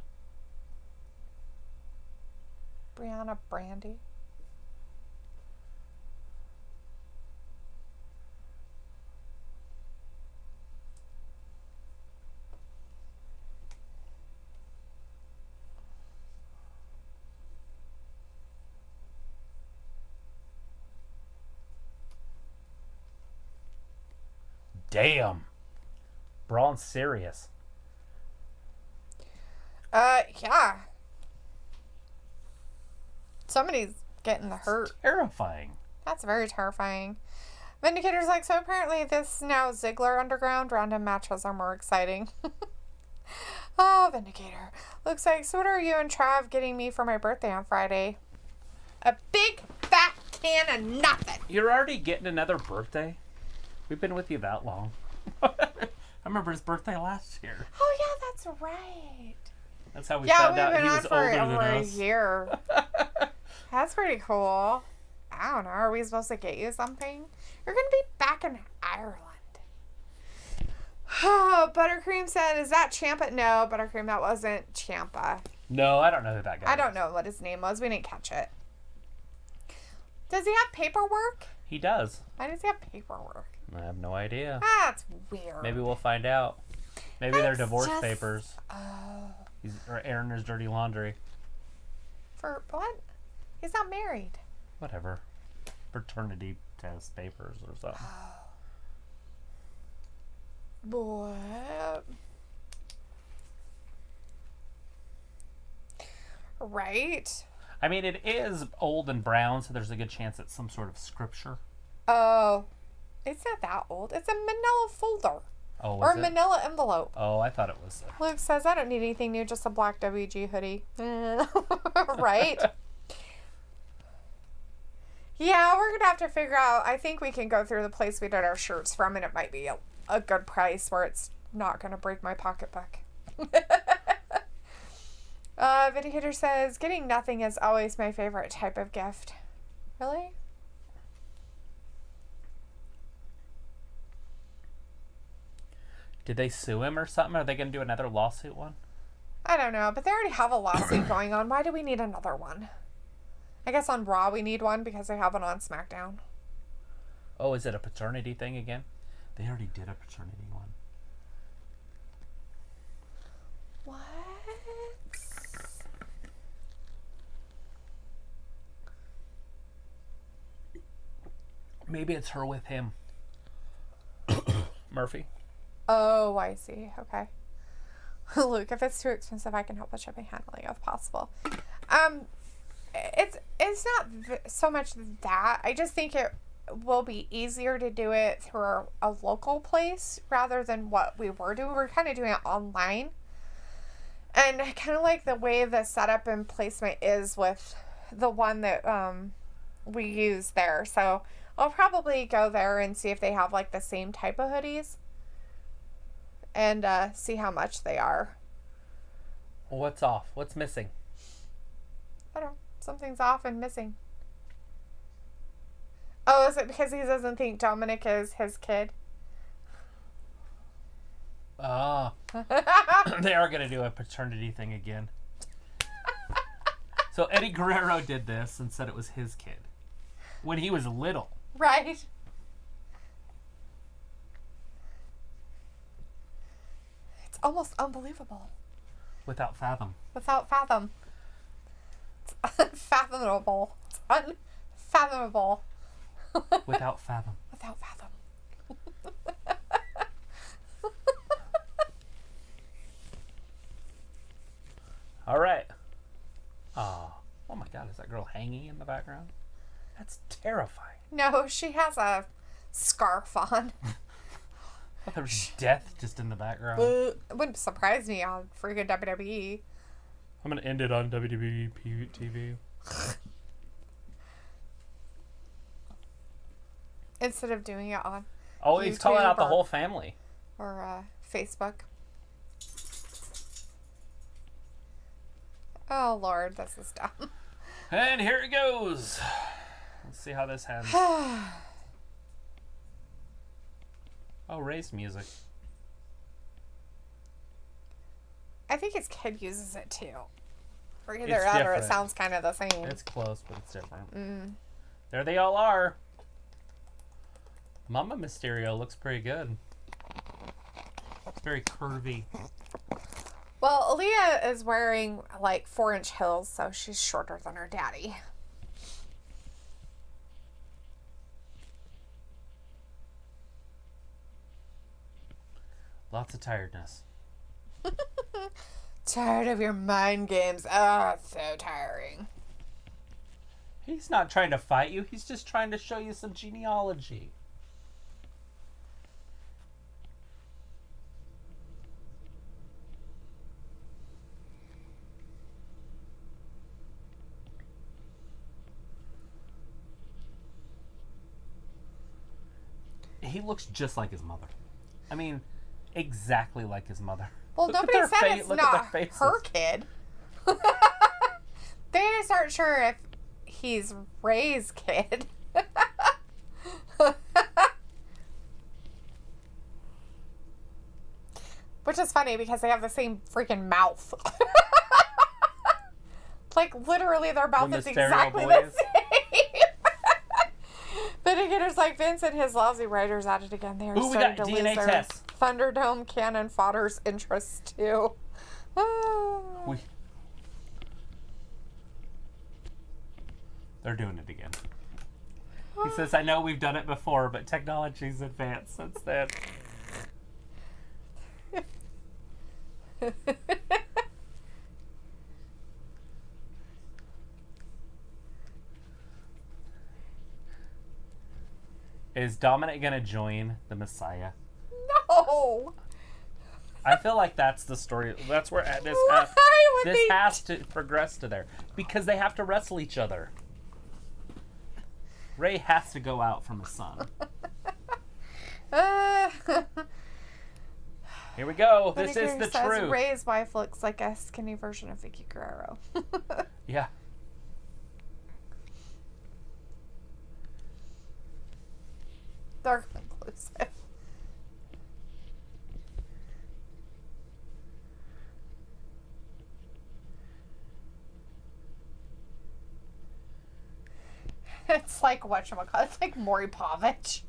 Brandy. Damn. Braun's serious. Yeah. Somebody's getting the hurt. Terrifying. That's very terrifying. Vindicator's like, so apparently this now Ziggler Underground random matches are more exciting. Oh, Vindicator. Looks like, so what are you and Trav getting me for my birthday on Friday? A big fat can of nothing. You're already getting another birthday? We've been with you that long. I remember his birthday last year. Oh, yeah, that's right. That's how we found out he was older than over us. A year. That's pretty cool. I don't know. Are we supposed to get you something? You're going to be back in Ireland. Oh, Buttercream said, is that Ciampa? No, Buttercream, that wasn't Ciampa. No, I don't know who that guy is. I don't know what his name was. We didn't catch it. Does he have paperwork? He does. Why does he have paperwork? I have no idea. That's weird. Maybe we'll find out. Maybe they're divorce papers. Oh. He's airing his dirty laundry. For what? He's not married. Whatever. Paternity test papers or something. Boy. Right? I mean, it is old and brown, so there's a good chance it's some sort of scripture. Oh. It's not that old. It's a manila folder. Oh, or a manila envelope. Oh, I thought it was. Luke says, I don't need anything new, just a black WG hoodie. Right? Yeah, we're going to have to figure out. I think we can go through the place we did our shirts from, and it might be a good price where it's not going to break my pocketbook. Vindicator says, getting nothing is always my favorite type of gift. Really? Did they sue him or something? Are they going to do another lawsuit one? I don't know, but they already have a lawsuit going on. Why do we need another one? I guess on Raw we need one because they have one on SmackDown. Oh, is it a paternity thing again? They already did a paternity one. What? Maybe it's her with him. Murphy. Oh, I see. Okay. Luke, if it's too expensive, I can help with shipping handling if possible. It's not so much that. I just think it will be easier to do it through a local place rather than what we were doing. We're kind of doing it online. And I kind of like the way the setup and placement is with the one that we use there. So I'll probably go there and see if they have like the same type of hoodies. And see how much they are. What's off? What's missing? I don't know. Something's off and missing. Oh, is it because he doesn't think Dominic is his kid? Ah. They are going to do a paternity thing again. So Eddie Guerrero did this and said it was his kid. When he was little. Right. Almost unbelievable. Without fathom. Without fathom. It's unfathomable. It's unfathomable. Without fathom. Without fathom. All right. Oh my God, is that girl hanging in the background? That's terrifying. No, she has a scarf on. I thought there was death just in the background. It wouldn't surprise me on freaking WWE. I'm going to end it on WWE TV. Instead of doing it on Oh, he's YouTube calling out the whole family. Or Facebook. Oh, Lord, this is dumb. And here it goes. Let's see how this ends. Oh, race music. I think his kid uses it too. Or either It's that or it different. sounds kind of the same. It's close, but it's different. Mm. There they all are. Mama Mysterio looks pretty good. It's very curvy. Well, Aaliyah is wearing like 4-inch heels, so she's shorter than her daddy. Lots of tiredness. Tired of your mind games. Oh, it's so tiring. He's not trying to fight you. He's just trying to show you some genealogy. He looks just like his mother. I mean, exactly like his mother. Well, nobody said it's not her kid. They just aren't sure if he's Ray's kid. Which is funny because they have the same freaking mouth. Like, literally, their mouth is exactly the same. Vindicator's like, Vince and his lousy writers at it again. They are starting to lose their Thunderdome cannon fodder's interest, too. They're doing it again. He says, I know we've done it before, but technology's advanced since then. Is Dominic going to join the Messiah? No! I feel like that's the story. That's where this has to progress to there. Because they have to wrestle each other. Ray has to go out from his son. Here we go. This is the truth. Ray's wife looks like a skinny version of Vicky Guerrero. Yeah. They're conclusive. It's like whatchamacallit. It's like Maury Povich.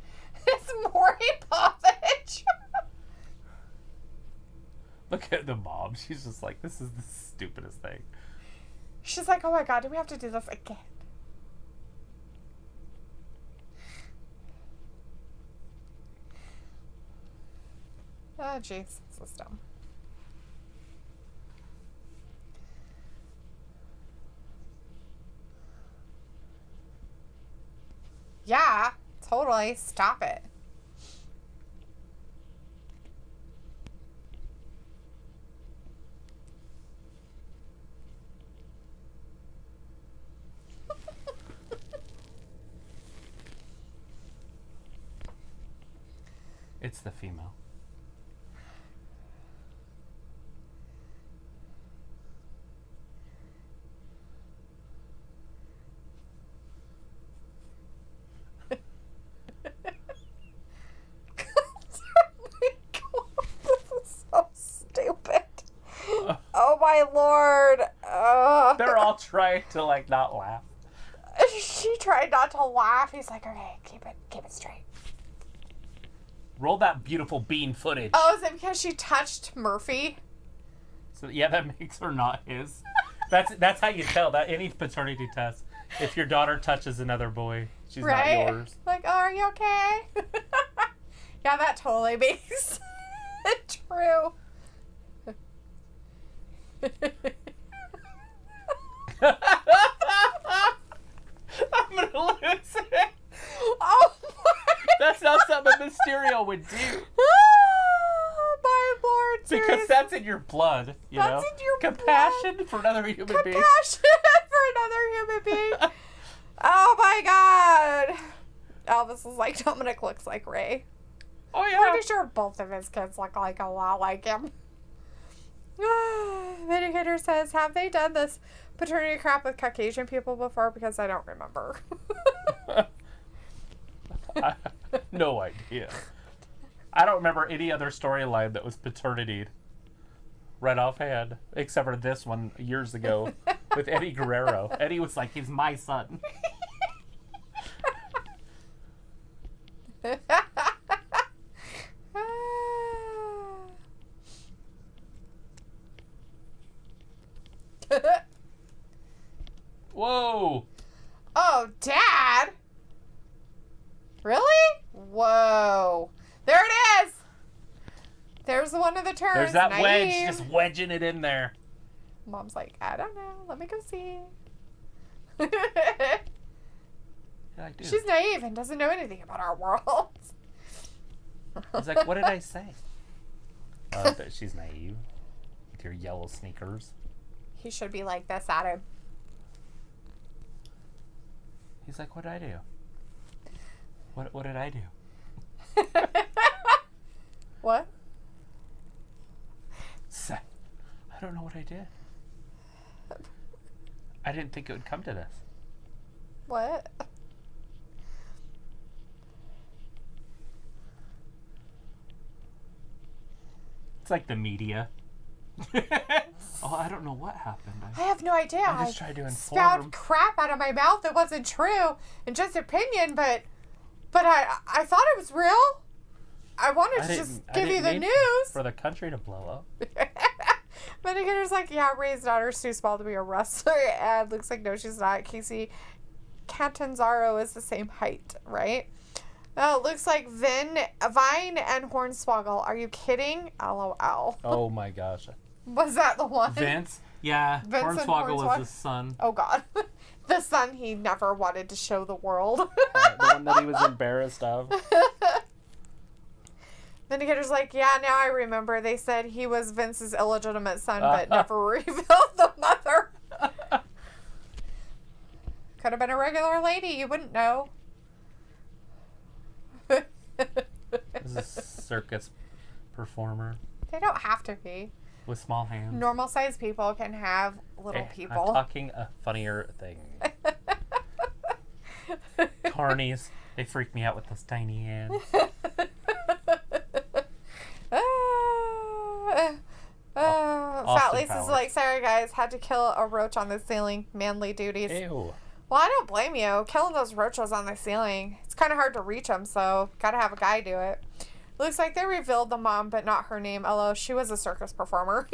It's Maury Povich. Look at the mom. She's just like, this is the stupidest thing. She's like, oh my god, do we have to do this again? Oh, jeez. This is dumb. Yeah, totally. Stop it. It's the female. My lord. They're all trying to like not laugh. She tried not to laugh. He's like, okay, keep it straight. Roll that beautiful bean footage. Oh, is it because she touched Murphy? So yeah, that makes her not his. That's how you tell that any paternity test. If your daughter touches another boy, she's not yours. Like, oh, are you okay? Yeah, that totally makes it true. I'm gonna lose it. Oh my! That's not something Mysterio would do. Oh my lord! Seriously. Because that's in your blood. That's in your compassion blood. for another human being. Compassion for another human being. Oh my god! Elvis is like, Dominic looks like Ray. Oh yeah. Pretty sure both of his kids look like a lot like him. Vindicator says, have they done this paternity crap with Caucasian people before? Because I don't remember. I have no idea. I don't remember any other storyline that was paternity right offhand, except for this one years ago with Eddie Guerrero. Eddie was like, he's my son. Whoa. Oh, Dad? Really? Whoa. There it is. There's one of the turns. There's that wedge, just wedging it in there. Mom's like, I don't know. Let me go see. You're like, dude. She's naive and doesn't know anything about our world. He's like, what did I say? But she's naive. With your yellow sneakers. He should be like this at him. He's like, what did I do? What did I do? What? I don't know what I did. I didn't think it would come to this. What? It's like the media. Oh, I don't know what happened. I have no idea. I just tried to inform. Spout crap out of my mouth that wasn't true and just opinion, but I thought it was real. I wanted to just give you the news. For the country to blow up. Vindicator's like, yeah, Ray's daughter's too small to be a wrestler. And looks like, no, she's not. Casey Catanzaro is the same height, right? Looks like Vine and Hornswoggle. Are you kidding? LOL. Oh my gosh. Was that the one? Vince? Yeah. Hornswoggle was his son. Oh god. The son he never wanted to show the world. The one that he was embarrassed of. Vindicator's like, yeah, now I remember. They said he was Vince's illegitimate son, but never revealed the mother. Could have been a regular lady. You wouldn't know. This is a circus performer. They don't have to be. With small hands. Normal-sized people can have little people. I'm talking a funnier thing. Carnies. They freak me out with those tiny hands. Fat Lace is like, sorry guys, had to kill a roach on the ceiling. Manly duties. Ew. Well, I don't blame you. Killing those roaches on the ceiling. It's kind of hard to reach them, so gotta have a guy do it. Looks like they revealed the mom, but not her name. Although she was a circus performer.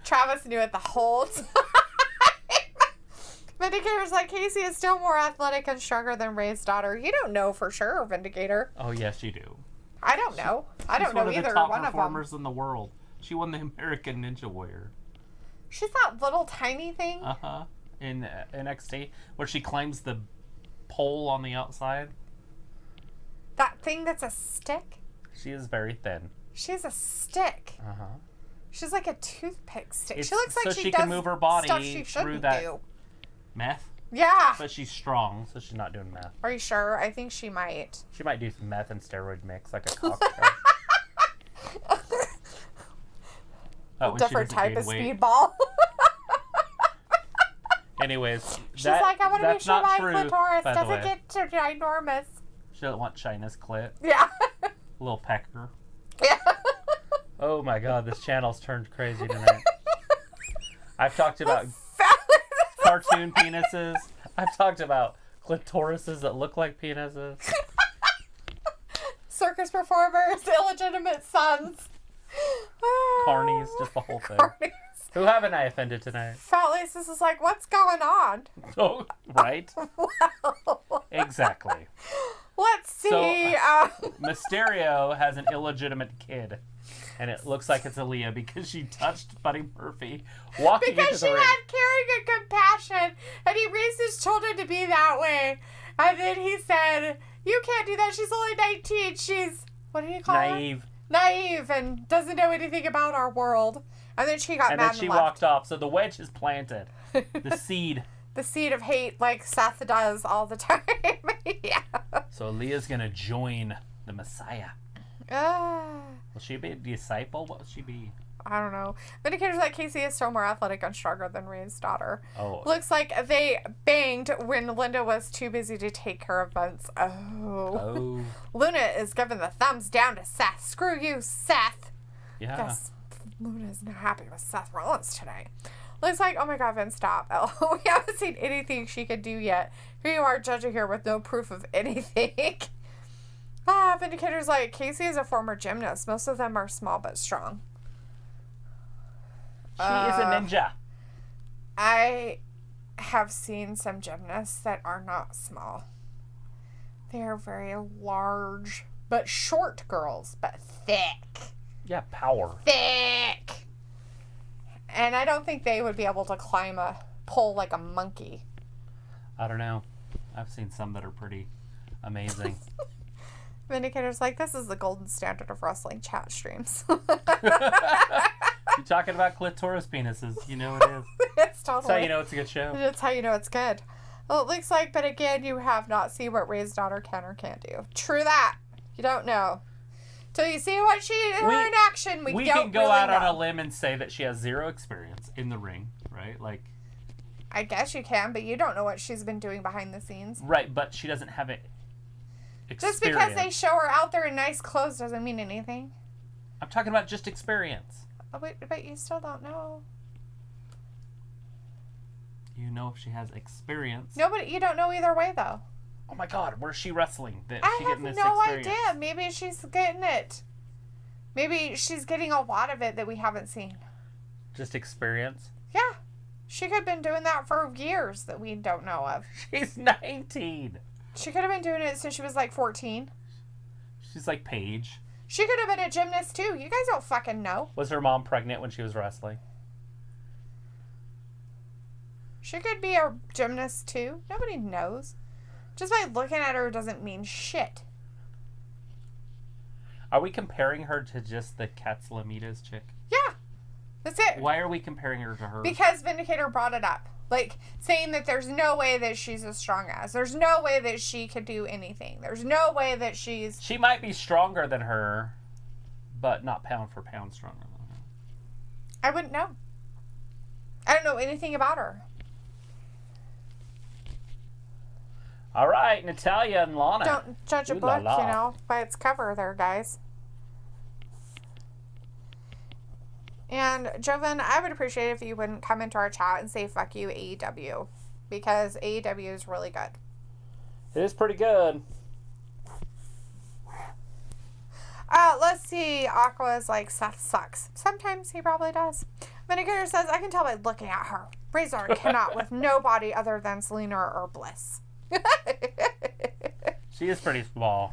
Travis knew it the whole time. Vindicator's like, Casey is still more athletic and stronger than Ray's daughter. You don't know for sure, Vindicator. Oh, yes, you do. I don't know. I don't know either one of them. She's one of the top performers in the world. She won the American Ninja Warrior. She's that little tiny thing? Uh-huh. In NXT, where she climbs the pole on the outside. That thing that's a stick? She is very thin. She's a stick. Uh-huh. She's like a toothpick stick. She looks like she can move her body through that do. Meth. Yeah. But she's strong, so she's not doing meth. Are you sure? I think she might. She might do some meth and steroid mix, like a cocktail. Different type of speedball. Anyways, she's like, I want to make sure my clitoris doesn't get too ginormous. She doesn't want China's clit. Yeah. A little pecker. Yeah. Oh my god, this channel's turned crazy tonight. I've talked about cartoon penises. I've talked about clitorises that look like penises. Circus performers, illegitimate sons. Carnies, just the whole thing. Carnies. Who haven't I offended tonight? Fat Laces is like, what's going on? Oh, right? Well, exactly. Let's see. So, Mysterio has an illegitimate kid. And it looks like it's Aaliyah because she touched Buddy Murphy walking into the ring. Because she had caring and compassion. And he raised his children to be that way. And then he said, you can't do that. She's only 19. She's, what did he call her? Naive and doesn't know anything about our world. And then she got mad and left. And then she walked off. So the wedge is planted. The seed. The seed of hate like Seth does all the time. Yeah. So Aaliyah's going to join the Messiah. Will she be a disciple? What will she be? I don't know. Vindicator's like, Casey is still more athletic and stronger than Ray's daughter. Oh. Looks like they banged when Linda was too busy to take care of Vince. Oh. Luna is giving the thumbs down to Seth. Screw you, Seth. Yeah. Guess Luna is not happy with Seth Rollins today. Looks like, oh my god, Vince, stop. Oh, we haven't seen anything she could do yet. Here you are judging her with no proof of anything. Vindicator's like, Casey is a former gymnast. Most of them are small but strong. She is a ninja. I have seen some gymnasts that are not small. They are very large, but short girls, but thick. Yeah, power. Thick. And I don't think they would be able to climb a pole like a monkey. I don't know. I've seen some that are pretty amazing. Vindicator's like, this is the golden standard of wrestling chat streams. You're talking about clitoris penises. You know it is. It's totally. That's how you know it's a good show. That's how you know it's good. Well, it looks like, but again, you have not seen what Ray's daughter can or can't do. True that. You don't know. Till you see what her in action, we don't can go really out know. on a limb and say that she has zero experience in the ring, right? Like, I guess you can, but you don't know what she's been doing behind the scenes. Right, but she doesn't have it. Just because they show her out there in nice clothes doesn't mean anything. I'm talking about just experience. Oh, but you still don't know. You know if she has experience. No, but you don't know either way, though. Oh my God, where's she wrestling? I have no idea. Maybe she's getting it. Maybe she's getting a lot of it that we haven't seen. Just experience? Yeah. She could have been doing that for years that we don't know of. She's 19. She could have been doing it since she was like 14. She's like Paige. She could have been a gymnast too. You guys don't fucking know. Was her mom pregnant when she was wrestling? She could be a gymnast too. Nobody knows. Just by looking at her doesn't mean shit. Are we comparing her to just the Katsalamitas chick? Yeah. That's it. Why are we comparing her to her? Because Vindicator brought it up. Like, saying that there's no way that she's as strong as. There's no way that she could do anything. There's no way that she's... She might be stronger than her, but not pound for pound stronger than her. I wouldn't know. I don't know anything about her. All right, Natalya and Lana. Don't judge a book, you know, by its cover there, guys. And, Joven, I would appreciate it if you wouldn't come into our chat and say, fuck you, AEW. Because AEW is really good. It is pretty good. Let's see. Aqua's like, Seth sucks. Sometimes he probably does. Vindicator says, I can tell by looking at her. Razor cannot with nobody other than Selena or Bliss. She is pretty small.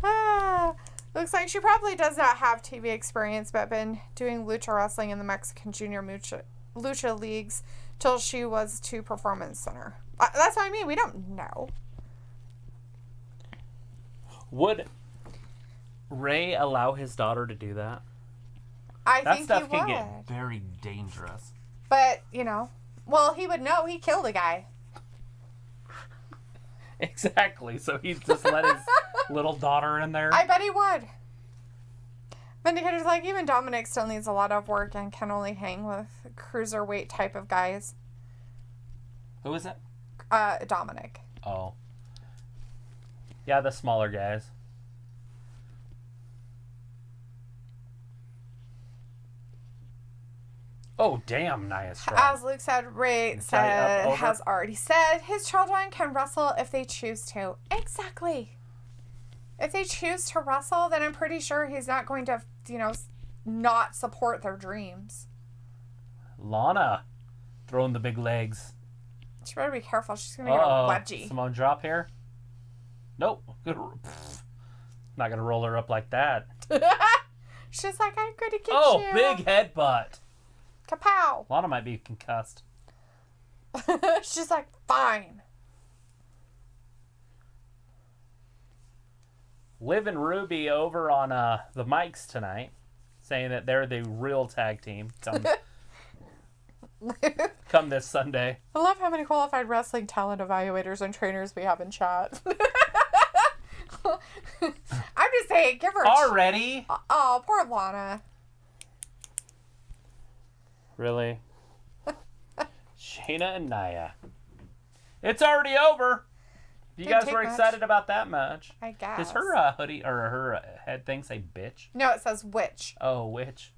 Looks like she probably does not have TV experience, but been doing lucha wrestling in the Mexican junior lucha leagues till she was to Performance Center. That's what I mean. We don't know. Would Ray allow his daughter to do that? I think he would. That stuff can get very dangerous. But, you know, well, he would know. He killed a guy. Exactly. So he just let his little daughter in there. I bet he would. Vindicator's like, even Dominic still needs a lot of work and can only hang with cruiserweight type of guys. Who is it? Dominic. Oh. Yeah, the smaller guys. Oh, damn, Nia's strong. As Luke said, Ray has already said his children can wrestle if they choose to. Exactly. If they choose to wrestle, then I'm pretty sure he's not going to, you know, not support their dreams. Lana throwing the big legs. She better be careful. She's going to get a wedgie. Simone drop here? Nope. Not going to roll her up like that. She's like, I'm going to get you. Oh, big headbutt. Kapow. Lana might be concussed. She's like, fine. Liv and Ruby over on the mics tonight, saying that they're the real tag team. Come this Sunday. I love how many qualified wrestling talent evaluators and trainers we have in chat. I'm just saying, give her already. Oh, poor Lana. Really? Shayna and Nia. It's already over. You guys were excited about that much. I guess. Does her hoodie or her head thing say bitch? No, it says witch. Oh, witch.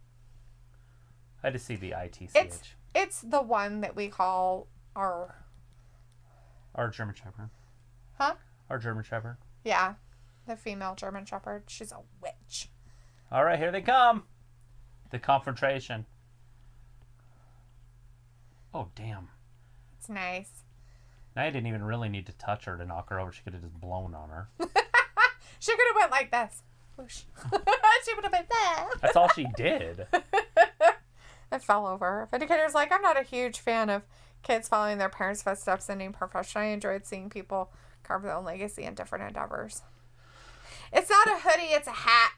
I had to see the ITCH. It's the one that we call our German Shepherd. Huh? Our German Shepherd. Yeah. The female German Shepherd. She's a witch. All right, here they come. The confrontation. Oh, damn. It's nice. I didn't even really need to touch her to knock her over. She could have just blown on her. She could have went like this. Whoosh. She would have been there. That's all she did. A It fell over. Vindicator's like, I'm not a huge fan of kids following their parents' footsteps in any profession. I enjoyed seeing people carve their own legacy in different endeavors. It's not a hoodie, it's a hat.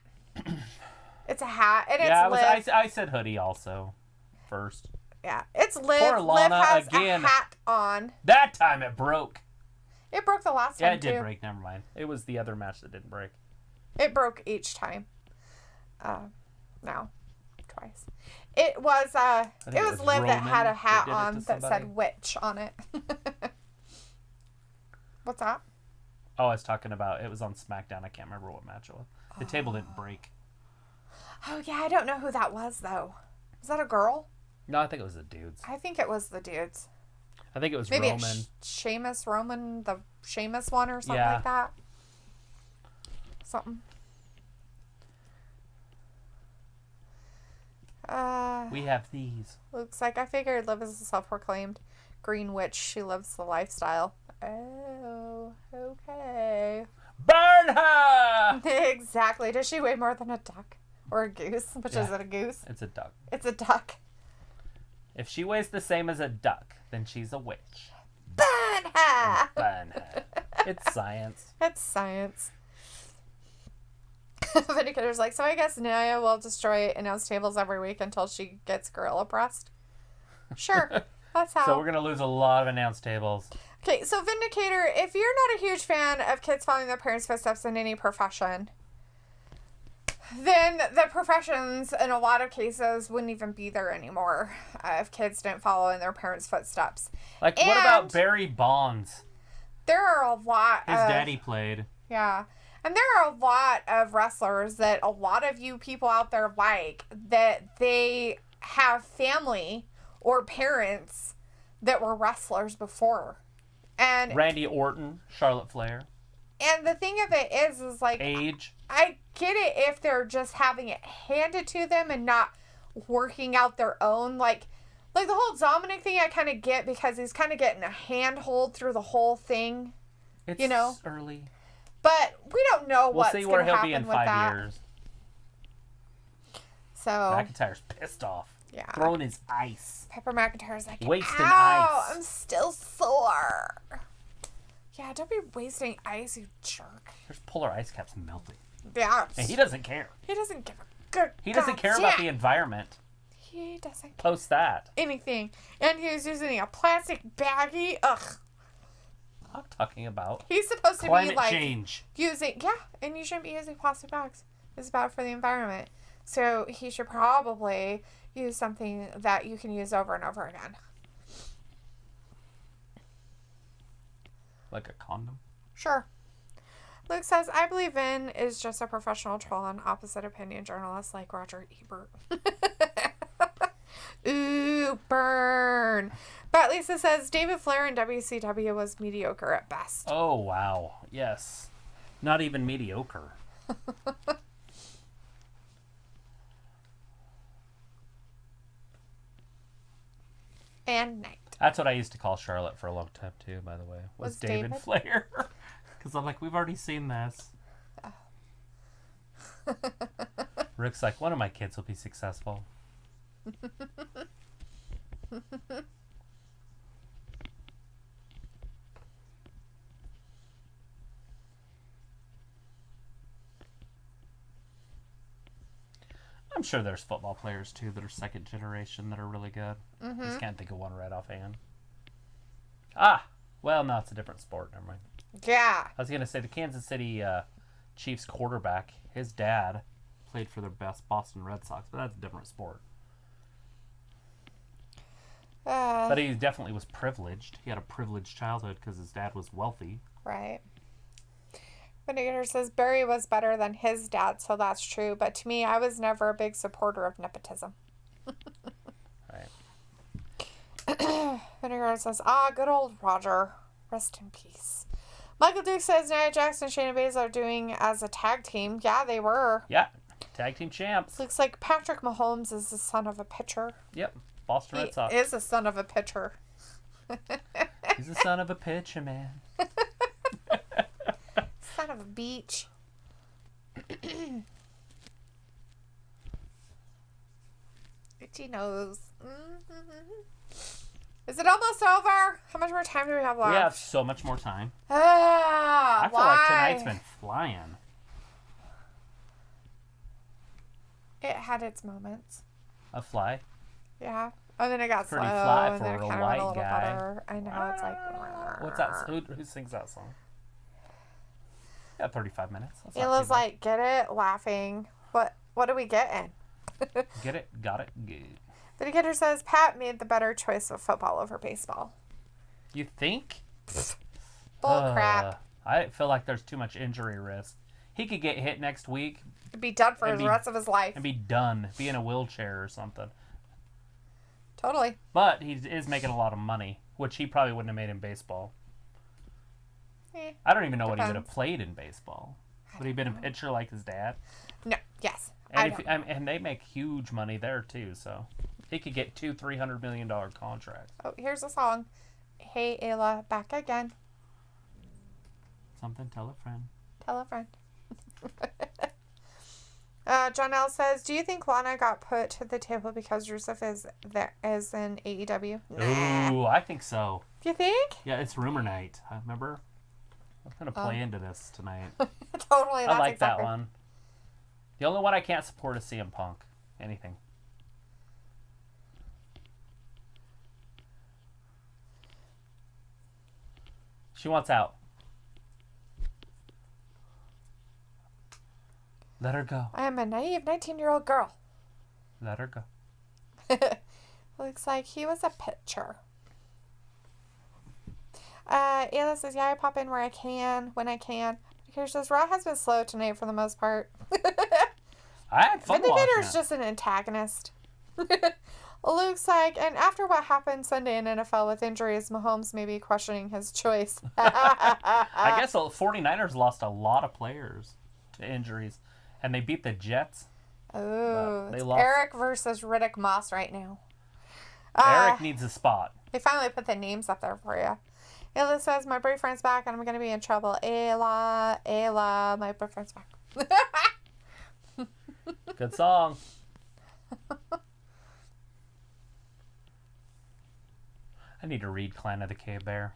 It's a hat. And it's I said hoodie also first. Yeah. It's Liv. Poor Lana Liv has again. a hat on. That time it broke. It broke the last time, Yeah, it did break. Never mind. It was the other match that didn't break. It broke each time. No. Twice. It was Liv that had a hat on that said witch on it. What's that? Oh, I was talking about, it was on SmackDown. I can't remember what match it was. The table didn't break. Oh, yeah, I don't know who that was, though. Was that a girl? No, I think it was the dudes. I think it was the dudes. I think it was Maybe Roman. Sheamus, Roman, the Sheamus one or something like that. Something. We have these. Looks like I figured Liv is a self-proclaimed green witch. She lives the lifestyle. Oh, okay. Burn her! Exactly. Does she weigh more than a duck? Or a goose? Which is it, a goose? It's a duck. It's a duck. If she weighs the same as a duck, then she's a witch. Burn her! Burn her. It's science. It's science. Vindicator's like, so I guess Nia will destroy announce tables every week until she gets gorilla pressed. Sure. That's how. So we're going to lose a lot of announce tables. Okay, so Vindicator, if you're not a huge fan of kids following their parents' footsteps in any profession, then the professions, in a lot of cases, wouldn't even be there anymore if kids didn't follow in their parents' footsteps. Like, what about Barry Bonds? There are a lot His daddy played. Yeah. And there are a lot of wrestlers that a lot of you people out there like, that they have family or parents that were wrestlers before. And Randy Orton, Charlotte Flair. And the thing of it is like... Age. I get it if they're just having it handed to them and not working out their own. Like the whole Dominic thing I kind of get because he's kind of getting a handhold through the whole thing. It's early. But we don't know what's going to happen with that. We'll see where he'll be in 5 years. So McIntyre's pissed off. Yeah. Throwing his ice. Pepper McIntyre's like, wasting ow, ice. I'm still sore. Yeah, don't be wasting ice, you jerk. There's polar ice caps melting. Yeah. And he doesn't care. He doesn't give a good He doesn't care about the environment. He doesn't Post that. Anything. And he's using a plastic baggie. Ugh. I'm talking about he's supposed to climate be like change. And you shouldn't be using plastic bags. It's bad for the environment. So he should probably use something that you can use over and over again. Like a condom? Sure. Luke says, I believe Vin is just a professional troll and opposite opinion journalist like Roger Ebert. Ooh, burn. But Lisa says, David Flair in WCW was mediocre at best. Oh, wow. Yes. Not even mediocre. And night. That's what I used to call Charlotte for a long time, too, by the way. Was David Flair. Because I'm like, we've already seen this. Oh. Rick's like, one of my kids will be successful. I'm sure there's football players, too, that are second generation that are really good. I just can't think of one right offhand. Well, no, it's a different sport. Never mind. Yeah. I was going to say the Kansas City Chiefs quarterback, his dad played for their best Boston Red Sox, but that's a different sport. But he definitely was privileged. He had a privileged childhood because his dad was wealthy. Right. Vindicator says Barry was better than his dad, so that's true. But to me, I was never a big supporter of nepotism. Right. Vindicator says, good old Roger. Rest in peace. Michael Duke says Nia Jax and Shayna Baszler are doing as a tag team. Yeah, they were. Yeah. Tag team champs. Looks like Patrick Mahomes is the son of a pitcher. Yep. Boston Red Sox. He is the son of a pitcher. He's the son of a pitcher, man. Son of a beach. itchy nose. Is it almost over? How much more time do we have left? We have so much more time. I feel like tonight's been flying. It had its moments. A fly? Yeah. And then it got Pretty slow. fly and for then it a kind of white went a little guy. better. I know. It's like... What's that? Who sings that song? Yeah, 35 minutes. Ayla's like, get it? Laughing. What are we getting? Get it? Got it? Good. Vindicator says, Pat made the better choice of football over baseball. You think? Bull crap. I feel like there's too much injury risk. He could get hit next week. Be done for the rest of his life. And be done. Be in a wheelchair or something. Totally. But he is making a lot of money, which he probably wouldn't have made in baseball. I don't even know what he would have played in baseball. Would he have been a pitcher like his dad? No. Yes. And they make huge money there, too, so he could get $200-300 million contracts. Oh, here's a song. Hey, Ayla, back again. Something, tell a friend. Tell a friend. John L says, do you think Lana got put to the table because Rusev is in AEW? Nah. Ooh, I think so. You think? Yeah, it's rumor night. I remember. I'm going to play into this tonight. Totally. I like that one. The only one I can't support is CM Punk. Anything. She wants out. Let her go. I am a naive 19-year-old girl. Let her go. Looks like he was a pitcher. Ayla says, yeah, I pop in where I can, when I can. Vindicator says, Raw has been slow tonight for the most part. I had fun Vindicator's just an antagonist. Looks like, and after what happened Sunday in NFL with injuries, Mahomes may be questioning his choice. I guess the 49ers lost a lot of players to injuries, and they beat the Jets. Oh, they it's lost. Erik versus Riddick Moss right now. Erik needs a spot. They finally put the names up there for you. Ayla says, my boyfriend's back and I'm going to be in trouble. Ayla, my boyfriend's back. Good song. I need to read Clan of the Cave Bear.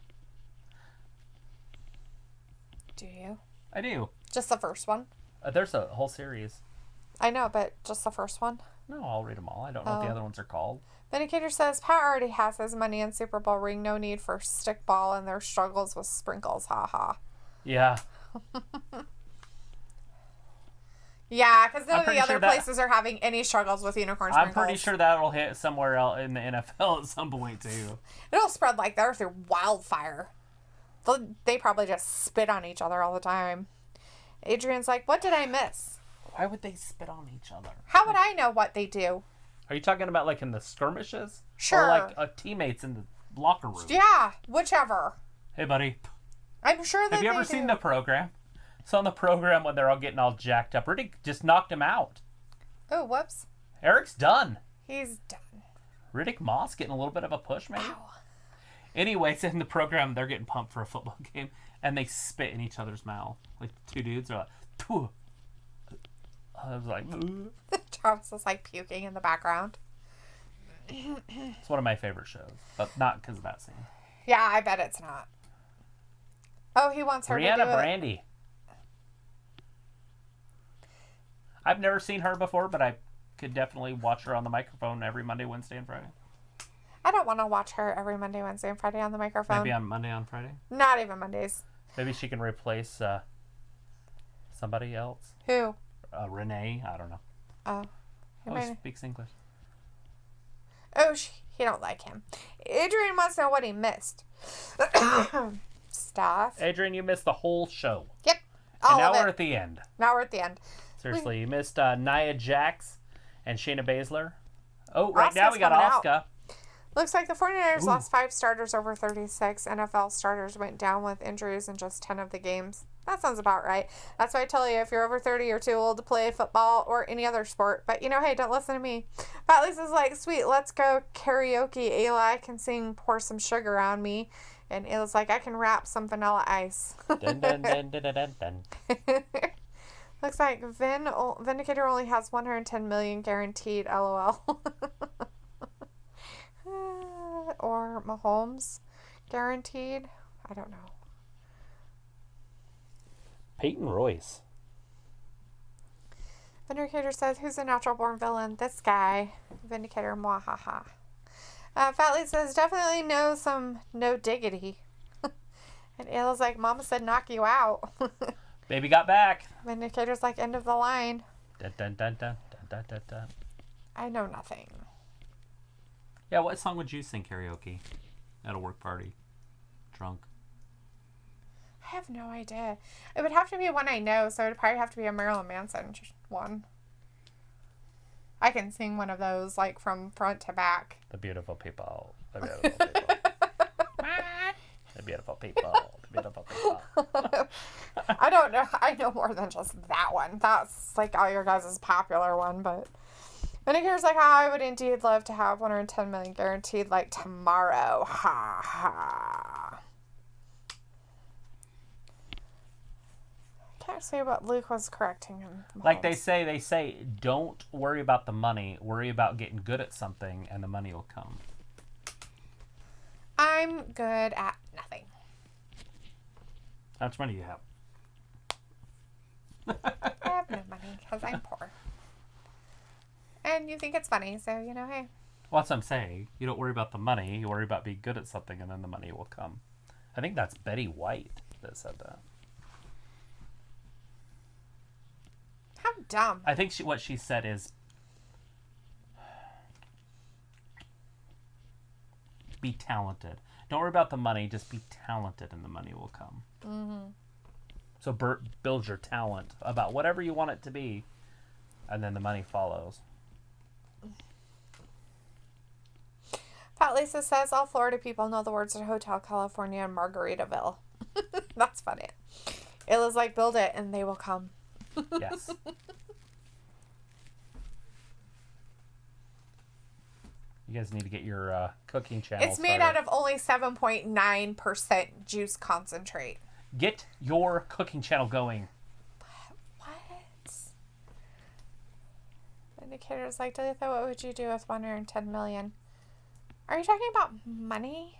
Do you? I do. Just the first one? There's a whole series. I know, but just the first one? No, I'll read them all. I don't know what the other ones are called. Vindicator says, Pat already has his money in Super Bowl ring. No need for stickball and their struggles with sprinkles. Ha ha. Yeah. Yeah, because none of the other places are having any struggles with unicorn sprinkles. I'm pretty sure that'll hit somewhere else in the NFL at some point, too. It'll spread like that through wildfire. They probably just spit on each other all the time. Adrian's like, what did I miss? Why would they spit on each other? How would I know what they do? Are you talking about like in the skirmishes? Sure. Or like teammates in the locker room? Yeah, whichever. Hey, buddy. I'm sure that Have you ever seen the program? So on the program when they're all getting all jacked up, Riddick just knocked him out. Oh, whoops. Eric's done. He's done. Riddick Moss getting a little bit of a push, maybe? Ow. Anyways, in the program, they're getting pumped for a football game, and they spit in each other's mouth. Like, two dudes are like, phew. I was like, Travis is like puking in the background. It's one of my favorite shows, but not because of that scene. Yeah, I bet it's not. Oh, he wants her to do it. Brianna Brandy. I've never seen her before, but I could definitely watch her on the microphone every Monday, Wednesday, and Friday. I don't want to watch her every Monday, Wednesday, and Friday on the microphone. Maybe on Monday, on Friday? Not even Mondays. Maybe she can replace somebody else. Who? Renee. I don't know. Oh. He speaks English. Oh, he don't like him. Adrian wants to know what he missed. Stuff. Adrian, you missed the whole show. Yep. And now we're at the end. Now we're at the end. Seriously, you missed Nia Jax and Shayna Baszler. Oh, right Asuka's now we got Asuka. Looks like the 49ers lost 5 starters over 36. NFL starters went down with injuries in just 10 of the games. That sounds about right. That's why I tell you, if you're over 30, you're too old to play football or any other sport. But, hey, don't listen to me. But Lisa's like, sweet, let's go karaoke. Ayla, I can sing Pour Some Sugar on Me. And Ayla's like, I can rap some Vanilla Ice. Dun, dun, dun, dun, dun, dun. Looks like Vindicator only has 110 million guaranteed, LOL. or Mahomes guaranteed. I don't know. Peyton Royce. Vindicator says, who's a natural born villain? This guy. Vindicator, mwahaha. Fatley says, definitely no diggity. And Ayla's like, Mama said knock you out. Baby got back. Vindicator's like, end of the line. Dun, dun, dun, dun, dun, dun, dun. I know nothing. Yeah, what song would you sing karaoke at a work party? Drunk. I have no idea. It would have to be one I know, so it would probably have to be a Marilyn Manson one. I can sing one of those, like, from front to back. The beautiful people. The beautiful people. The beautiful people. The beautiful people. I don't know. I know more than just that one. That's, like, all your guys' popular one, but... And here's, like, how I would indeed love to have 110 million guaranteed, like, tomorrow. Ha, ha. Can't say what Luke was correcting him. Like they say, don't worry about the money. Worry about getting good at something, and the money will come. I'm good at nothing. How much money do you have? I have no money because I'm poor. And you think it's funny, so, you know, hey. Well, that's what I'm saying. You don't worry about the money. You worry about being good at something, and then the money will come. I think that's Betty White that said that. How dumb. I think what she said is, be talented. Don't worry about the money. Just be talented, and the money will come. Mm-hmm. So build your talent about whatever you want it to be, and then the money follows. Pat Lisa says, all Florida people know the words to Hotel California and Margaritaville. That's funny. It was like, build it, and they will come. Yes. You guys need to get your cooking channel It's made out of only 7.9% juice concentrate. Get your cooking channel going. What? Indicator's like, Dalethea, what would you do with 110 million? Are you talking about money?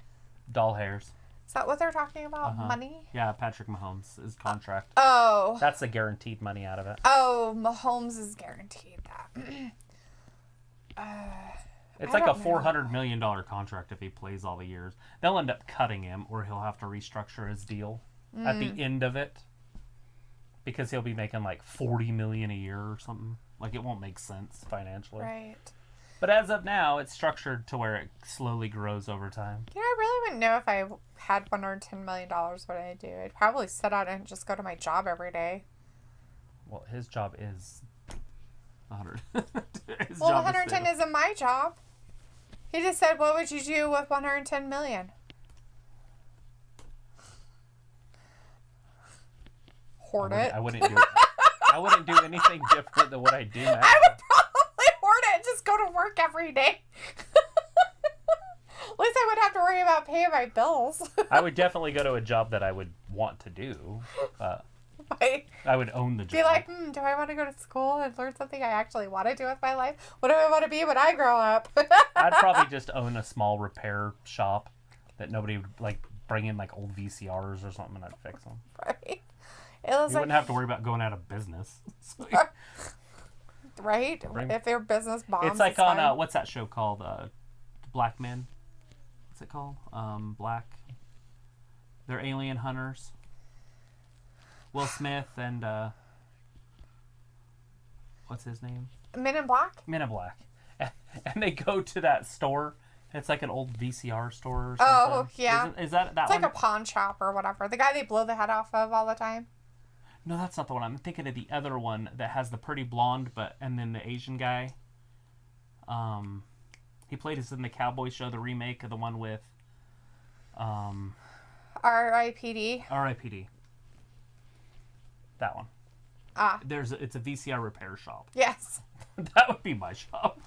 Doll hairs. Is that what they're talking about? Uh-huh. Money? Yeah, Patrick Mahomes' his contract. Oh. That's the guaranteed money out of it. Oh, Mahomes is guaranteed that. It's like a $400 million contract if he plays all the years. They'll end up cutting him, or he'll have to restructure his deal at the end of it, because he'll be making like $40 million a year or something. Like, it won't make sense financially. Right. But as of now, it's structured to where it slowly grows over time. You know, I really wouldn't know if I had $110 million what I'd do. I'd probably sit out and just go to my job every day. Well, his job is 100. Well, 110 isn't my job. He just said, what would you do with 110 million? Hoard it. I wouldn't do anything different than what I do now. I would probably hoard it and just go to work every day. At least I wouldn't have to worry about paying my bills. I would definitely go to a job that I would want to do. I would own the job. Be like, do I want to go to school and learn something I actually want to do with my life? What do I want to be when I grow up? I'd probably just own a small repair shop that nobody would, like, bring in, like, old VCRs or something, and I'd fix them. Right? You wouldn't have to worry about going out of business. Right? If your business bombs, it's like on, what's that show called? Black Men? What's it called? Black. They're alien hunters. Will Smith and, what's his name? Men in Black? Men in Black. And they go to that store. It's like an old VCR store or something. Oh, yeah. Is that it's one? Like a pawn shop or whatever. The guy they blow the head off of all the time. No, that's not the one. I'm thinking of the other one that has the pretty blonde, and then the Asian guy. He played us in the Cowboy Show, the remake of the one with, R.I.P.D. R.I.P.D. That one. Ah. It's a VCR repair shop. Yes. That would be my shop.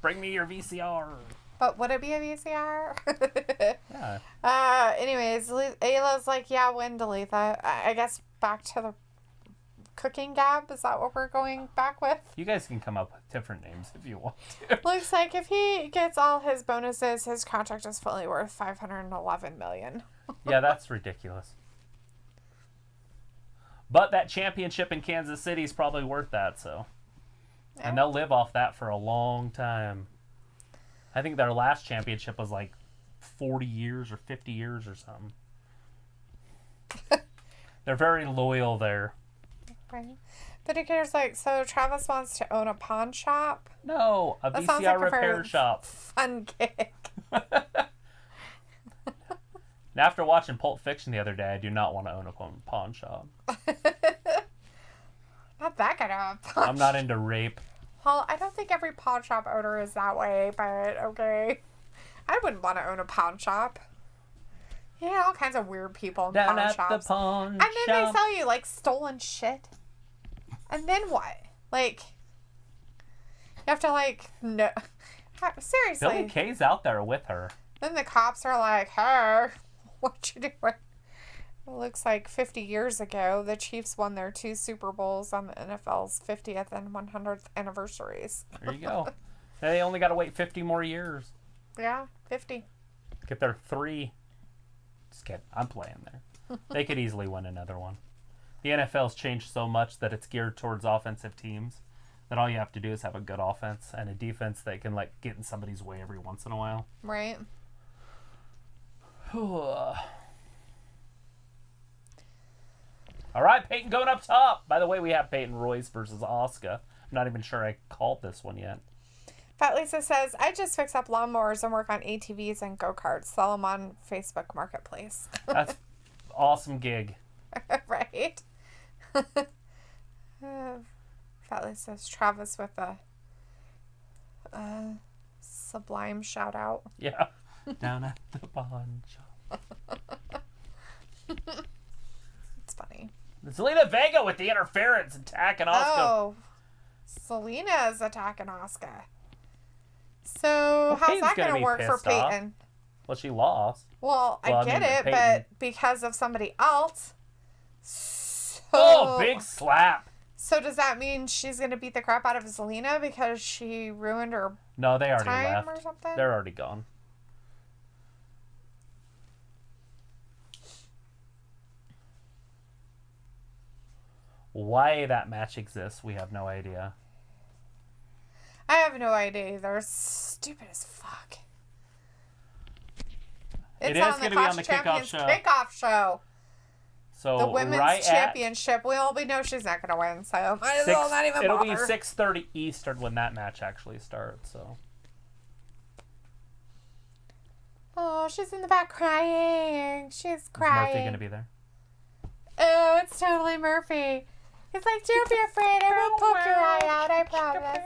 Bring me your VCR. But would it be a VCR? Yeah. Anyways, Ayla's like, yeah, when Dalethea. I guess back to the WrestlingGab? Is that what we're going back with? You guys can come up with different names if you want to. Looks like if he gets all his bonuses, his contract is fully worth $511 million. Yeah, that's ridiculous. But that championship in Kansas City is probably worth that, so. Yeah. And they'll live off that for a long time. I think their last championship was like 40 years or 50 years or something. They're very loyal there. Right. Vindicator's like, so Travis wants to own a pawn shop? No, a VCR repair shop. Fun gig. And after watching Pulp Fiction the other day, I do not want to own a pawn shop. Not that kind of pawn shop. I'm not into rape. Well, I don't think every pawn shop owner is that way, but okay. I wouldn't want to own a pawn shop. Yeah, all kinds of weird people in down pawn at shops. The pawn and then shop. they sell you, like, stolen shit. And then what? Like, you have to, like, no. Seriously. Billy Kay's out there with her. Then the cops are like, hey, what you doing? It looks like 50 years ago, the Chiefs won their 2 Super Bowls on the NFL's 50th and 100th anniversaries. There you go. They only got to wait 50 more years. Yeah, 50. Get their 3. Just kidding. I'm playing there. They could easily win another one. The NFL's changed so much that it's geared towards offensive teams that all you have to do is have a good offense and a defense that can like get in somebody's way every once in a while. Right. All right, Peyton going up top. By the way, we have Peyton Royce versus Asuka. I'm not even sure I called this one yet. Fat Lisa says, I just fix up lawnmowers and work on ATVs and go-karts. Sell them on Facebook Marketplace. That's awesome gig. Right? Fat Lisa says, Travis with a sublime shout-out. Yeah. Down at the pawn shop. It's funny. Zelina Vega with the interference attacking Asuka. Oh, Selena is attacking Asuka. So, how's that going to work for Peyton? Well, she lost. Well, I get it, but because of somebody else. So, big slap. So, does that mean she's going to beat the crap out of Zelina because she ruined her No, they already time left. Or something? They're already gone. Why that match exists, we have no idea. I have no idea. They're stupid as fuck. It's on the Clash of Champions kickoff show. So the women's championship. We know she's not going to win, so might as well not even bother. It'll be 6:30 Eastern when that match actually starts. So. Oh, she's in the back crying. She's crying. Is Murphy going to be there? Oh, it's totally Murphy. He's like, don't be afraid. I won't poke your eye out. I promise.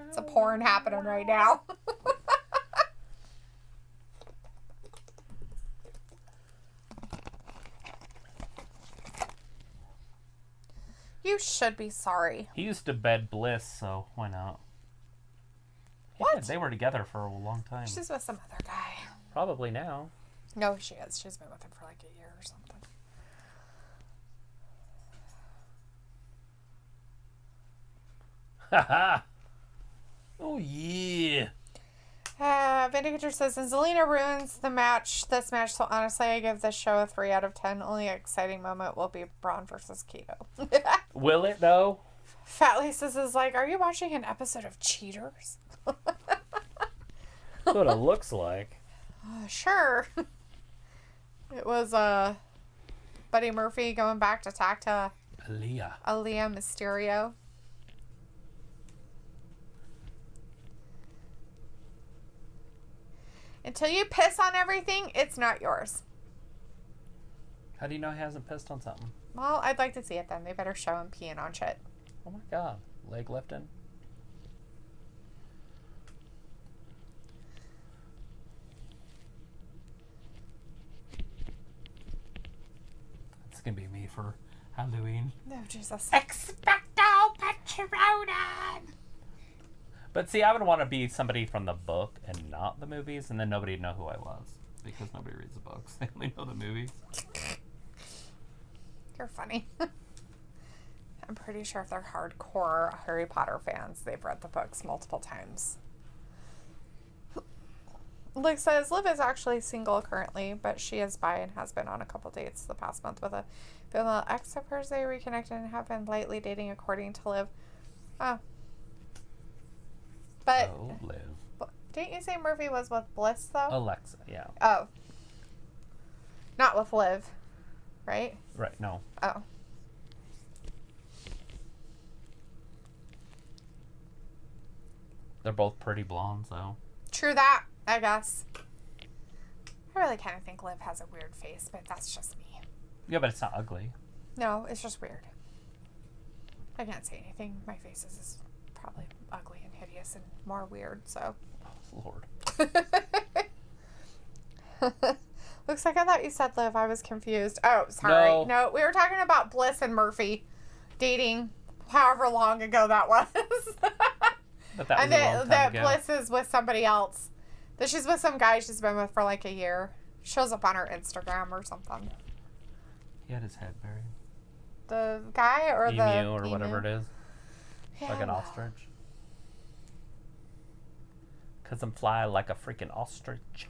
It's a porn happening right now. You should be sorry. He used to bed Bliss, so why not? What? Yeah, they were together for a long time. She's with some other guy. Probably now. No, she is. She's been with him for like a year or something. Haha. Oh, yeah. Vindicator says, and Zelina ruins this match, so honestly, I give this show a 3 out of 10. Only exciting moment will be Braun versus Keto. Will it, though? Fat Lisa's is like, are you watching an episode of Cheaters? That's what it looks like. Sure. It was Buddy Murphy going back to talk to Aaliyah Mysterio. Until you piss on everything, it's not yours. How do you know he hasn't pissed on something? Well, I'd like to see it then. They better show him peeing on shit. Oh my god. Leg lifting? It's gonna be me for Halloween. No, Jesus. Expecto Patronum! But see, I would want to be somebody from the book and not the movies, and then nobody'd know who I was. Because nobody reads the books. They only know the movies. You're funny. I'm pretty sure if they're hardcore Harry Potter fans, they've read the books multiple times. Luke says, Liv is actually single currently, but she is bi and has been on a couple dates the past month with a female ex of hers. They reconnected and have been lightly dating according to Liv. Oh. But, Liv. Didn't you say Murphy was with Bliss, though? Alexa, yeah. Oh. Not with Liv, right? Right, no. Oh. They're both pretty blondes, though. True that, I guess. I really kind of think Liv has a weird face, but that's just me. Yeah, but it's not ugly. No, it's just weird. I can't say anything. My face is probably ugly and hideous and more weird, so. Oh, Lord. Looks like I thought you said Liv. I was confused. Oh, sorry. No, we were talking about Bliss and Murphy dating however long ago that was. But that was a long time ago. Bliss is with somebody else. That she's with some guy she's been with for like a year. Shows up on her Instagram or something. He had his head buried. The guy or the emu or whatever it is. Yeah. Like an ostrich. Because I'm fly like a freaking ostrich.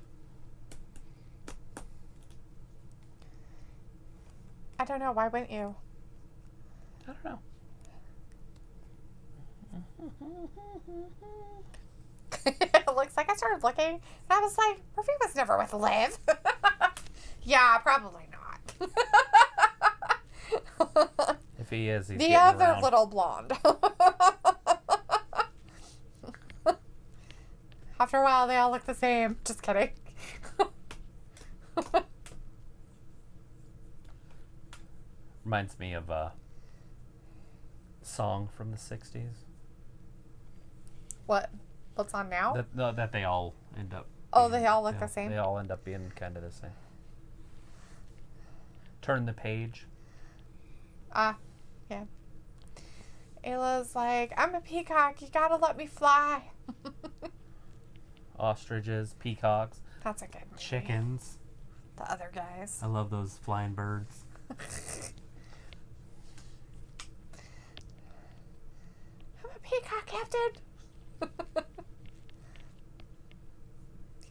I don't know. Why wouldn't you? I don't know. It looks like I started looking and I was like, Murphy was never with Liv. Yeah, probably not. If he is, he's the other around. little blonde. After a while, they all look the same. Just kidding. Reminds me of a song from the 60s. What? What's on now? That they all end up... Oh, they all look the same? They all end up being kind of the same. Turn the page. Yeah. Ayla's like, I'm a peacock. You gotta let me fly. Ostriches, peacocks. That's a good movie. Chickens. The other guys. I love those flying birds. I'm a peacock, Captain. You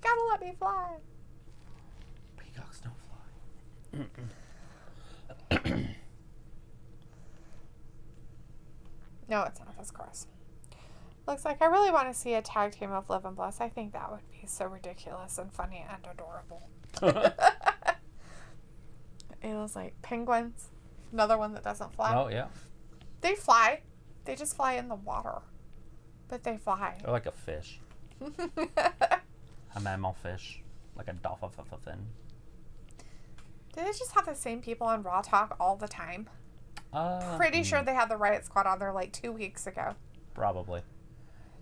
gotta let me fly. Peacocks don't fly. No, it's not. That's gross. Looks like I really want to see a tag team of Liv and Bliss. I think that would be so ridiculous and funny and adorable. Ayla's like, penguins. Another one that doesn't fly. Oh, yeah. They fly. They just fly in the water. But they fly. They're like a fish. A mammal fish. Like a dolphin. Do they just have the same people on Raw Talk all the time? Pretty sure they had the Riot Squad on there like 2 weeks ago. Probably.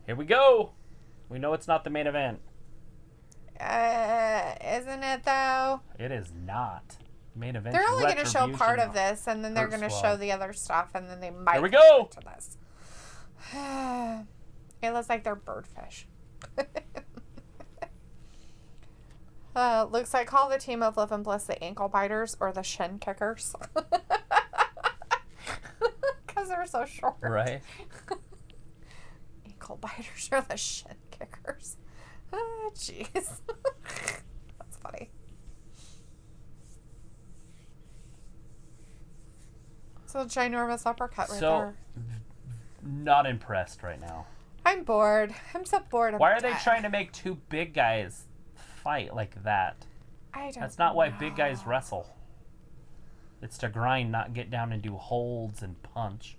Here we go. We know it's not the main event. Isn't it though? It is not. Main event. They're only going to show part of this, and then they're going to show the other stuff, and then they might. Here we go. To this. It looks like they're birdfish. Looks like call the team of Liv and Bliss the ankle biters or the shin kickers. Because they're so short. Right. Ankle biters or the shin kickers. Jeez. That's funny. So ginormous uppercut right there. Not impressed right now. I'm bored. I'm so bored. Why are they trying to make two big guys fight like that? That's not why big guys wrestle. It's to grind, not get down and do holds and punch.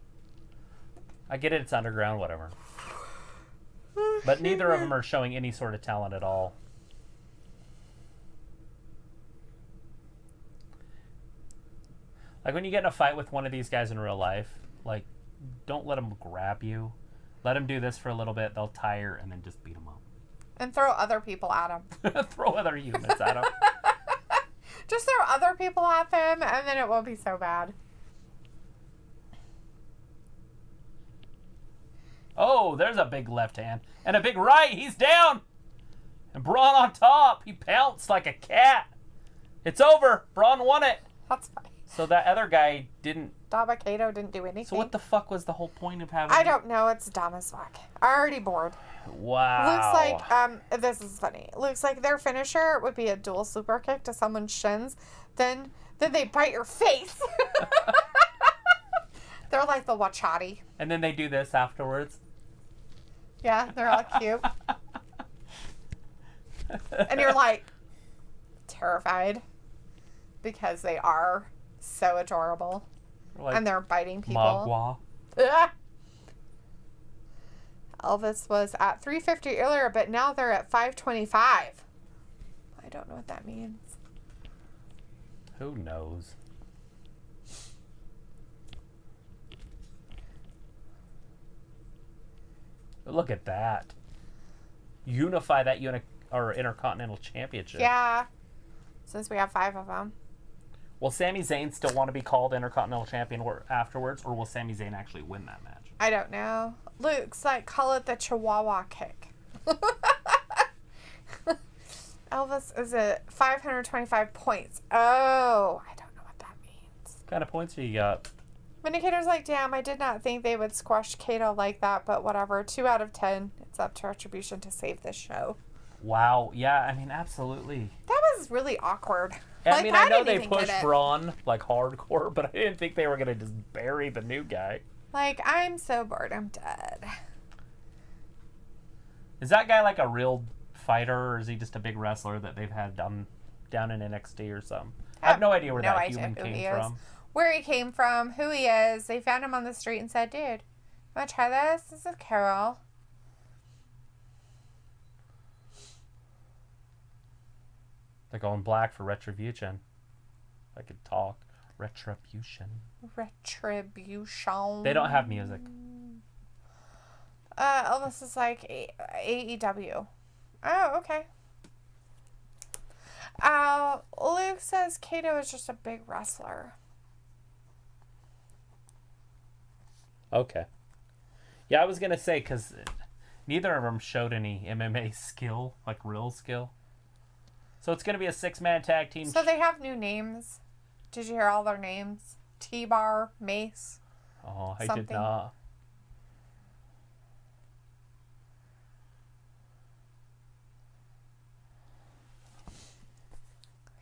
I get it, it's underground, whatever. But neither of them are showing any sort of talent at all. Like when you get in a fight with one of these guys in real life, like, don't let them grab you. Let them do this for a little bit, they'll tire, and then just beat them up. And throw other people at them. Throw other humans at them. Just throw other people at them, and then it won't be so bad. Oh, there's a big left hand. And a big right. He's down. And Braun on top. He pounced like a cat. It's over. Braun won it. That's funny. So that other guy didn't... Dabba-Kato didn't do anything. So what the fuck was the whole point of having... I don't know. It's dumb as fuck. Already bored. Wow. Looks like, this is funny. Looks like their finisher would be a dual super kick to someone's shins. Then they bite your face. They're like the Wachati. And then they do this afterwards. Yeah, they're all cute. And you're like terrified because they are so adorable. Like and they're biting people. Magua. Ugh. Elvis was at 350 earlier, but now they're at 525. I don't know what that means. Who knows? Look at that. Unify that Intercontinental Championship. Yeah. Since we have 5 of them. Will Sami Zayn still want to be called Intercontinental Champion afterwards, or will Sami Zayn actually win that match? I don't know. Looks like call it the Chihuahua kick. Elvis is at 525 points. Oh, I don't know what that means. What kind of points do you got? Vindicator's like, damn, I did not think they would squash Kato like that, but whatever. 2 out of 10. It's up to Retribution to save this show. Wow. Yeah, I mean, absolutely. That was really awkward. I mean, I know they pushed Braun, like, hardcore, but I didn't think they were going to just bury the new guy. Like, I'm so bored, I'm dead. Is that guy, like, a real fighter, or is he just a big wrestler that they've had down in NXT or something? I have no idea where that human came from. Where he came from, who he is. They found him on the street and said, dude, want to try this? This is Karl. They're going black for Retribution. If I could talk. Retribution. They don't have music. Elvis is like AEW. Oh, okay. Luke says Kato is just a big wrestler. Okay. Yeah, I was going to say, because neither of them showed any MMA skill, like real skill. So it's going to be a 6-man tag team. So they have new names. Did you hear all their names? T-Bar, Mace. Oh, I did not.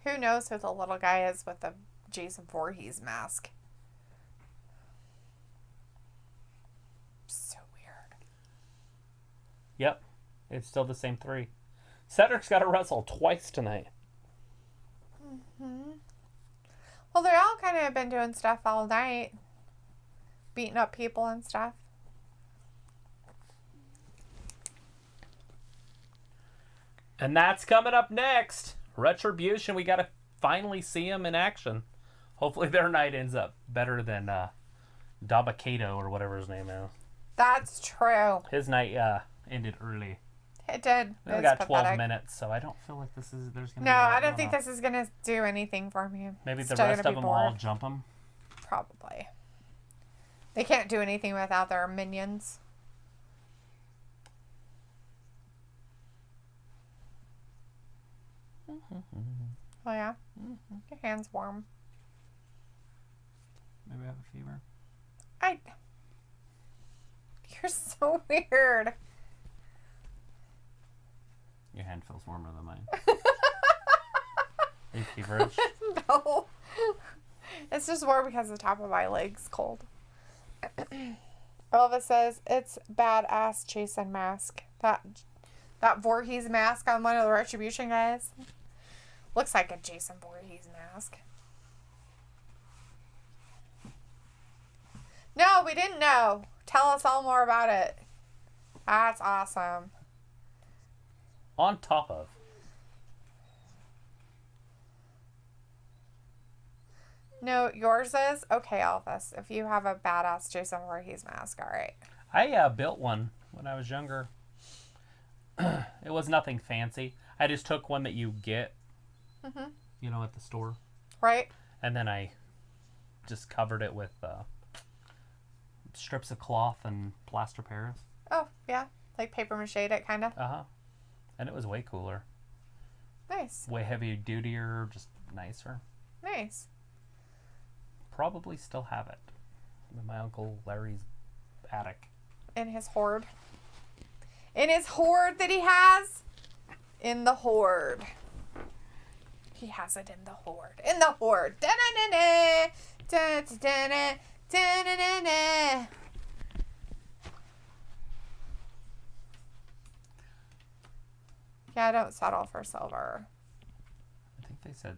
Who knows who the little guy is with the Jason Voorhees mask? So weird. Yep. It's still the same 3. Cedric's got to wrestle twice tonight. Mm-hmm. Well, they're all kind of been doing stuff all night. Beating up people and stuff. And that's coming up next. Retribution. We got to finally see them in action. Hopefully their night ends up better than Dabba-Kato or whatever his name is. That's true. His night ended early. It did. We only got 12 minutes, so I don't feel like there's going to be... No, I don't think this is going to do anything for me. Maybe the rest of them all jump them? Probably. They can't do anything without their minions. Oh, yeah? Your hand's warm. Maybe I have a fever. You're so weird. Your hand feels warmer than mine. Are you feverish? No. It's just warm because the top of my leg's cold. Elvis says, it's badass Jason mask. That Voorhees mask on one of the Retribution guys. Looks like a Jason Voorhees mask. No, we didn't know. Tell us all more about it. That's awesome. On top of. No, yours is? Okay, Elvis. If you have a badass Jason Voorhees mask, all right. I built one when I was younger. It was nothing fancy. I just took one that you get, you know, at the store. Right. And then I just covered it with strips of cloth and plaster Paris. Oh, yeah. Like paper mache it, kind of. Uh-huh. And it was way cooler. Nice. Way heavy dutier, just nicer. Nice. probably still have it in my Uncle Larry's attic. In his hoard. In his hoard that he has. In the hoard. He has it in the hoard. In the hoard. Da-na-na-na. Da-da-da-na. Da-na-na-na. Yeah, don't settle for silver. I think they said...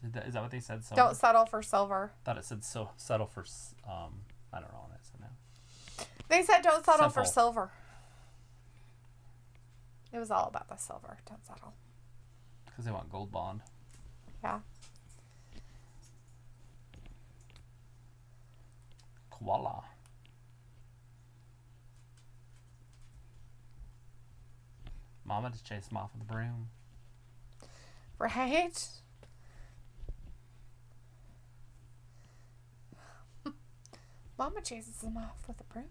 Is that what they said? Silver? Don't settle for silver. I thought it said settle for... I don't know what it said now. They said don't settle for silver. It was all about the silver. Don't settle. Because they want gold bond. Yeah. Koala. Mama just chased him off with a broom. Right? Mama chases him off with a broom.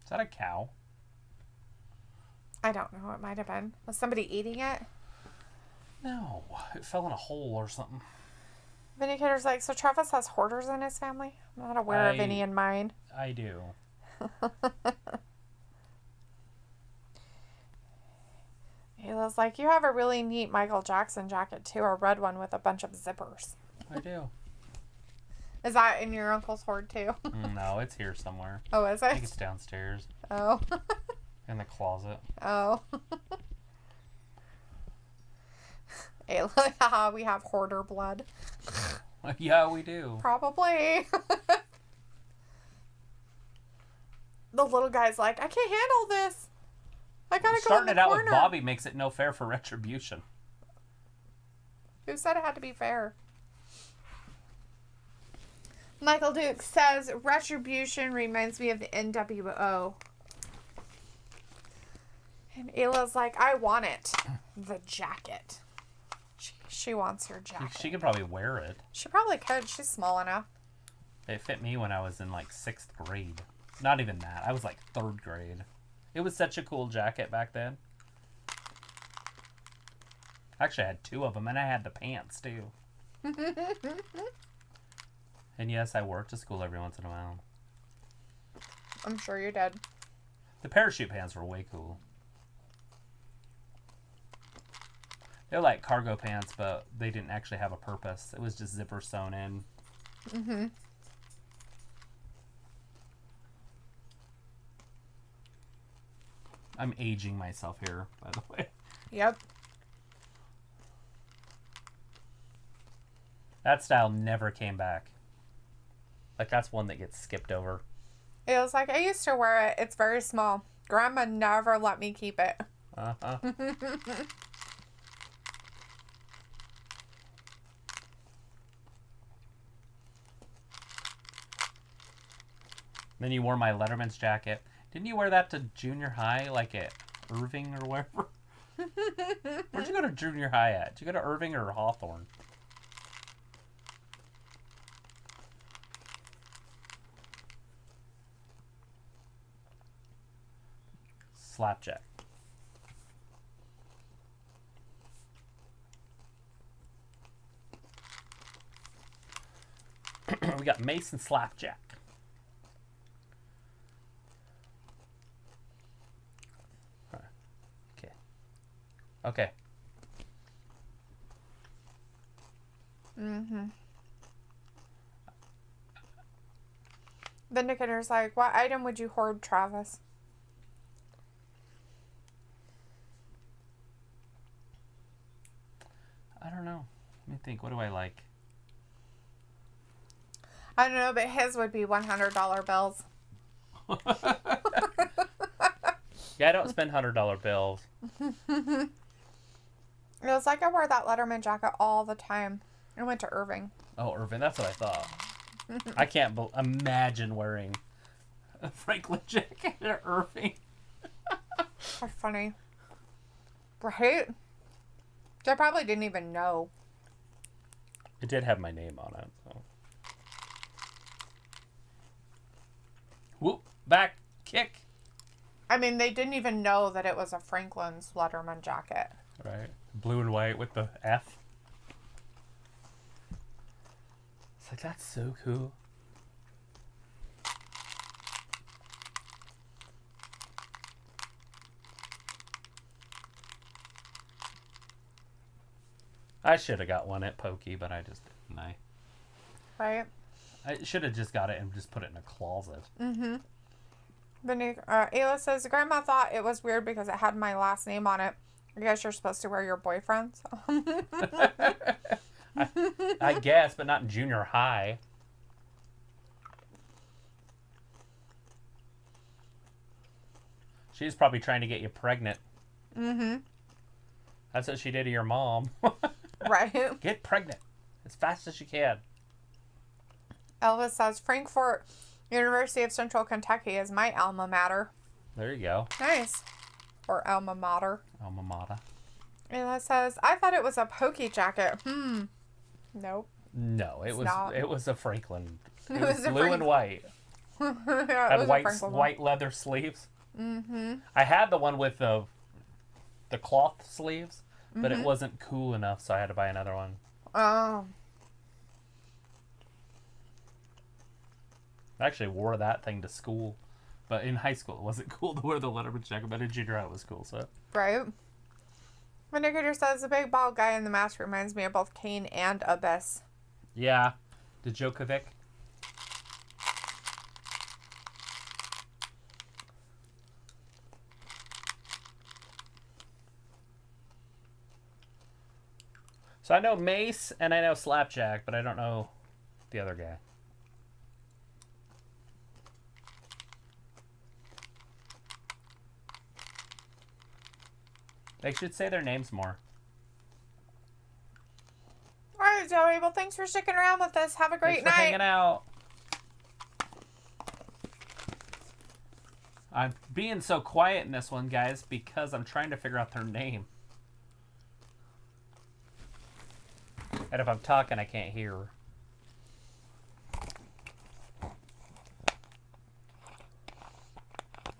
Is that a cow? I don't know. It might have been. Was somebody eating it? No. It fell in a hole or something. Vindicator's like, so Travis has hoarders in his family? I'm not aware of any in mine. I do. Ayla's like, you have a really neat Michael Jackson jacket too, a red one with a bunch of zippers. I do. Is that in your uncle's hoard too? No, it's here somewhere. Oh, is it? I think it's downstairs. Oh. In the closet. Oh. Ayla, haha, we have hoarder blood. Yeah, we do. Probably. The little guy's like, I can't handle this. I gotta go in the Starting it out corner. with Bobby makes it no fair for retribution. Who said it had to be fair? Michael Duke says, retribution reminds me of the NWO. And Ayla's like, I want it. The jacket. She wants her jacket. She could probably wear it. She probably could. She's small enough. It fit me when I was in like 6th grade. Not even that. I was like 3rd grade. It was such a cool jacket back then. Actually, I had 2 of them, and I had the pants too. And yes, I wore it to school every once in a while. I'm sure you did. The parachute pants were way cool. They were like cargo pants, but they didn't actually have a purpose. It was just zipper sewn in. Mm-hmm. I'm aging myself here, by the way. Yep. That style never came back. Like, that's one that gets skipped over. It was like, I used to wear it. It's very small. Grandma never let me keep it. Uh-huh. Then you wore my Letterman's jacket. Didn't you wear that to junior high, like at Irving or wherever? Where'd you go to junior high at? Did you go to Irving or Hawthorne? Slapjack. We got Mason Slapjack. Okay. Okay. Mm-hmm. Vindicator's like, what item would you hoard, Travis? I don't know. Let me think. What do I like? I don't know, but his would be $100 bills. Yeah, I don't spend $100 bills. It was like I wore that Letterman jacket all the time. I went to Irving. Oh, Irving. That's what I thought. I can't imagine wearing a Franklin jacket at Irving. That's funny. Right? They probably didn't even know. It did have my name on it. So. Whoop. Back. Kick. I mean, they didn't even know that it was a Franklin's Letterman jacket. Right. Blue and white with the F. It's like, that's so cool. I should have got one at Pokey, but I just didn't. Right. I should have just got it and just put it in a closet. Mm-hmm. Ayla says, Grandma thought it was weird because it had my last name on it. I guess you're supposed to wear your boyfriend's. I guess, but not in junior high. She's probably trying to get you pregnant. Mm-hmm. That's what she did to your mom. Right. Get pregnant as fast as you can. Elvis says, Frankfort University of Central Kentucky is my alma mater. There you go. Nice. Or alma mater. Alma mater. Ayla says, I thought it was a Pokey jacket. Nope. No, it was a Franklin. It was a blue and white. Yeah, Had white leather sleeves. Mm-hmm. I had the one with the cloth sleeves, but it wasn't cool enough, so I had to buy another one. Oh. I actually wore that thing to school, but in high school it wasn't cool to wear the Letterman jacket, but in junior high it was cool, so. Right. Vindicator says, the big bald guy in the mask reminds me of both Kane and Abyss. Yeah. Djokovic. So I know Mace and I know Slapjack, but I don't know the other guy. They should say their names more. All right, Joey. Well, thanks for sticking around with us. Have a great night. Thanks for hanging out. I'm being so quiet in this one, guys, because I'm trying to figure out their name. And if I'm talking, I can't hear.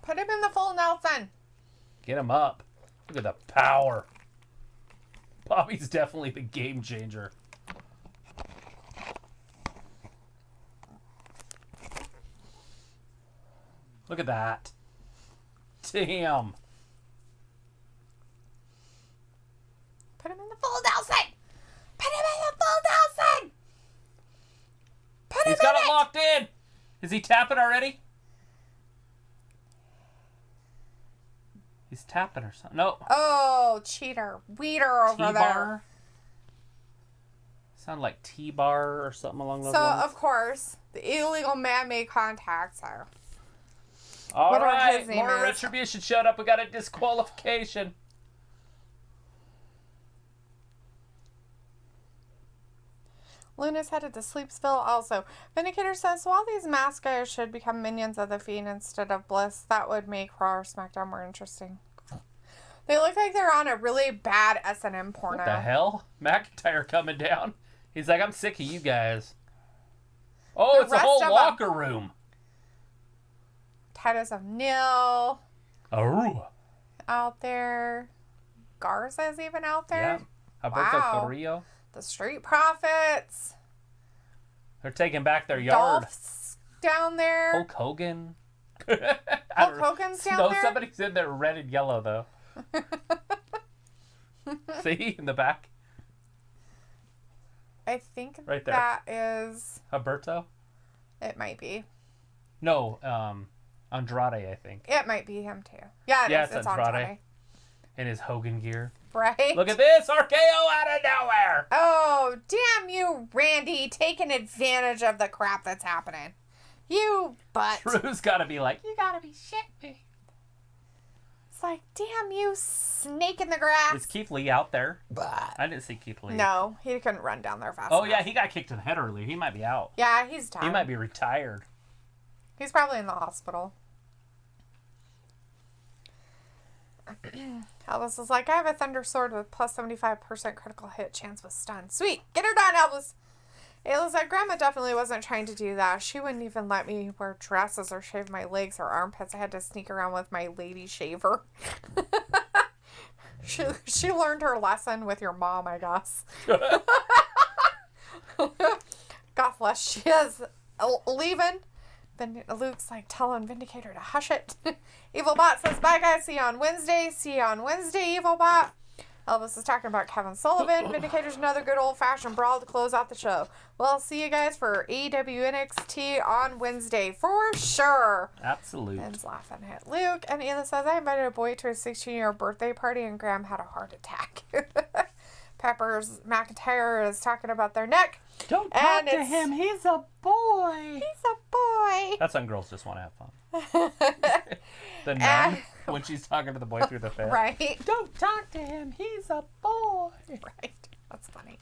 Put him in the full Nelson. Get him up. Look at the power. Bobby's definitely the game changer. Look at that. Damn. Put him in the full Nelson. Put him in the full Nelson. Put him He's got it locked in. Is he tapping already? He's tapping or something. No. Oh, cheater. Weeder over T-bar? there. Sound like T-bar or something along those So, lines. of course, the illegal man-made contacts are. All whatever right, his name more is. retribution showed up. We got a disqualification. Luna's headed to Sleepsville also. Vindicator says, while these masked guys should become minions of the Fiend instead of Bliss, that would make Raw or SmackDown more interesting. They look like they're on a really bad S&M porno. What the hell? McIntyre coming down. He's like, I'm sick of you guys. Oh, it's a whole locker room. Titus O'Neil. Oh. Out there. Garza's even out there. Yeah. Alberto Carrillo. The Street Profits. They're taking back their yard. Dolph's down there. Hulk Hogan. Hulk Hogan's down there? Somebody's in there red and yellow, though. See? In the back. I think right there. That is... Alberto? It might be. No, Andrade, I think. It might be him, too. Yeah, it is. It's Andrade. In his Hogan gear. Right. Look at this! RKO out of nowhere! Oh, damn you, Randy, taking advantage of the crap that's happening. You butt. Drew's gotta be like, you gotta be shitting me. It's like, damn you, snake in the grass. Is Keith Lee out there? But I didn't see Keith Lee. No, he couldn't run down there fast enough. Yeah, he got kicked in the head earlier. He might be out. Yeah, he's done. He might be retired. He's probably in the hospital. Elvis is like, I have a Thunder Sword with plus 75% critical hit chance with stun. Sweet. Get her done, Elvis. Ayla said, Grandma definitely wasn't trying to do that. She wouldn't even let me wear dresses or shave my legs or armpits. I had to sneak around with my lady shaver. She learned her lesson with your mom, I guess. God bless. She is leaving. Luke's like telling Vindicator to hush it. Evilbot says, bye guys, see you on Wednesday. See you on Wednesday, Evilbot. Elvis is talking about Kevin Sullivan. Vindicator's another good old-fashioned brawl to close out the show. Well, see you guys for AEW NXT on Wednesday for sure. Absolute. Ben's laughing at Luke. And Ayla says, I invited a boy to his 16-year birthday party and Graham had a heart attack. Pepper's McIntyre is talking about their neck. Don't talk to him. He's a boy. He's a boy. That's when girls just want to have fun. The nun, when she's talking to the boy through the fan. Right. Don't talk to him. He's a boy. Right. That's funny.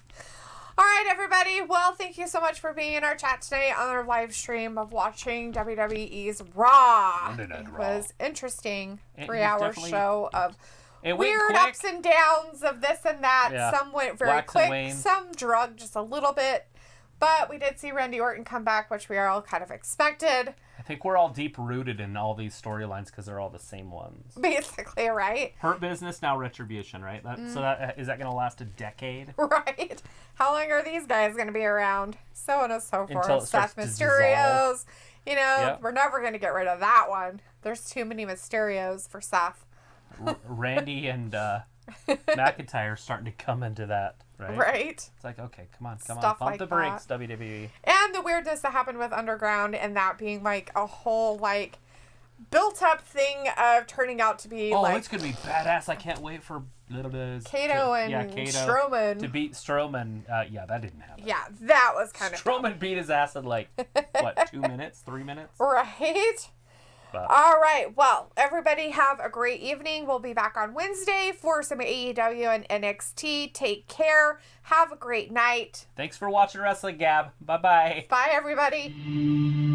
All right, everybody. Well, thank you so much for being in our chat today on our live stream of watching WWE's Raw. It was interesting. 3-hour show of weird ups and downs of this and that. Yeah. Some went very quick. Some drugged just a little bit. But we did see Randy Orton come back, which we all kind of expected. I think we're all deep-rooted in all these storylines because they're all the same ones. Basically, right? Hurt Business, now Retribution, right? So is that going to last a decade? Right. How long are these guys going to be around? So on and so forth. Until it starts Seth Mysterios. You know, We're never going to get rid of that one. There's too many Mysterios for Seth. Randy and McIntyre are starting to come into that, right? Right. It's like, okay, come on. Stuff Pump like the brakes, WWE. And the weirdness that happened with Underground and that being like a whole like built up thing of turning out to be it's going to be badass. I can't wait for Kato and Strowman to beat Strowman. That didn't happen. Yeah, that was kind of Strowman beat his ass in like, 2 minutes, 3 minutes? Right. All right. Well, everybody have a great evening. We'll be back on Wednesday for some AEW and NXT. Take care. Have a great night. Thanks for watching Wrestling Gab. Bye-bye. Bye, everybody.